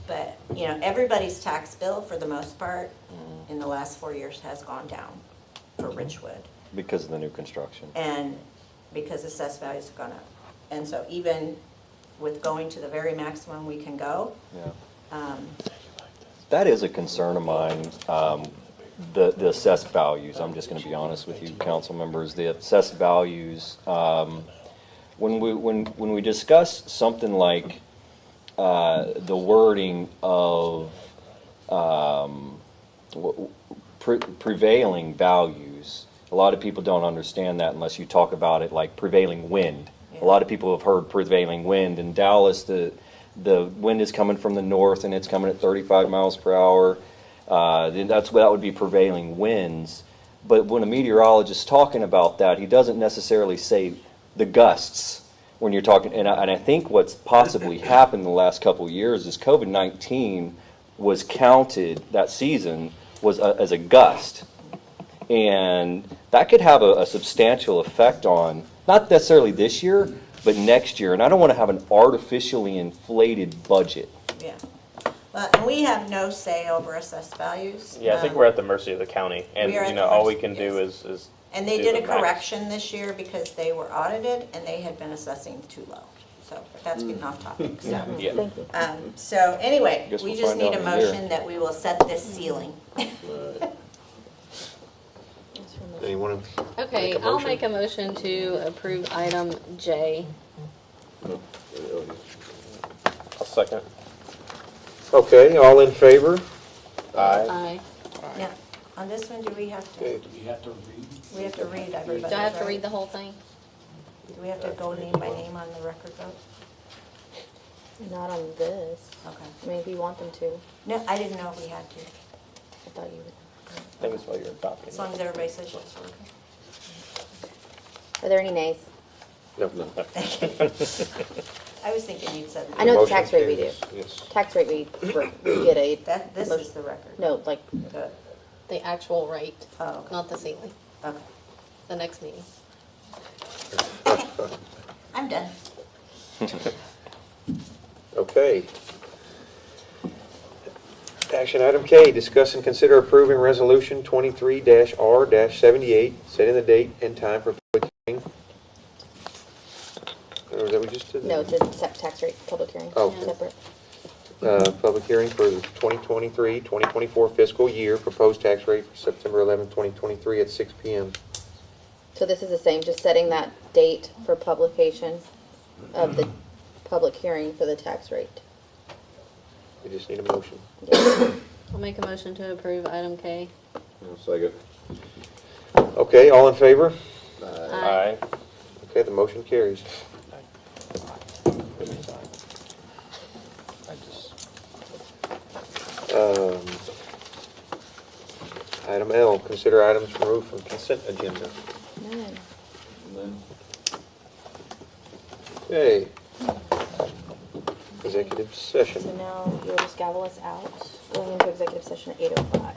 But, you know, everybody's tax bill, for the most part, in the last 4 years has gone down for Richwood. Because of the new construction. And because assessed values have gone up. And so even with going to the very maximum we can go, Yeah. That is a concern of mine, the assessed values. I'm just gonna be honest with you, council members, the assessed values. When we discuss something like, the wording of, prevailing values, a lot of people don't understand that unless you talk about it like prevailing wind. A lot of people have heard prevailing wind. In Dallas, the wind is coming from the north and it's coming at 35 miles per hour. Then that would be prevailing winds. But when a meteorologist is talking about that, he doesn't necessarily say the gusts. When you're talking, and I think what's possibly happened in the last couple of years is COVID-19 was counted that season was as a gust, and that could have a substantial effect on not necessarily this year, but next year. And I don't want to have an artificially inflated budget. yeah. Well, and we have no say over assessed values. Yeah, I think we're at the mercy of the county, and We are at you the know, all we mercy, can do yes. is And they do did the a max. correction this year because they were audited and they had been assessing too low. So that's getting off topic, so. Yeah. Thank you. So anyway, Guess we we'll just find need out a in a year. motion that we will set this ceiling. Anyone? Okay, Make a I'll motion? make a motion to approve item J. I'll second. Okay, all in favor? Aye. Now, on this one, do we have to, Okay. Do you have to read? we have to read everybody, Do I have to right? read the whole thing? Do we have to go name by name on the record vote? Not on this. Okay. I mean, if you want them to, No, I didn't know if we had to, I thought you would. I think it's while you're adopting. as long as everybody says yes. Are there any nays? No. I was thinking you'd said. I know the Motion tax rate we do. carries. Yes. Tax rate we get a, That, this is the record. no, like, The- The actual rate, Oh, okay. not the ceiling. Okay. The next meeting. I'm done. Okay. Action item K, discuss and consider approving resolution 23-R-78, setting the date and time for public hearing. Or was that we just did? no, it's a tax rate, public hearing. Oh. Separate. Public hearing for the 2023-2024 fiscal year, proposed tax rate for September 11, 2023 at 6 p.m. So this is the same, just setting that date for publication of the public hearing for the tax rate. We just need a motion. I'll make a motion to approve item K. I'll second. Okay, all in favor? Aye. Okay, the motion carries. Item L, consider items removed from consent agenda. None. Okay. Executive session. So now you'll just gavel us out, going into executive session at 8:05.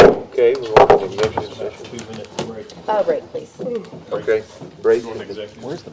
Okay, we're going to executive session. 2-minute break. Break, please. Okay, break. Where's the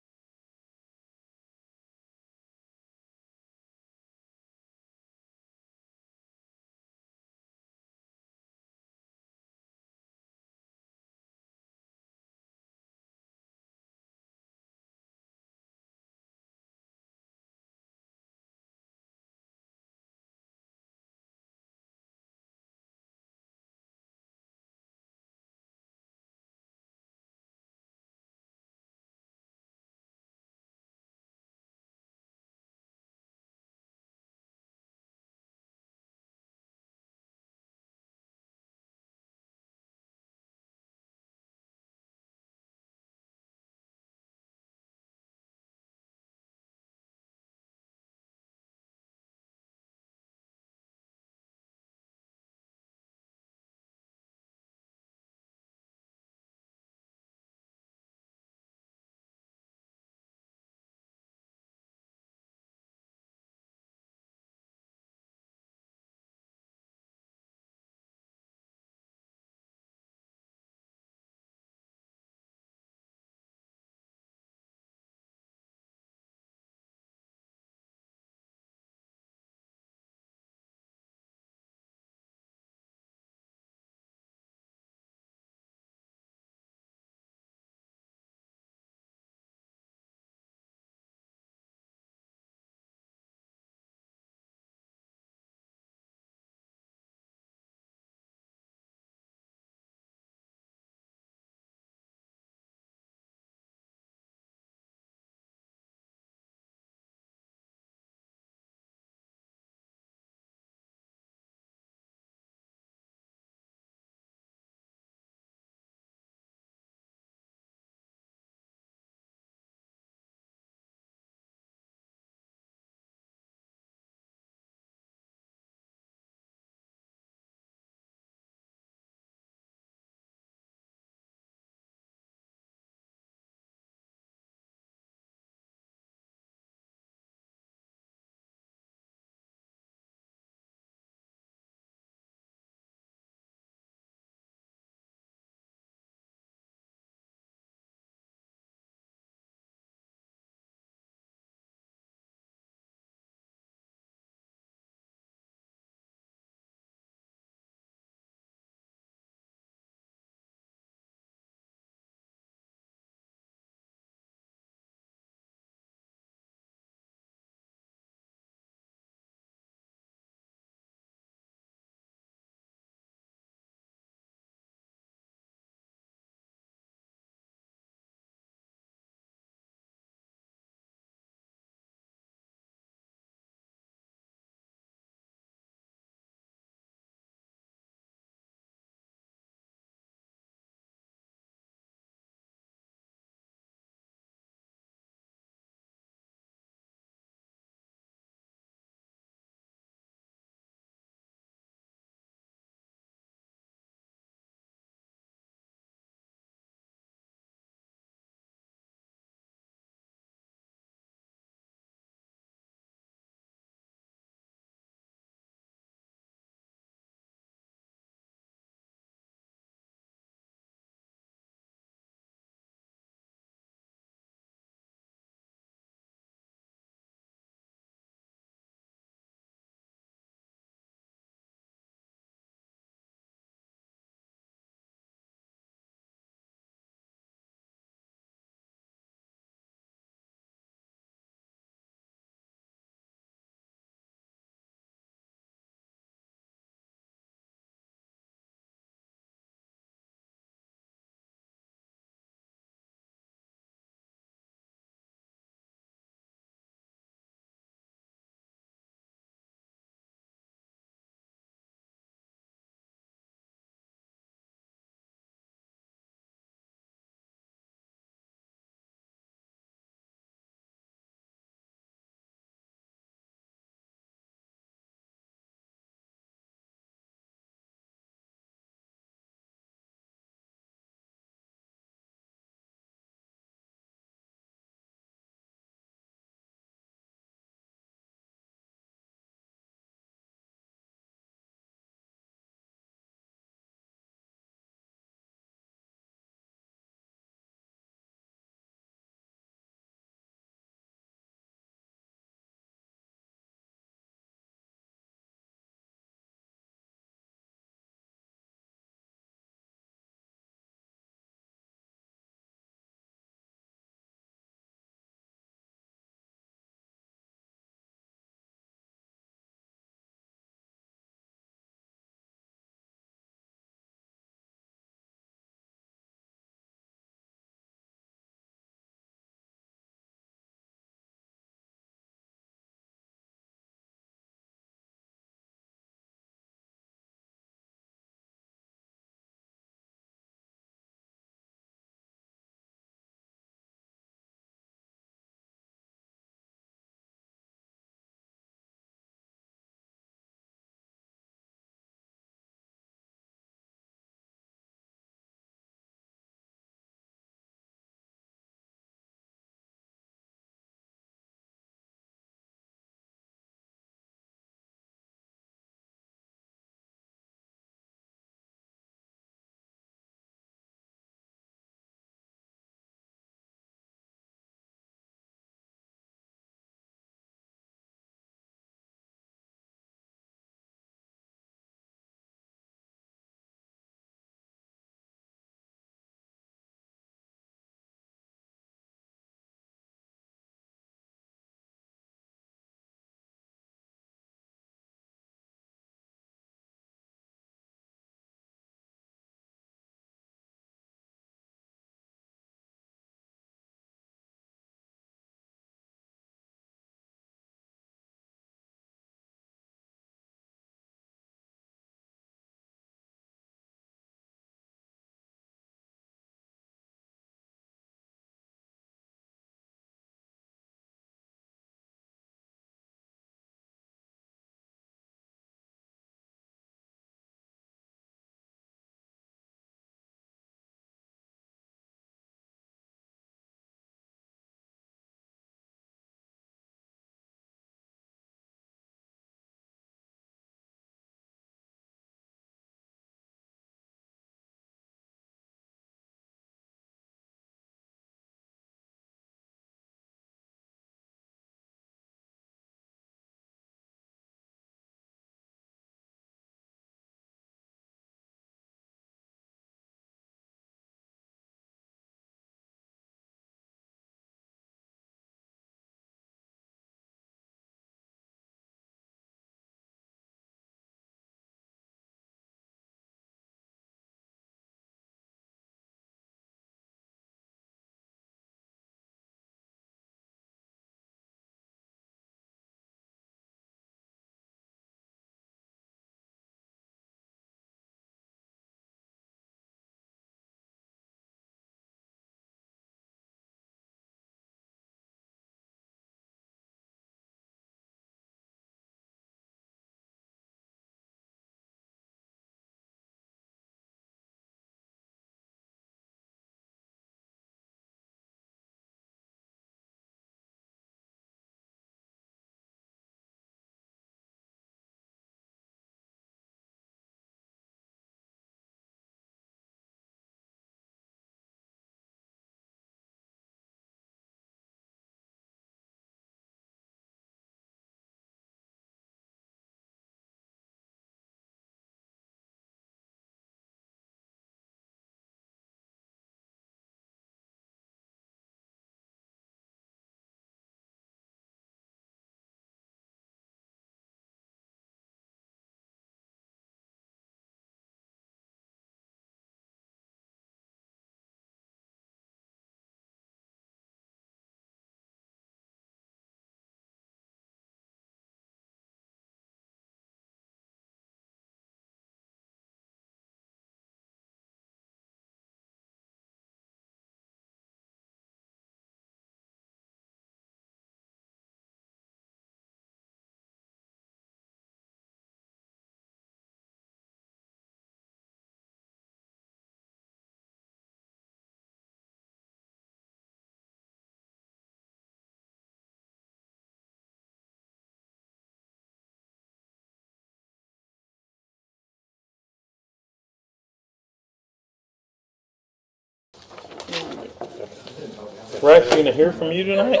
We're actually going to hear from you tonight?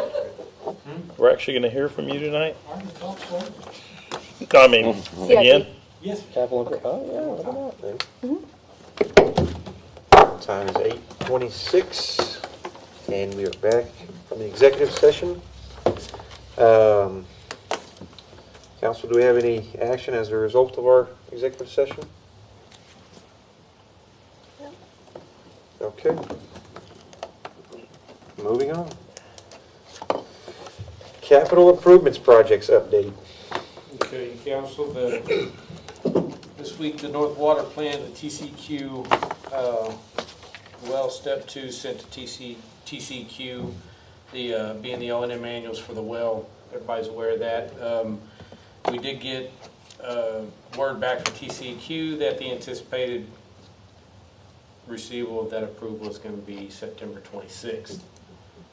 We're actually going to hear from you tonight? I can talk, sir. I mean, again? Yes. Capital, oh, Time is 8:26, and we are back from the executive session. Council, do we have any action as a result of our executive session? Okay. Moving on. Capital improvements projects update. Okay, council, this week the North Water Plant, the TCQ, well, step 2 sent to TCQ, being the O&M manuals for the well. Everybody's aware of that. We did get word back from TCQ that the anticipated receival of that approval is going to be September 26th.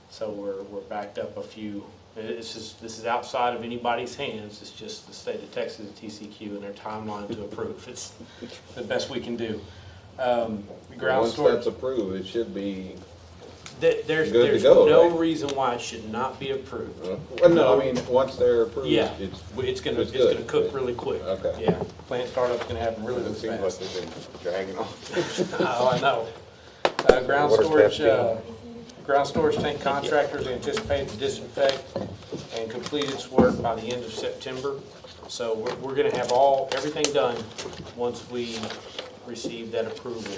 So we're backed up a few. This is outside of anybody's hands. It's just the state of Texas, TCQ, and their timeline to approve. It's the best we can do. Once that's approved, it should be There's good to go, no right? reason why it should not be approved. Well, no, I mean, once they're approved, Yeah, it's gonna good. cook really quick. Okay. Yeah, plant startup's gonna happen really, It really seems like fast. they've been dragging on. Oh, I know. Ground storage tank contractors anticipate to disinfect and complete its work by the end of September. So we're gonna have everything done once we receive that approval.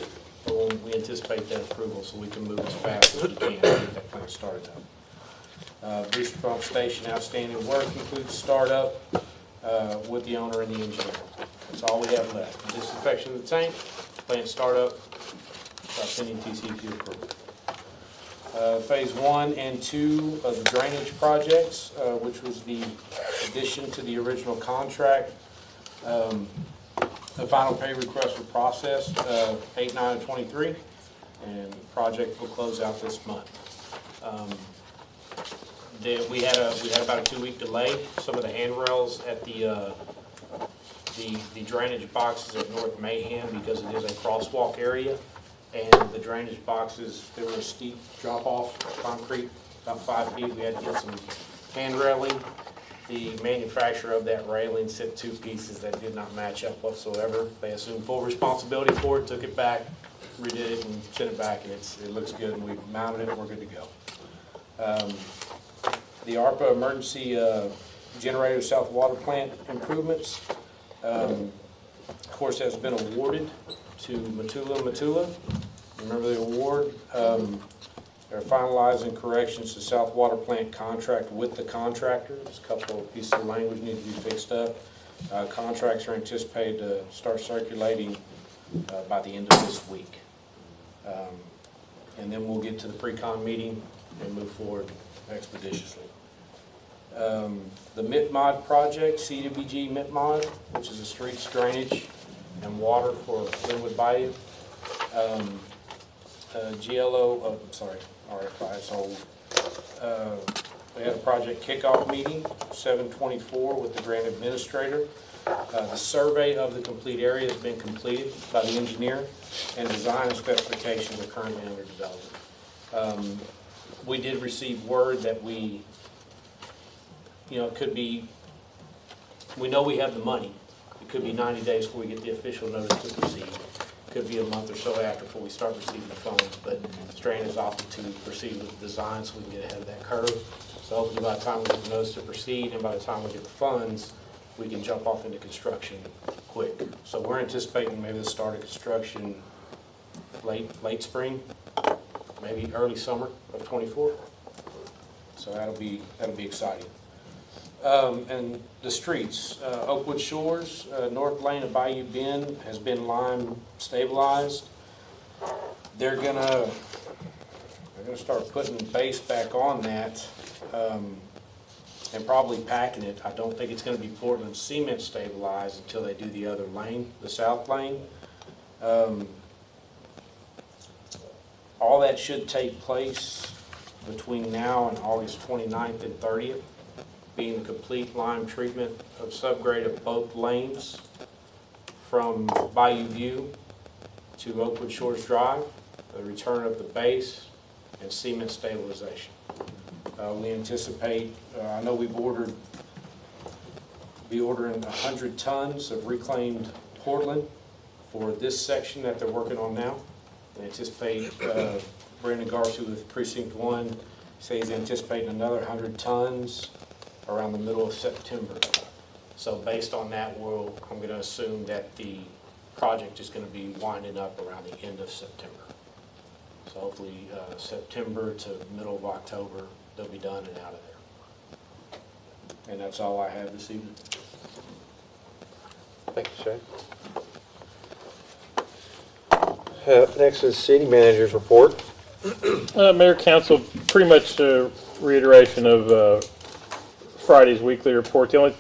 Or when we anticipate that approval, so we can move as fast as we can to get that plant started up. Booster pump station outstanding work includes startup with the owner and the engineer. That's all we have left. Disinfection of the tank, plant startup, pending TCQ approval. Phase 1 and 2 of the drainage projects, which was the addition to the original contract. The final pay requests were processed 8/9/23, and the project will close out this month. We had about a 2-week delay. Some of the handrails at the drainage boxes at North Mahan, because it is a crosswalk area, and the drainage boxes, there were a steep drop off, concrete, about 5 feet. We had to get some hand railing. The manufacturer of that railing sent 2 pieces that did not match up whatsoever. They assumed full responsibility for it, took it back, redid it, and sent it back, and it looks good, and we've mounted it, and we're good to go. The ARPA emergency generator south water plant improvements, of course, has been awarded to Matula. Remember the award? They're finalizing corrections to South Water Plant contract with the contractor. There's a couple of pieces of language need to be fixed up. Contracts are anticipated to start circulating by the end of this week. And then we'll get to the pre-con meeting and move forward expeditiously. The MITMOD project, CWG MITMOD, which is a streets drainage and water for Linwood Bayou. RFI is old. We had a project kickoff meeting, 7/24, with the grant administrator. The survey of the complete area has been completed by the engineer, and design and specifications are currently under development. We did receive word that it could be, we know we have the money. It could be 90 days before we get the official notice to proceed. Could be a month or so after before we start receiving the funds, but Strain has opted to proceed with the design so we can get ahead of that curve. So hopefully by the time we get the notice to proceed and by the time we get the funds, we can jump off into construction quick. So we're anticipating maybe the start of construction late spring, maybe early summer of '24. So that'll be exciting. And the streets, Oakwood Shores, North Lane of Bayou Bend has been lime stabilized. They're gonna start putting base back on that, and probably packing it. I don't think it's gonna be Portland cement stabilized until they do the other lane, the south lane. All that should take place between now and August 29th and 30th. Being the complete lime treatment of subgrade of both lanes from Bayou View to Oakwood Shores Drive, the return of the base, and cement stabilization. We anticipate, I know we've ordered, be ordering 100 tons of reclaimed Portland for this section that they're working on now. We anticipate, Brandon Garcia with Precinct 1 says he's anticipating another 100 tons around the middle of September. So based on that, I'm going to assume that the project is going to be winding up around the end of September. So hopefully September to middle of October, they'll be done and out of there. And that's all I have this evening. Thank you, sir. Next is city manager's report. Mayor, Council, pretty much a reiteration of Friday's weekly report. The only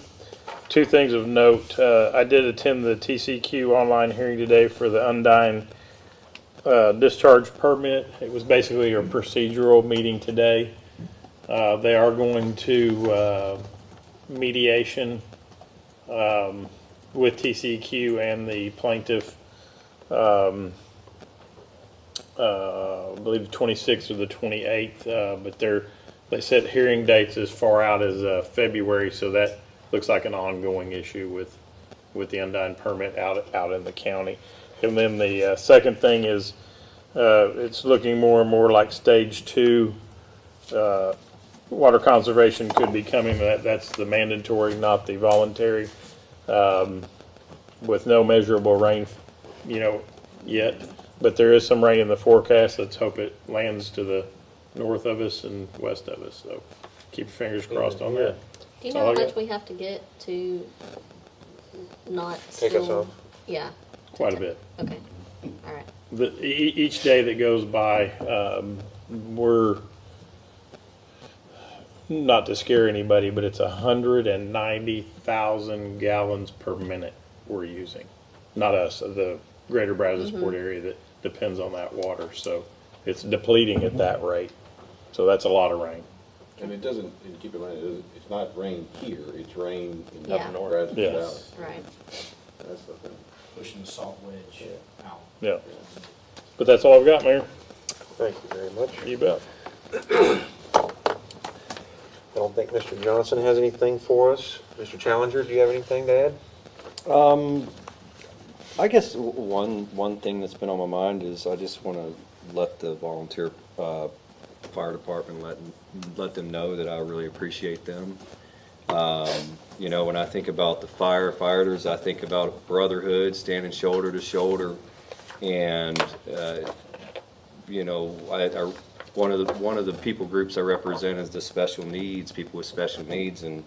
two things of note, I did attend the TCQ online hearing today for the Undyne discharge permit. It was basically a procedural meeting today. They are going to mediation with TCQ and the plaintiff, I believe the 26th or the 28th, but they set hearing dates as far out as February, so that looks like an ongoing issue with the Undyne permit out in the county. And then the second thing is it's looking more and more like stage 2 water conservation could be coming. That's the mandatory, not the voluntary, with no measurable rain, yet. But there is some rain in the forecast. Let's hope it lands to the north of us and west of us. So keep your fingers crossed on that. Do you know how much we have to get to not Take us off. Yeah. Quite a bit. Okay. All right. Each day that goes by, we're, not to scare anybody, but it's 190,000 gallons per minute we're using. Not us, the greater Brazosport area that depends on that water. So it's depleting at that rate. So that's a lot of rain. And it doesn't, and keep in mind, it's not rain here, it's rain in Yeah. up north. Yes. Right. That's the thing. Pushing the salt wedge out. Yeah. But that's all I've got, Mayor. Thank you very much. You bet. I don't think Mr. Johnson has anything for us. Mr. Challenger, do you have anything to add? I guess one thing that's been on my mind is I just want to let the volunteer fire department let them know that I really appreciate them. When I think about the firefighters, I think about brotherhood, standing shoulder to shoulder, and one of the people groups I represent is the special needs, people with special needs, and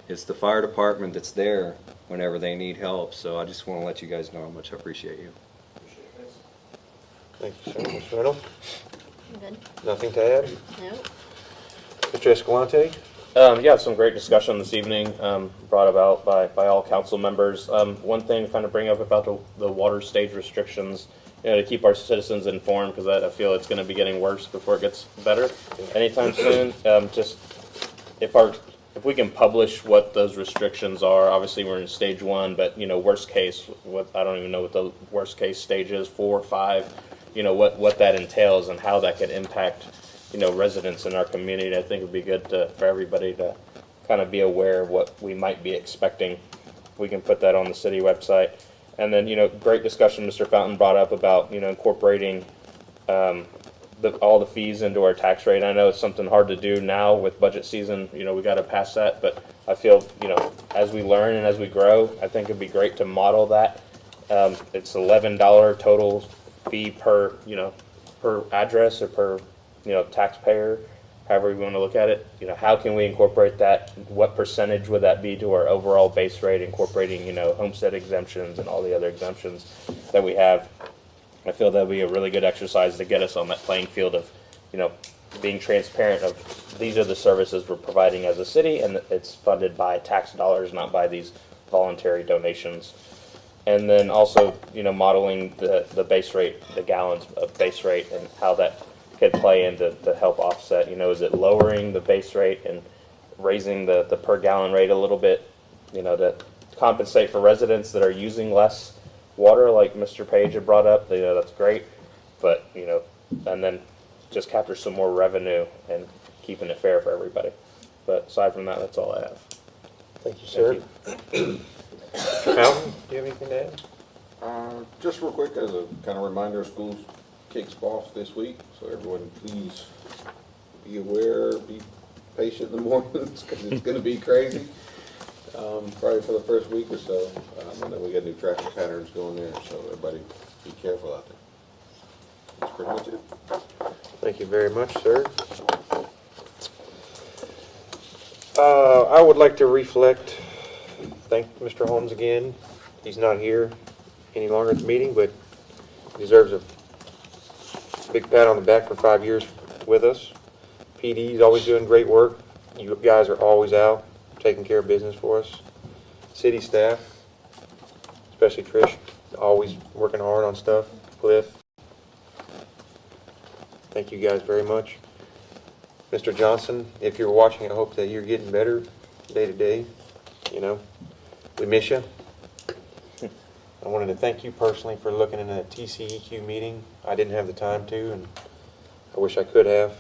it's the fire department that's there whenever they need help. So I just want to let you guys know how much I appreciate you. Thank you, sir. Mr. Reynolds? I'm good. Nothing to add? No. Mr. Escalante? Yeah, some great discussion this evening, brought about by all council members. One thing to kind of bring up about the water stage restrictions, to keep our citizens informed, because I feel it's going to be getting worse before it gets better anytime soon. Just if we can publish what those restrictions are. Obviously we're in stage 1, but worst case, I don't even know what the worst case stage is, 4 or 5. What that entails and how that could impact residents in our community. I think it would be good for everybody to kind of be aware of what we might be expecting. We can put that on the city website. And then, great discussion Mr. Fountain brought up about, incorporating all the fees into our tax rate. I know it's something hard to do now with budget season. We got to pass that. But I feel, as we learn and as we grow, I think it'd be great to model that. It's $11 total fee per address or per taxpayer, however we want to look at it. How can we incorporate that? What percentage would that be to our overall base rate, incorporating, homestead exemptions and all the other exemptions that we have? I feel that would be a really good exercise to get us on that playing field of, being transparent of these are the services we're providing as a city, and it's funded by tax dollars, not by these voluntary donations. And then also, modeling the base rate, the gallons of base rate, and how that could play into to help offset. Is it lowering the base rate and raising the per gallon rate a little bit, to compensate for residents that are using less water, like Mr. Page had brought up. That's great, but and then just capture some more revenue and keeping it fair for everybody. But aside from that, that's all I have. Thank you, sir. Alvin, do you have anything to add? Just real quick, as a kind of reminder, school kicks off this week, so everyone please be aware, be patient in the mornings, because it's going to be crazy. Probably for the first week or so. And then we got new traffic patterns going there, so everybody be careful out there. That's pretty much it. Thank you very much, sir. I would like to thank Mr. Holmes again. He's not here any longer at the meeting, but he deserves a big pat on the back for 5 years with us. PD's always doing great work. You guys are always out taking care of business for us. City staff, especially Trish, always working hard on stuff. Cliff, thank you guys very much. Mr. Johnson, if you're watching, I hope that you're getting better day to day. You know, we miss you. I wanted to thank you personally for looking into that TCEQ meeting. I didn't have the time to, and I wish I could have.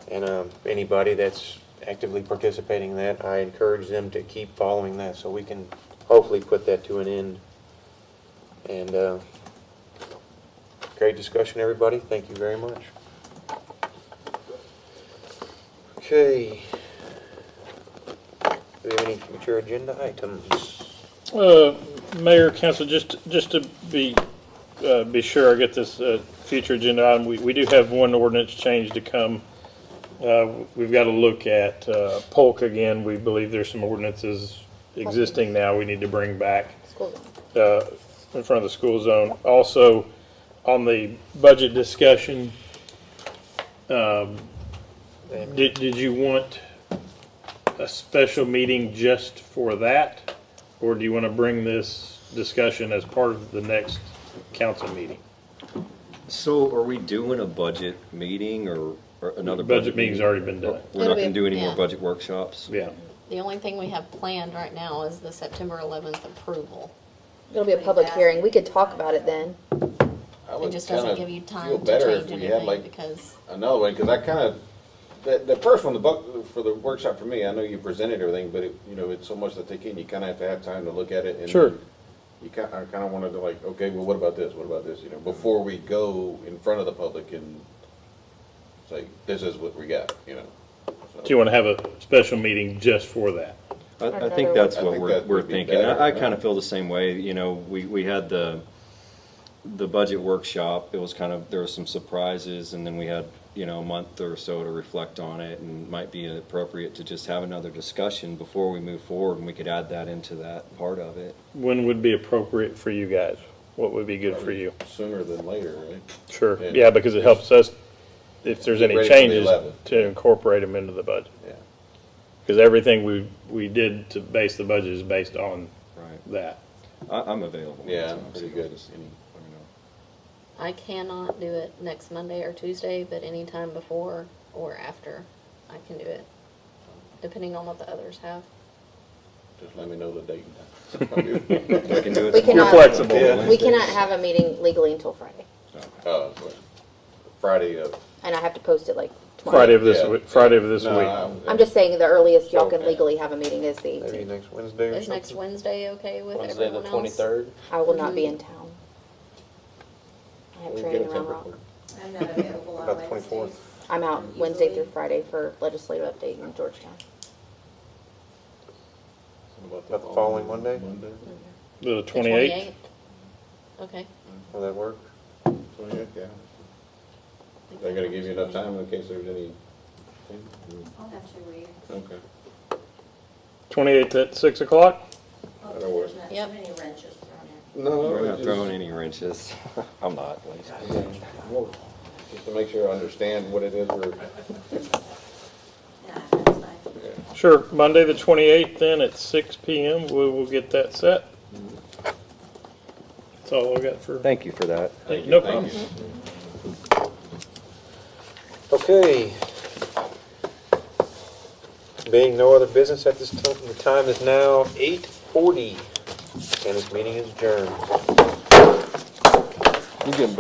And anybody that's actively participating in that, I encourage them to keep following that so we can hopefully put that to an end. And great discussion, everybody. Thank you very much. Okay. Do we have any future agenda items? Mayor, Council, just to be sure I get this future agenda item, we do have one ordinance change to come. We've got to look at Polk again. We believe there's some ordinances existing now we need to bring back in front of the school zone. Also, on the budget discussion, did you want a special meeting just for that? Or do you want to bring this discussion as part of the next council meeting? So are we doing a budget meeting or another budget meeting's already been done. We're not going to do any more budget workshops? Yeah. The only thing we have planned right now is the September 11th approval. It'll be a public hearing. We could talk about it then. It just doesn't give you time feel to better change if we had, anything like, because another way, because I kind of, the first one, for the workshop for me, I know you presented everything, but it's so much to take in, you kind of have to have time to look at it. And sure. I kind of wanted to, like, okay, well, what about this? What about this? Before we go in front of the public and say, this is what we got, So. Do you want to have a special meeting just for that? I think that's what we're thinking. I kind of feel the same way. We had the budget workshop. It was there were some surprises, and then we had a month or so to reflect on it, and it might be appropriate to just have another discussion before we move forward, and we could add that into that part of it. When would be appropriate for you guys? What would be good for you? Sooner than later, right? Sure. Yeah, because it helps us if there's any changes to incorporate them into the budget. Yeah. Because everything we did to base the budget is based on that. I'm available. Yeah, I'm pretty good. I cannot do it next Monday or Tuesday, but anytime before or after, I can do it, depending on what the others have. Just let me know the date and time. We can do it. You're flexible. Yeah. We cannot have a meeting legally until Friday. Friday of. And I have to post it like tomorrow. Friday of this week. Friday of this week. I'm just saying the earliest y'all can legally have a meeting is the 18th. Maybe next Wednesday or Is something? next Wednesday okay with Wednesday the everyone else? 23rd. I will not be in town. I have We'll training get a around Rock. temper. I'm not available on About the Wednesdays. 24th. I'm out Wednesday through Friday for legislative update in Georgetown. About the following Monday? The The 28th? Okay. Will that work? 28th, yeah. They gotta give you enough time in case there's any. I'll have 2 weeks. Okay. 28th at 6 o'clock? That'll work. There's not Yep. too many wrenches thrown in. No, We're not just- throwing any wrenches. I'm not, at least. Well, just to make sure I understand what it is we're. Yeah, that's fine. Sure. Monday the 28th then at 6 p.m. We will get that set. That's all I got for. Thank you for that. No problem. Okay. Being no other business at this time, the time is now 8:40, and this meeting is adjourned. You getting